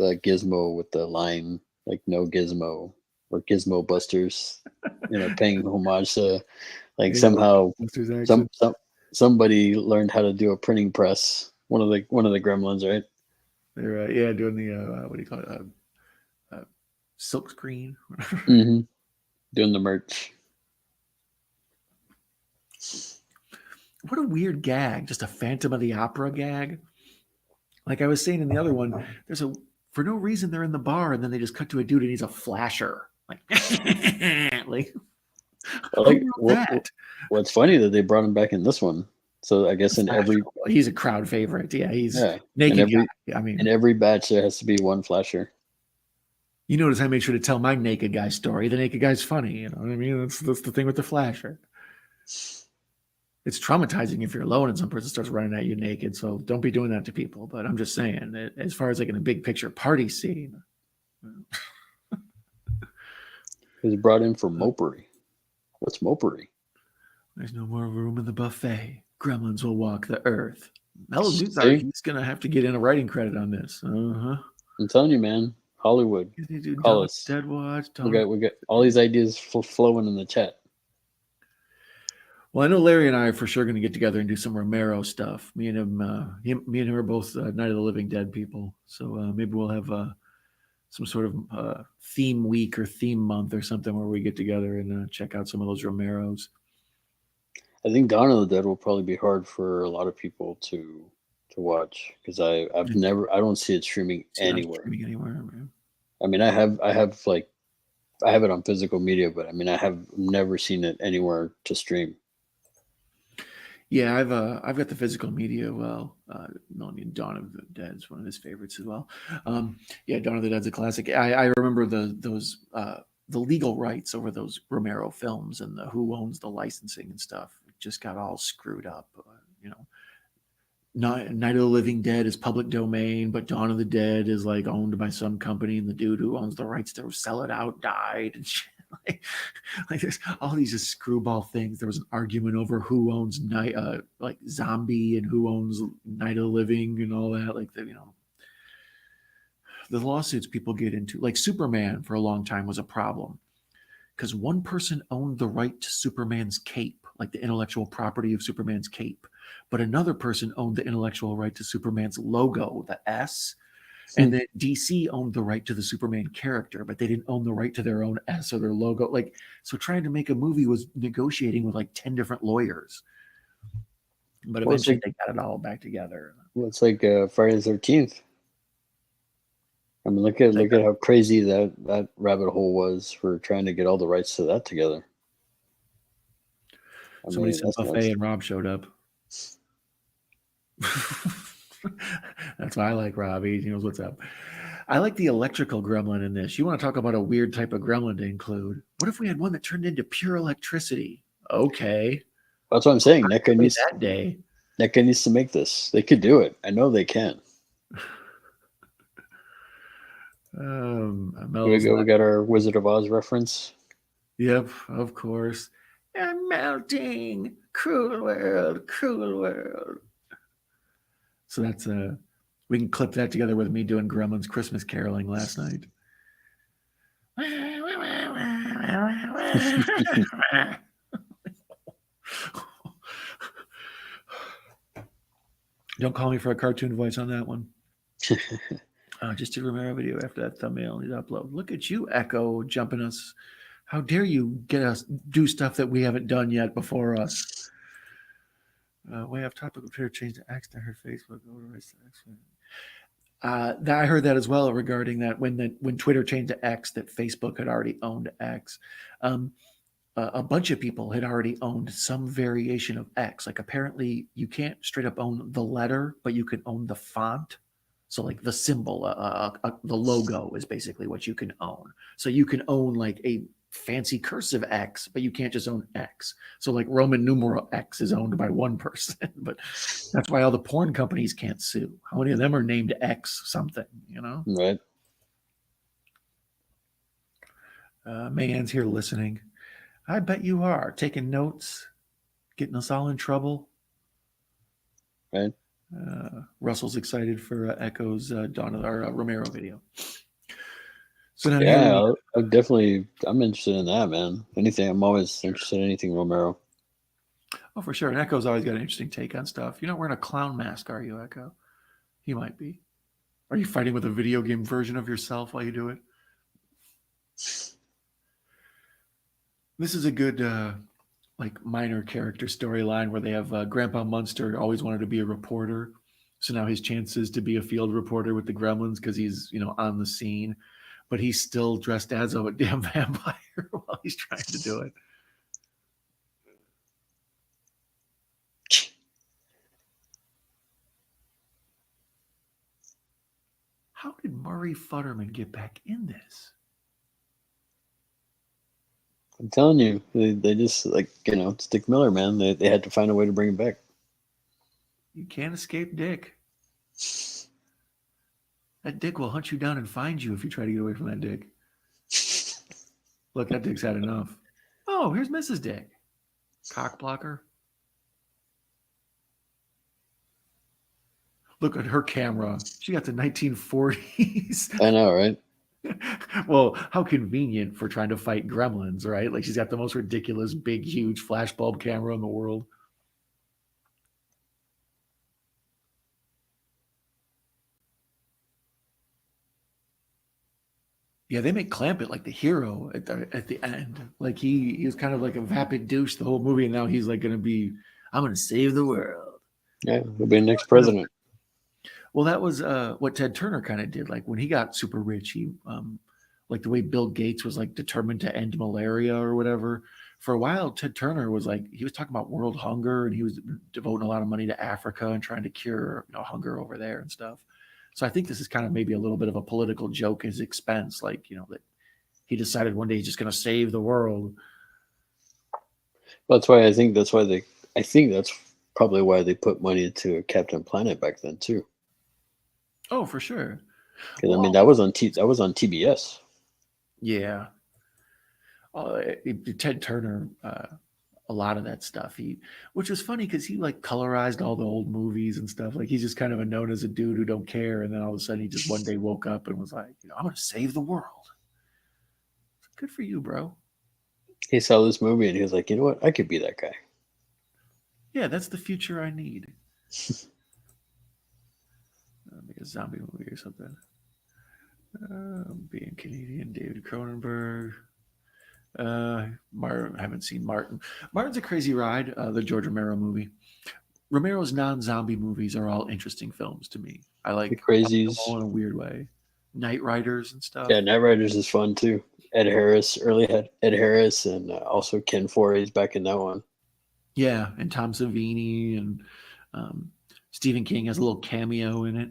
Gizmo with the line like "No Gizmo" or "Gizmo Busters," paying homage to like Yeah, somehow Buster's some accent. some somebody learned how to do a printing press. One of the Gremlins, right? They're yeah, doing the what do you call it? Silk screen. Mm-hmm. Doing the merch. What a weird gag! Just a Phantom of the Opera gag. Like I was saying in the other one, there's a for no reason they're in the bar and then they just cut to a dude and he's a flasher. Like, like I who like wrote that? what's funny that they brought him back in this one. So I guess in Flasher. every Well, he's a crowd favorite. Yeah, he's yeah in naked every guy. I in mean, every batch there has to be one flasher. you notice I made sure to tell my naked guy story. The naked guy's funny. You know what I mean? That's the thing with the flasher. It's traumatizing if you're alone and some person starts running at you naked. So don't be doing that to people. But I'm just saying that as far as like in a big picture party scene, He was brought in for mopery. What's mopery? there's no more room in the buffet. Gremlins will walk the earth. Mellow Dudes, See, he's gonna have to get in a writing credit on this. I'm telling you, man. Hollywood, He's gonna do call Dawn of us. the Dead Watch. We Dawn of got we got all these ideas flowing in the chat. Well, I know Larry and I are for sure going to get together and do some Romero stuff. Me and me and him are both Night of the Living Dead people. So maybe we'll have some sort of theme week or theme month or something where we get together and check out some of those Romeros. I think Dawn of the Dead will probably be hard for a lot of people to watch because I don't see it streaming See it on anywhere. streaming anywhere. Man. I mean, I have it on physical media, but I mean, I have never seen it anywhere to stream. Yeah, I've got the physical media. Well, Dawn of the Dead is one of his favorites as well. Yeah, Dawn of the Dead's a classic. I remember the legal rights over those Romero films and the who owns the licensing and stuff. It just got all screwed up. You know, Night of the Living Dead is public domain, but Dawn of the Dead is like owned by some company, and the dude who owns the rights to sell it out died and shit. Like there's all these just screwball things. There was an argument over who owns like Zombie and who owns Night of the Living and all that. Like the lawsuits people get into. Like Superman for a long time was a problem because one person owned the right to Superman's cape, like the intellectual property of Superman's cape, but another person owned the intellectual right to Superman's logo, the S. And then DC owned the right to the Superman character, but they didn't own the right to their own S or their logo. Like, so trying to make a movie was negotiating with like 10 different lawyers. But Well, it's eventually like they got it all back together. Friday the 13th. I mean, look at how crazy that rabbit hole was for trying to get all the rights to that together. I Somebody mean, said that's buffet nuts. and Rob showed up. That's why I like Rob. He knows what's up. I like the electrical gremlin in this. You want to talk about a weird type of gremlin to include? What if we had one that turned into pure electricity? Okay. That's what I'm saying. That day. NECA needs to make this. They could do it. I know they can. Here we go. We got our Wizard of Oz reference. Yep, of course. I'm melting. Cruel world, cruel world. So that's we can clip that together with me doing Gremlins Christmas caroling last night. Don't call me for a cartoon voice on that one. Just a Romero video after that thumbnail is upload. Look at you, Echo, jumping us. How dare you get us do stuff that we haven't done yet before us? Way off topic. Twitter changed to X. I heard Facebook overrides to X. I heard that as well regarding that when Twitter changed to X, that Facebook had already owned X. A bunch of people had already owned some variation of X. Like apparently you can't straight up own the letter, but you can own the font. So like the symbol, the logo is basically what you can own. So you can own like a fancy cursive X, but you can't just own X. So like Roman numeral X is owned by one person, but that's why all the porn companies can't sue. How many of them are named X something, you know? Right. Mayan's here listening. I bet you are taking notes, getting us all in trouble. Right? Russell's excited for Echo's Dawn of our Romero video. So now here Yeah, we. I'll definitely. I'm interested in that, man. Anything. I'm always interested in anything Romero. Oh, for sure. And Echo's always got an interesting take on stuff. You're not wearing a clown mask, are you, Echo? He might be. Are you fighting with a video game version of yourself while you do it? This is a good like minor character storyline where they have Grandpa Munster always wanted to be a reporter, so now his chances to be a field reporter with the Gremlins because he's on the scene, but he's still dressed as a damn vampire while he's trying to do it. How did Murray Futterman get back in this? I'm telling you, they just like it's Dick Miller, man. They had to find a way to bring him back. You can't escape Dick. That Dick will hunt you down and find you if you try to get away from that Dick. Look, that Dick's had enough. Oh, here's Mrs. Dick. Cock blocker. Look at her camera. She got the 1940s. I know, right? Well, how convenient for trying to fight gremlins, right? Like she's got the most ridiculous, big, huge flashbulb camera in the world. Yeah, they make Clampett like the hero at the end. Like he was kind of like a vapid douche the whole movie, and now he's like going to be, I'm going to save the world. Yeah, he'll be the next president. Well, that was what Ted Turner kind of did. Like when he got super rich, he like the way Bill Gates was like determined to end malaria or whatever. For a while, Ted Turner was like he was talking about world hunger, and he was devoting a lot of money to Africa and trying to cure hunger over there and stuff. So I think this is kind of maybe a little bit of a political joke at his expense, like that he decided one day he's just going to save the world. That's why I think that's probably why they put money into Captain Planet back then too. Oh, for sure. Because I mean that was on TBS. Yeah. Ted Turner, a lot of that stuff. Which was funny because he like colorized all the old movies and stuff. Like he's just kind of known as a dude who don't care, and then all of a sudden he just one day woke up and was like, I'm going to save the world. Good for you, bro. He saw this movie and he was like, you know what? I could be that guy. Yeah, that's the future I need. Make a zombie movie or something. Being Canadian, David Cronenberg. Martin, I haven't seen Martin. Martin's a crazy ride. The George Romero movie. Romero's non-zombie movies are all interesting films to me. I like The Crazies all in a weird way. Night Riders and stuff. Yeah, Night Riders is fun too. Ed Harris, Ed Harris, and also Ken Fore's back in that one. Yeah, and Tom Savini and Stephen King has a little cameo in it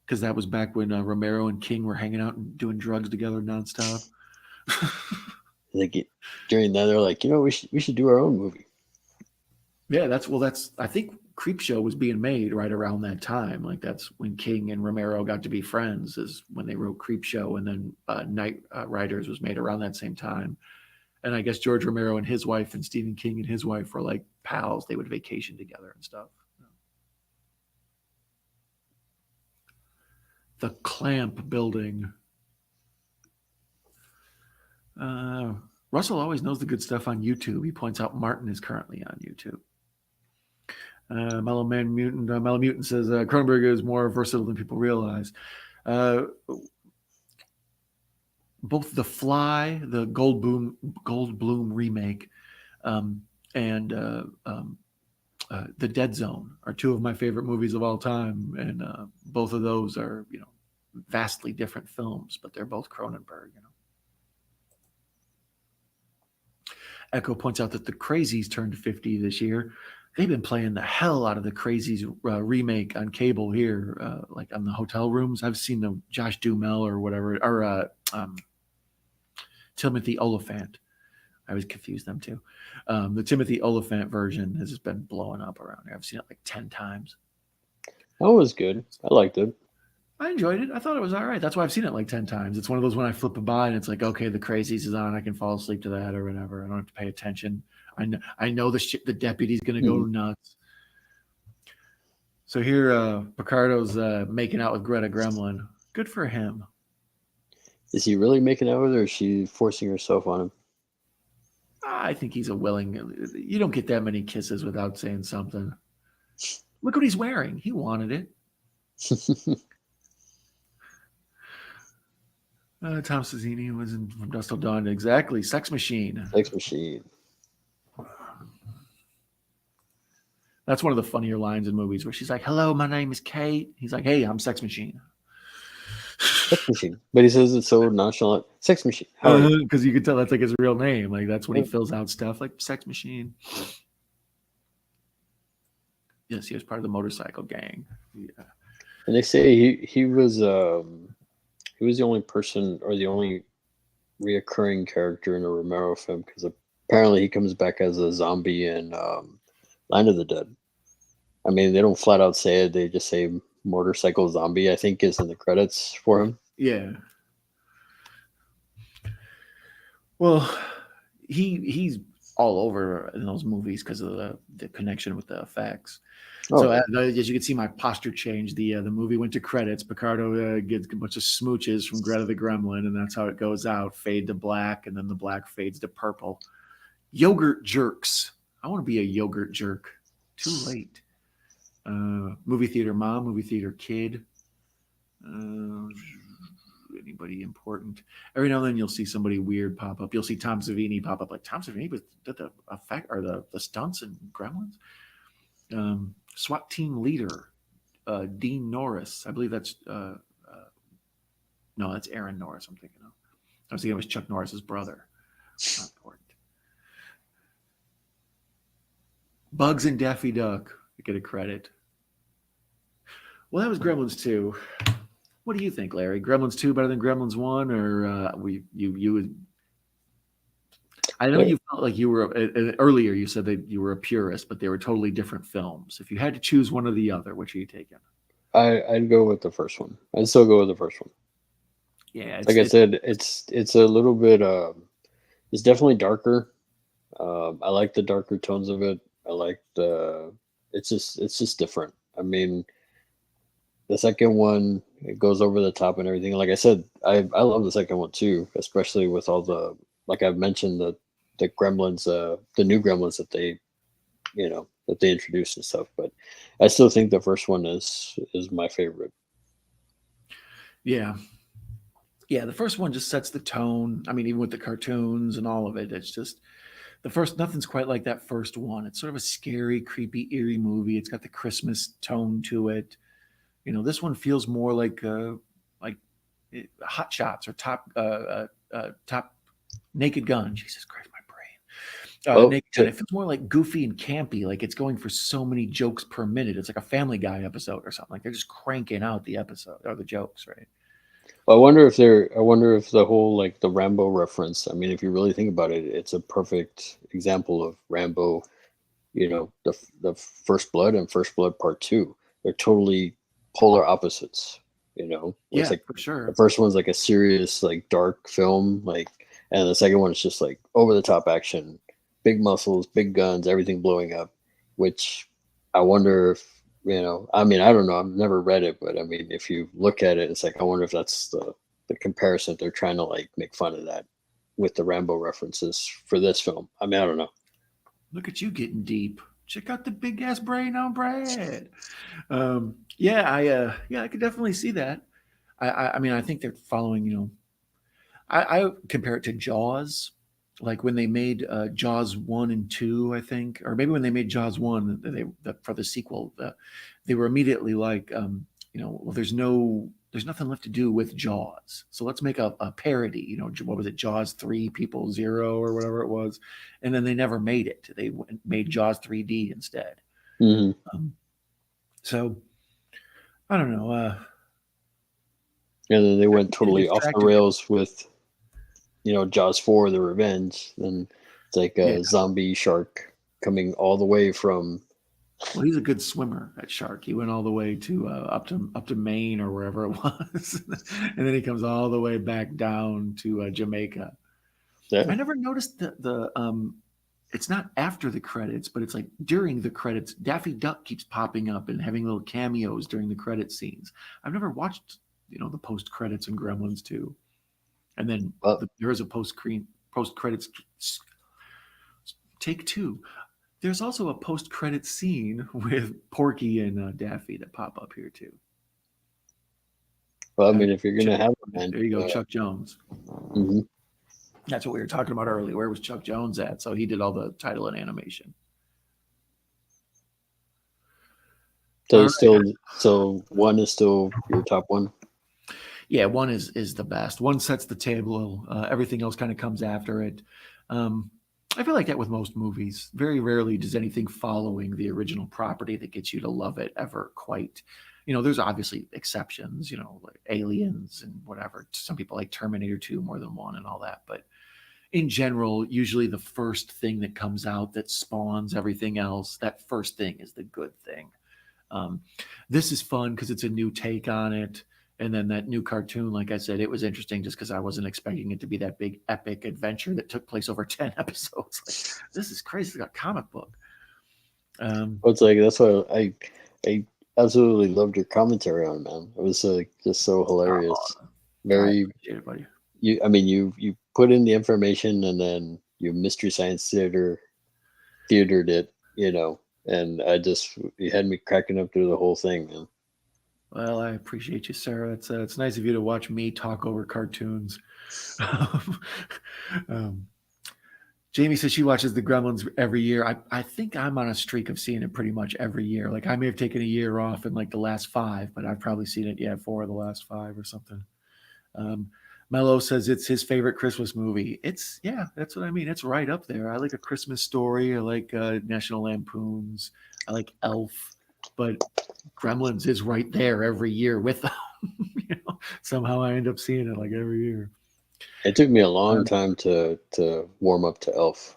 because that was back when Romero and King were hanging out and doing drugs together nonstop. During that, they're like, we should do our own movie. Yeah, that's I think Creepshow was being made right around that time. Like that's when King and Romero got to be friends, is when they wrote Creepshow, and then Night Riders was made around that same time. And I guess George Romero and his wife and Stephen King and his wife were like pals. They would vacation together and stuff. The Clamp Building. Russell always knows the good stuff on YouTube. He points out Martin is currently on YouTube. Mellow Mutant says Cronenberg is more versatile than people realize. Both The Fly, the Goldblum remake, and The Dead Zone are two of my favorite movies of all time, and both of those are vastly different films, but they're both Cronenberg. Echo points out that the Crazies turned 50 this year. They've been playing the hell out of the Crazies remake on cable here, like on the hotel rooms. I've seen the Josh Duhamel or whatever, or Timothy Olyphant. I always confuse them too. The Timothy Olyphant version has just been blowing up around here. I've seen it like 10 times. That was good. I liked it. I enjoyed it. I thought it was all right. That's why I've seen it like 10 times. It's one of those when I flip it by and it's like, okay, the Crazies is on. I can fall asleep to that or whatever. I don't have to pay attention. I know the deputy's going to go Mhm. nuts. So here, Picardo's making out with Greta Gremlin. Good for him. Is he really making out with her, or is she forcing herself on him? I think he's a willing. You don't get that many kisses without saying something. Look what he's wearing. He wanted it. Tom Savini was in From Dusk Till Dawn. Exactly. Sex Machine. Sex machine. That's one of the funnier lines in movies where she's like, "Hello, my name is Kate." He's like, "Hey, I'm Sex Machine." Sex machine. But he says it so nonchalant. Sex machine. How are you? Because you can tell that's like his real name. Like that's when he fills out stuff, like Sex Machine. Yes, he was part of the motorcycle gang. Yeah. And they say he was the only person or the only reoccurring character in a Romero film because apparently he comes back as a zombie in Line of the Dead. I mean, they don't flat out say it; they just say motorcycle zombie. I think is in the credits for him. Yeah. Well, he's all over in those movies because of the connection with the effects. Oh, So as you can see, my posture changed. The movie went to credits. Picardo gets a bunch of smooches from Greta the Gremlin, and that's how it goes out. Fade to black, and then the black fades to purple. Yogurt jerks. I want to be a yogurt jerk. Too late. Movie theater mom, movie theater kid. Anybody important? Every now and then you'll see somebody weird pop up. You'll see Tom Savini pop up. Like Tom Savini did the effect or the stunts in Gremlins. SWAT team leader, Dean Norris. I believe that's no, that's Aaron Norris. I'm thinking of. I was thinking it was Chuck Norris's brother. Not important. Bugs and Daffy Duck get a credit. Well, that was Gremlins 2. What do you think, Larry? Gremlins 2 better than Gremlins 1, or you? I know you felt like you were earlier. You said that you were a purist, but they were totally different films. If you had to choose one or the other, which are you taking? I'd go with the first one. I'd still go with the first one. Yeah, Like I said, it's a little bit. It's definitely darker. I like the darker tones of it. I like the. It's just different. I mean, the second one it goes over the top and everything. Like I said, I love the second one too, especially with all the like I've mentioned the Gremlins, the new Gremlins that they that they introduced and stuff. But I still think the first one is my favorite. Yeah. Yeah, the first one just sets the tone. I mean, even with the cartoons and all of it, it's just the first. Nothing's quite like that first one. It's sort of a scary, creepy, eerie movie. It's got the Christmas tone to it. This one feels more like Hot Shots or Top Naked Gun. Jesus Christ, my brain. Naked Gun. It feels more like goofy and campy. Like it's going for so many jokes per minute. It's like a Family Guy episode or something. Like they're just cranking out the episode or the jokes, right? I wonder if the whole like the Rambo reference. I mean, if you really think about it, it's a perfect example of Rambo. The First Blood and First Blood Part 2. They're totally polar opposites. Yeah, it's like for sure. the first one's like a serious, like dark film, and the second one is just like over the top action, big muscles, big guns, everything blowing up. Which I wonder if I mean, I don't know. I've never read it, but I mean, if you look at it, it's like I wonder if that's the comparison. They're trying to like make fun of that with the Rambo references for this film. I mean, I don't know. Look at you getting deep. Check out the big ass brain on Brad. I could definitely see that. I mean, I think they're following. I compare it to Jaws, like when they made Jaws 1 and 2, I think, or maybe when they made Jaws 1, for the sequel, they were immediately like, well, there's nothing left to do with Jaws, so let's make a parody. What was it, Jaws 3 People Zero or whatever it was, and then they never made it. They made Jaws 3D instead. Mm-hmm. So I don't know. And then they went totally off the rails with, Jaws 4, The Revenge. Then it's like a zombie shark coming all the way from Well, he's a good swimmer, that shark. He went all the way to up to Maine or wherever it was, and then he comes all the way back down to Jamaica. I Yeah. never noticed the. It's not after the credits, but it's like during the credits. Daffy Duck keeps popping up and having little cameos during the credit scenes. I've never watched, the post credits in Gremlins 2, and then Well, there is a post credits take two. There's also a post credit scene with Porky and Daffy that pop up here too. I mean, if you're Chuck, gonna have a man, there you go, Chuck Jones. mhm. That's what we were talking about earlier. Where was Chuck Jones at? So he did all the title and animation. So All it's right. so one is still your top one. Yeah, one is the best. One sets the table. Everything else kind of comes after it. Um, I feel like that with most movies. Very rarely does anything following the original property that gets you to love it ever quite. There's obviously exceptions. Like Aliens and whatever. Some people like Terminator 2 more than one and all that, but in general, usually the first thing that comes out that spawns everything else, that first thing is the good thing. Um, this is fun because it's a new take on it. And then that new cartoon, like I said, it was interesting just because I wasn't expecting it to be that big epic adventure that took place over 10 episodes. Like, this is crazy. It's like a comic book. Um, Well, it's like that's why I absolutely loved your commentary on it, man. It was just so hilarious. I Very appreciate it, buddy. I mean, you put in the information and then you Mystery Science theatered it, and you had me cracking up through the whole thing, man. Well, I appreciate you, Sarah. It's nice of you to watch me talk over cartoons. um, Jamie says she watches the Gremlins every year. I think I'm on a streak of seeing it pretty much every year. Like I may have taken a year off in like the last 5, but I've probably seen it, 4 of the last 5 or something. Um, Mello says it's his favorite Christmas movie. That's what I mean. It's right up there. I like A Christmas Story. I like National Lampoons. I like Elf, but Gremlins is right there every year with them. Somehow I end up seeing it like every year. It took me a long Um, time to warm up to Elf.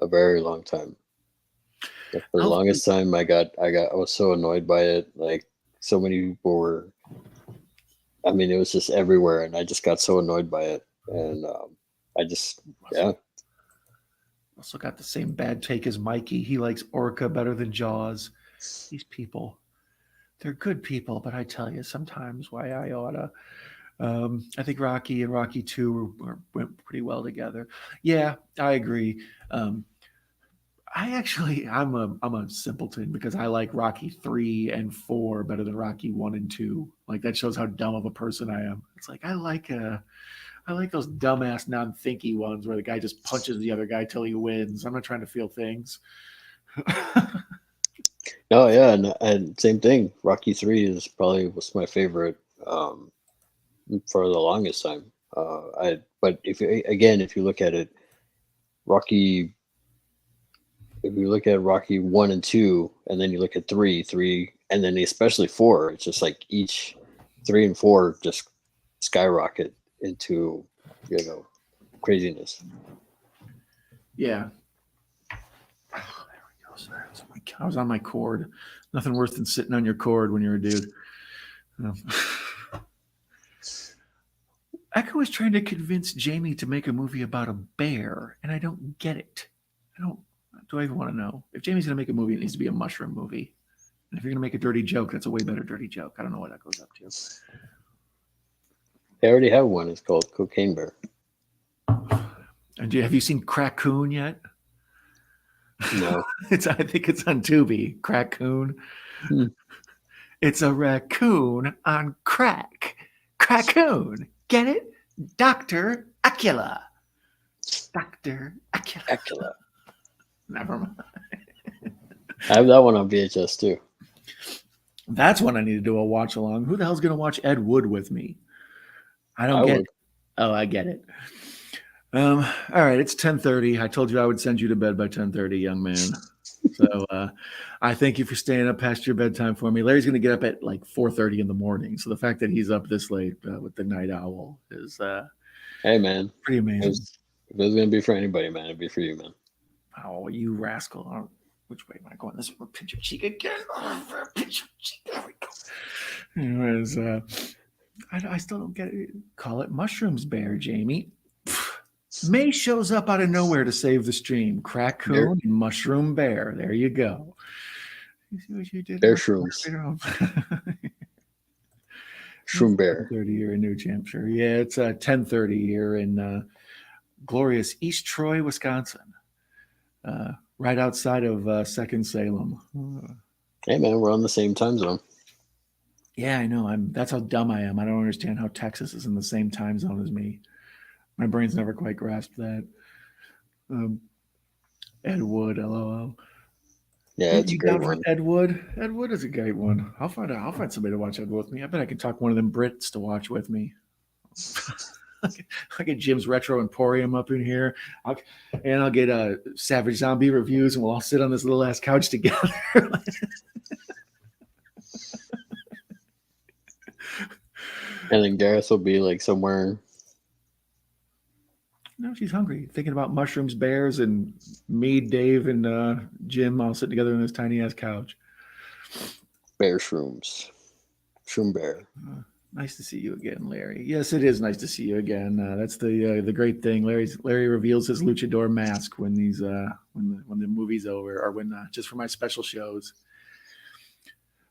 A very long time. Like, for the Elf longest time, I was so annoyed by it. Like, so many people were. I mean, it was just everywhere, and I just got so annoyed by it. And I just, yeah. also got the same bad take as Mikey. He likes Orca better than Jaws. These people, they're good people, but I tell you, sometimes why I oughta. I think Rocky and Rocky 2 went pretty well together. Yeah, I agree. Um, I'm a simpleton because I like Rocky 3 and 4 better than Rocky 1 and 2. Like that shows how dumb of a person I am. It's like I like those dumbass non-thinky ones where the guy just punches the other guy till he wins. I'm not trying to feel things. Oh yeah, and same thing. Rocky 3 is probably was my favorite for the longest time. But if you look at it, Rocky if you look at Rocky 1 and 2, and then you look at three, and then especially 4, it's just like each 3 and 4 just skyrocket into craziness. Yeah. Oh, there we go, sir. I was on my cord. Nothing worse than sitting on your cord when you're a dude. Um, Echo is trying to convince Jamie to make a movie about a bear, and I don't get it. I don't. Do I even want to know? If Jamie's going to make a movie, it needs to be a mushroom movie. And if you're going to make a dirty joke, that's a way better dirty joke. I don't know what that goes up to. They already have one. It's called Cocaine Bear. And have you seen Crackoon yet? No. I think it's on Tubi. Crackoon. Hmm. It's a raccoon on crack. Crackoon. Get it? Dr. Acula. Dr. Acula. Acula. Never mind. I have that one on VHS too. That's when I need to do a watch along. Who the hell's going to watch Ed Wood with me? I don't I get would. it. Oh, I get it. All right, it's 10:30. I told you I would send you to bed by 10:30, young man. So I thank you for staying up past your bedtime for me. Larry's going to get up at like 4:30 in the morning. So the fact that he's up this late with the night owl is Hey man, pretty amazing. if it was gonna be for anybody, man, it'd be for you, man. Oh, you rascal. which way am I going? This one, pinch your cheek again. Oh, pinch your cheek. There we go. Anyways, I still don't get it. Call it mushrooms bear, Jamie. May shows up out of nowhere to save the stream. Crackoon and mushroom bear. There you go. You see what you did? Bear shrooms. Shroom bear. 10:30 here in New Hampshire. Yeah, it's 10:30 here in glorious East Troy, Wisconsin. Right outside of Second Salem. Hey man, we're on the same time zone. Yeah, I know. That's how dumb I am. I don't understand how Texas is in the same time zone as me. My brain's never quite grasped that. Ed Wood, LOL. Yeah, it's a great one. Ed Wood. Ed Wood is a great one. I'll find somebody to watch Ed Wood with me. I bet I can talk one of them Brits to watch with me. I'll get Jim's Retro Emporium up in here. I'll get Savage Zombie reviews, and we'll all sit on this little ass couch together. And then Gareth will be like somewhere. No, she's hungry. Thinking about mushrooms, bears, and me, Dave, and Jim all sitting together on this tiny ass couch. Bear shrooms. Shroom bear. Nice to see you again, Larry. Yes, it is nice to see you again. That's the great thing. Larry reveals his luchador mask when when the movie's over, or when just for my special shows.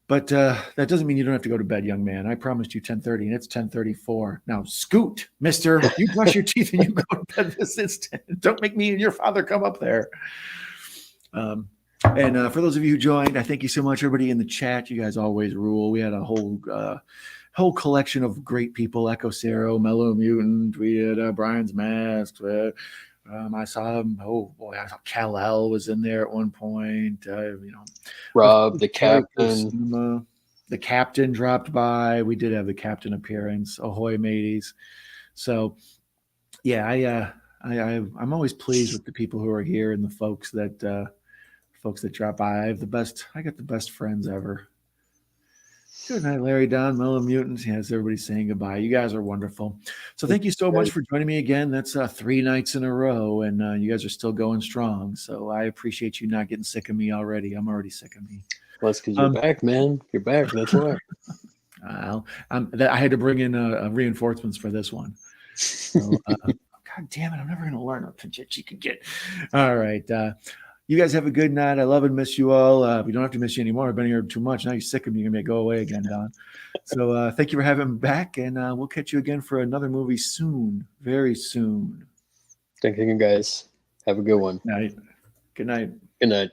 But that doesn't mean you don't have to go to bed, young man. I promised you 10:30, and it's 10:34. Now, scoot, mister. You brush your teeth and you go to bed this instant. Don't make me and your father come up there. And for those of you who joined, I thank you so much, everybody in the chat. You guys always rule. We had a whole collection of great people. Echo Cero, Mellow Mutant. We had Brian's Mask. I saw him. Oh boy, I saw Kal-El was in there at one point. Rob, the captain. Cinema. The captain dropped by. We did have the captain appearance. Ahoy, mateys! So, yeah, I'm always pleased with the people who are here and the folks that drop by. I got the best friends ever. Good night, Larry, Don, Mellow Mutants. Yes, everybody's saying goodbye. You guys are wonderful. So thank you so much for joining me again. That's 3 nights in a row, and you guys are still going strong. So I appreciate you not getting sick of me already. I'm already sick of me. Well, that's because you're back, man. You're back. That's why. I had to bring in reinforcements for this one. So, God damn it, I'm never going to learn what pinch you can get. All right. You guys have a good night. I love and miss you all. We don't have to miss you anymore. I've been here too much. Now you're sick of me. You're going to go away again, Don. So thank you for having me back, and we'll catch you again for another movie soon, very soon. Thank you, guys. Have a good one. Night. Good night. Good night.